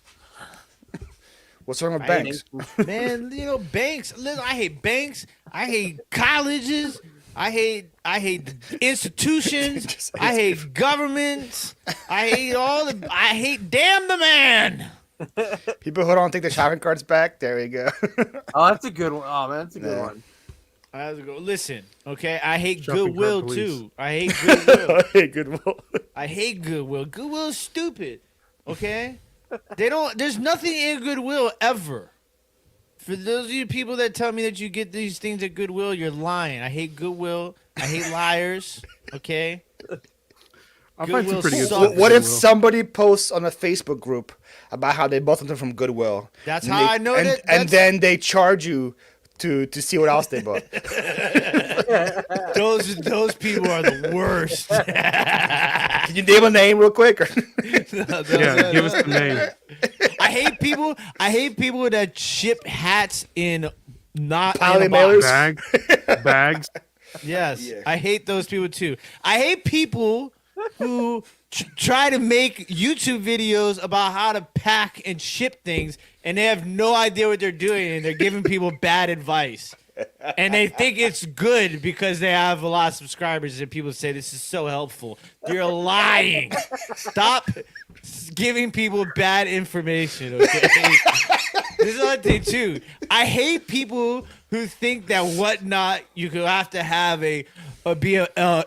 What's wrong with I banks? Man, you know, banks. Listen, I hate banks. I hate colleges. I hate institutions. I hate governments. I hate damn the man. People who don't take their shopping carts back. There we go. Oh, that's a good one. Oh, man, that's a good Yeah. one. I have to go. Listen, okay. I hate Shopping cart goodwill police. too. I hate goodwill. Hey, good one. I hate goodwill. Goodwill is stupid. Okay? There's nothing in goodwill ever. For those of you people that tell me that you get these things at goodwill, you're lying. I hate goodwill. I hate liars. Okay? I find some Goodwill pretty good sucks. stuff at What if Goodwill. somebody posts on a Facebook group about how they bought something from Goodwill? That's and how I know and, that- And that's- then they charge you to see what else they bought. Those people are the worst. Can you name a name real quick? Yeah, give us the name. I hate people that ship hats in not Poly in a box. mailers? Bags. Yes, Yeah. I hate those people too. I hate people who try to make YouTube videos about how to pack and ship things, and they have no idea what they're doing, and they're giving people bad advice. and they think it's good because they have a lot of subscribers and people say this is so helpful. You're lying. Stop giving people bad information, okay? This is another thing too. I hate people who think that Whatnot you could have to have be a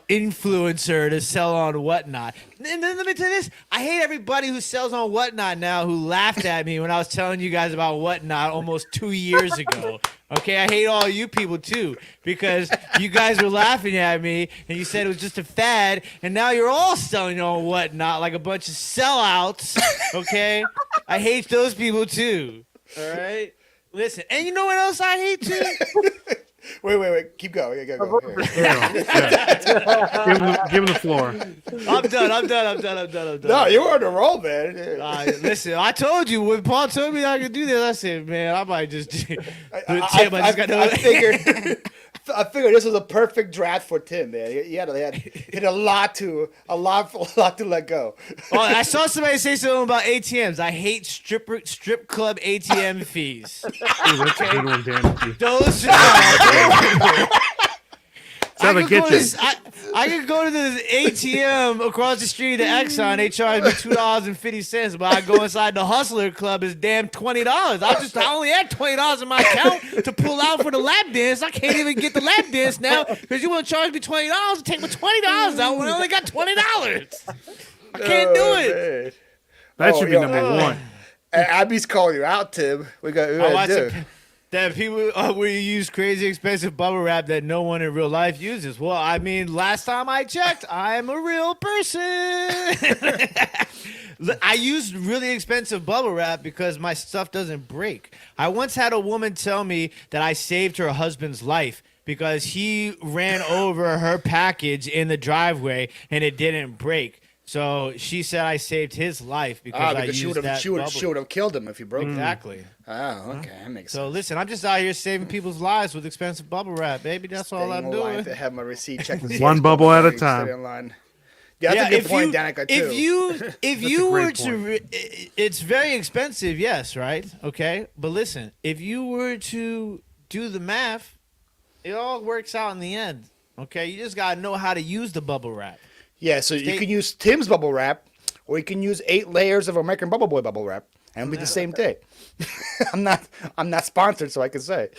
influencer to sell on Whatnot. And then let me tell you this: I hate everybody who sells on Whatnot now who laughed at me when I was telling you guys about Whatnot almost 2 years ago. Okay, I hate all you people too because you guys were laughing at me and you said it was just a fad, and now you're all selling on Whatnot like a bunch of sellouts. Okay, I hate those people too. All right, listen, and you know what else I hate too? Wait. Keep going. Yeah, go. Yeah. Give him the floor. I'm done. No, you were on the roll, man. Listen, I told you when Paul told me I could do this. I said, man, I might just do Tim. I figured this was a perfect draft for Tim, man. He had a lot to let go. Oh, I saw somebody say something about ATMs. I hate strip club ATM fees. Ooh, that's a good one, Dan. Those I could go to the ATM across the street to Exxon. They charge me $2.50, but I go inside the Hustler Club. It's damn $20. I only had $20 in my account to pull out for the lap dance. I can't even get the lap dance now because you want to charge me $20 and take my $20 out when I only got $20. I can't do it. Man. That should be number one. Abby's calling you out, Tim. We got to do. That people will use crazy expensive bubble wrap that no one in real life uses. Well, I mean, last time I checked, I'm a real person. I use really expensive bubble wrap because my stuff doesn't break. I once had a woman tell me that I saved her husband's life because he ran over her package in the driveway and it didn't break. So she said I saved his life because I used that bubble. She would have killed him if he broke it. Exactly. Oh, okay. That makes sense. So listen, I'm just out here saving people's lives with expensive bubble wrap, baby. That's all I'm doing. To have my receipt checked. One bubble at a time. Yeah, that's a good point, Danica, too. If you were to, it's very expensive, yes, right? Okay, but listen, if you were to do the math, it all works out in the end. Okay, you just gotta know how to use the bubble wrap. Yeah, so you can use Tim's bubble wrap, or you can use 8 layers of American Bubble Boy bubble wrap, and it'll be the same thing. I'm not sponsored, so I can say.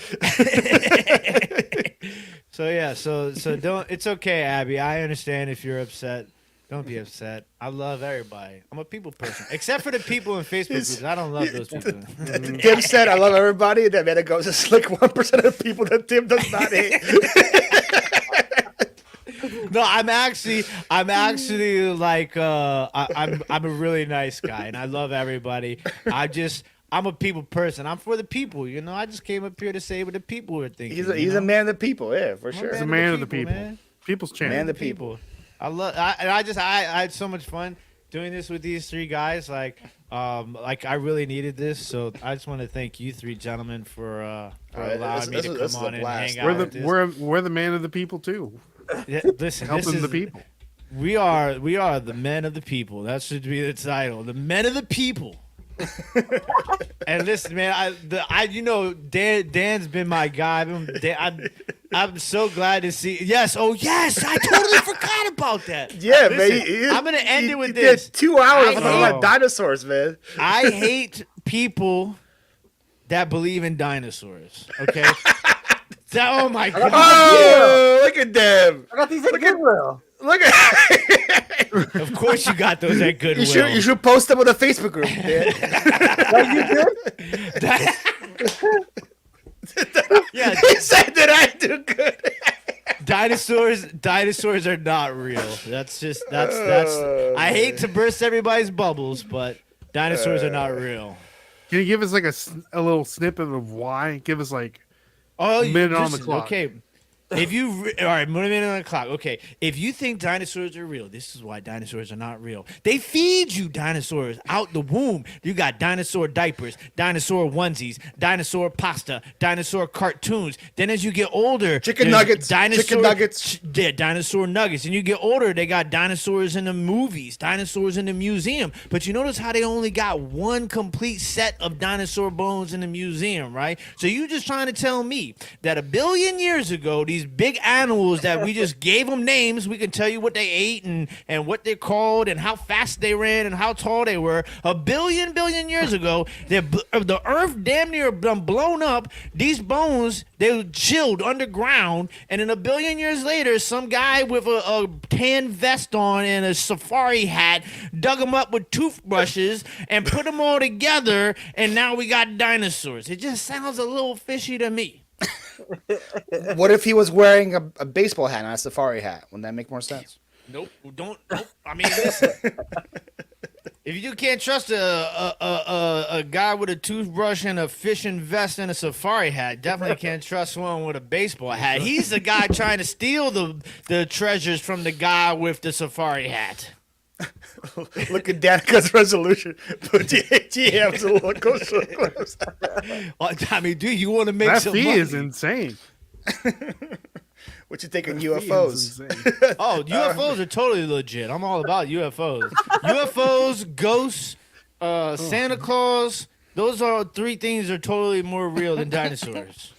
So don't. It's okay, Abby. I understand if you're upset. Don't be upset. I love everybody. I'm a people person, except for the people in Facebook groups. I don't love those people. Tim said, "I love everybody," and then it goes. It's like 1% of people that Tim does not hate. No, I'm actually like I'm a really nice guy and I love everybody. I'm a people person. I'm for the people, you know. I just came up here to say what the people were thinking. He's a man of the people, yeah, for sure. He's a man of the people. Man. People's champion. Man of the people. I had so much fun doing this with these 3 guys. Like I really needed this, so I just want to thank you 3 gentlemen for allowing me to come on and hang out. We're the man of the people too. Yeah, listen, helping the people. We are the men of the people. That should be the title. The men of the people. And listen, man, Dan's been my guy. I'm so glad to see. Yes, I totally forgot about that. Yeah, listen, man. I'm gonna end it with this. 2 hours about dinosaurs, man. I hate people that believe in dinosaurs. Okay. Oh my god! Oh, look at them! I got these at Goodwill. Look at. Of course, you got those at Goodwill. You should post them on the Facebook group, man. You good? Yeah, he said that I do good. Dinosaurs are not real. That's. I hate to burst everybody's bubbles, but dinosaurs are not real. Can you give us like a little snippet of why? Give us like. Oh, minute on the clock. Okay, If you all right, 1 minute on the clock. Okay, if you think dinosaurs are real, this is why dinosaurs are not real. They feed you dinosaurs out the womb. You got dinosaur diapers, dinosaur onesies, dinosaur pasta, dinosaur cartoons. Then as you get older, Chicken there's nuggets, chicken nuggets. Yeah, dinosaur nuggets. And you get older, they got dinosaurs in the movies, dinosaurs in the museum. But you notice how they only got one complete set of dinosaur bones in the museum, right? So you just trying to tell me that 1 billion years ago, these big animals that we just gave them names, we can tell you what they ate and what they're called and how fast they ran and how tall they were. 1 billion years ago, the earth damn near done blown up. These bones, they were chilled underground, and then 1 billion years later, some guy with a tan vest on and a safari hat dug them up with toothbrushes and put them all together, and now we got dinosaurs. It just sounds a little fishy to me. What if he was wearing a baseball hat, not a safari hat? Wouldn't that make more sense? Nope. Nope. I mean, listen. If you can't trust a guy with a toothbrush and a fishing vest and a safari hat, definitely can't trust one with a baseball hat. He's the guy trying to steal the treasures from the guy with the safari hat. Look at Danica's resolution. Put GM's a little coaster clips. I mean, dude, you want to make That some fee money. is insane. What you think of That fee UFOs? is insane. Oh, UFOs are totally legit. I'm all about UFOs. UFOs, ghosts, Santa Claus. Those are 3 things that are totally more real than dinosaurs.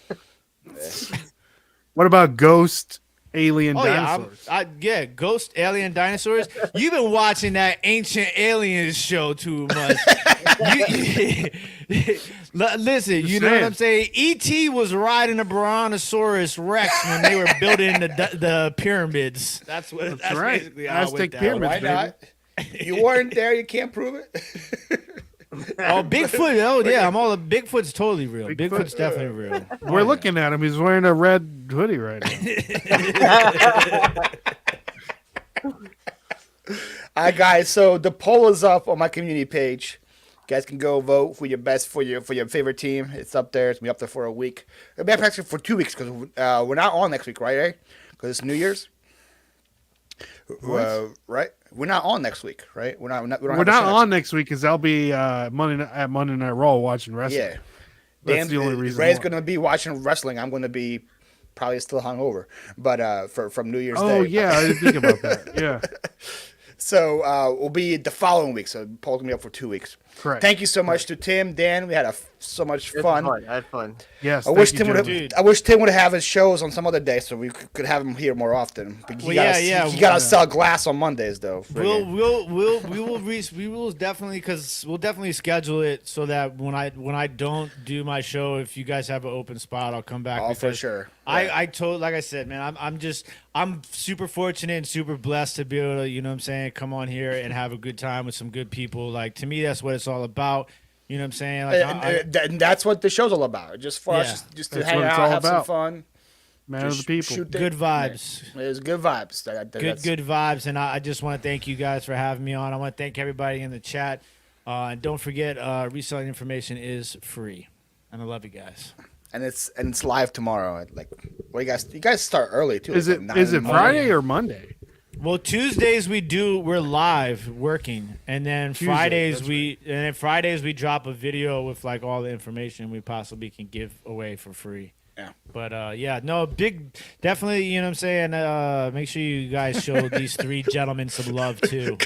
What about ghost alien Oh dinosaurs? yeah, ghost alien dinosaurs. You've been watching that Ancient Aliens show too much. Listen, you know what I'm saying? E.T. was riding a Brontosaurus Rex when they were building the pyramids. That's right. basically how it went Aztec down. pyramids. Why not? You weren't there. You can't prove it. Oh, Bigfoot. Oh, yeah. Bigfoot's totally real. Bigfoot's definitely real. We're looking at him. He's wearing a red hoodie right now. All right, guys. So the poll is up on my community page. You guys can go vote for your best for your favorite team. It's up there. It's gonna be up there for a week. It'll be up actually for 2 weeks because we're not on next week, right? Because it's New Year's. Right? We're not on next week, right? We're not on next week because I'll be Monday Night Raw watching wrestling. Yeah. That's the only reason. Ray's why. going to be watching wrestling. I'm going to be probably still hungover, but from New Year's Day. Oh yeah, I didn't think about that. Yeah. So we'll be the following week. So Paul's gonna be up for 2 weeks. Correct. Thank you so much to Tim, Dan. We had so much fun. I had fun. Yes. I wish thank you, Tim would gentlemen. have. I wish Tim would have his shows on some other day, so we could have him here more often. But Well, you gotta sell glass on Mondays, though. We will definitely, because we'll definitely schedule it so that when I don't do my show, if you guys have an open spot, I'll come back. Oh, for sure. Like I said, man, I'm super fortunate and super blessed to be able to, you know what I'm saying, come on here and have a good time with some good people. Like, to me, that's what it's all about. You know what I'm saying? Like, And that's what the show's all about. Just for us, just to That's hang what it's out, all have some about. fun. Man of the Just people. shoot good vibes. Yeah. It was good vibes. Good vibes, and I just want to thank you guys for having me on. I want to thank everybody in the chat, and don't forget, reselling information is free, and I love you guys. And it's live tomorrow. What you guys start early too. Is like it 9 is in it the morning. Friday or Monday? Well, Tuesdays we're live working, and then Fridays we drop a video with like all the information we possibly can give away for free. Yeah. But definitely, you know what I'm saying? Make sure you guys show these 3 gentlemen some love too.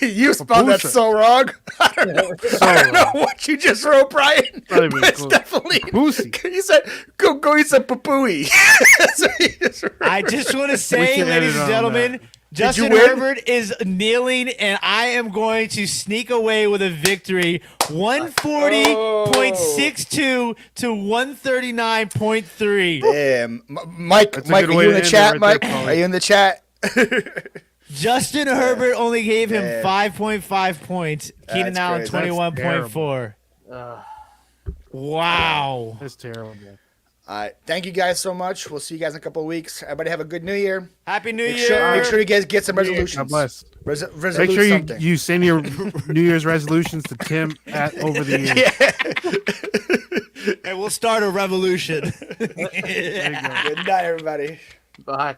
You spelled that Papoose. so wrote. I don't know what you just wrote, Brian. Not even But it's close. definitely Pussy. You said go. You said papooey. So you just wrote. I just want to say, can ladies edit and on gentlemen, that. Justin win? Herbert is kneeling, and I am going to sneak away with a victory, 140.62 to 139.3. Damn, Mike. That's a Mike, good are way you in to the end it chat, right Mike? there, Paulie. Are you in the chat? Justin Herbert only gave him Yeah. 5.5 points. Keenan That's Allen, crazy. 21.4. Wow. That's terrible. All right. Thank you guys so much. We'll see you guys in a couple of weeks. Everybody have a good New Year. Happy New Make Year. sure you guys get some God resolutions. bless. Resolute Make sure something. you send your New Year's resolutions to Tim at over the years. And we'll start a revolution. There you go. Good night, everybody. Bye.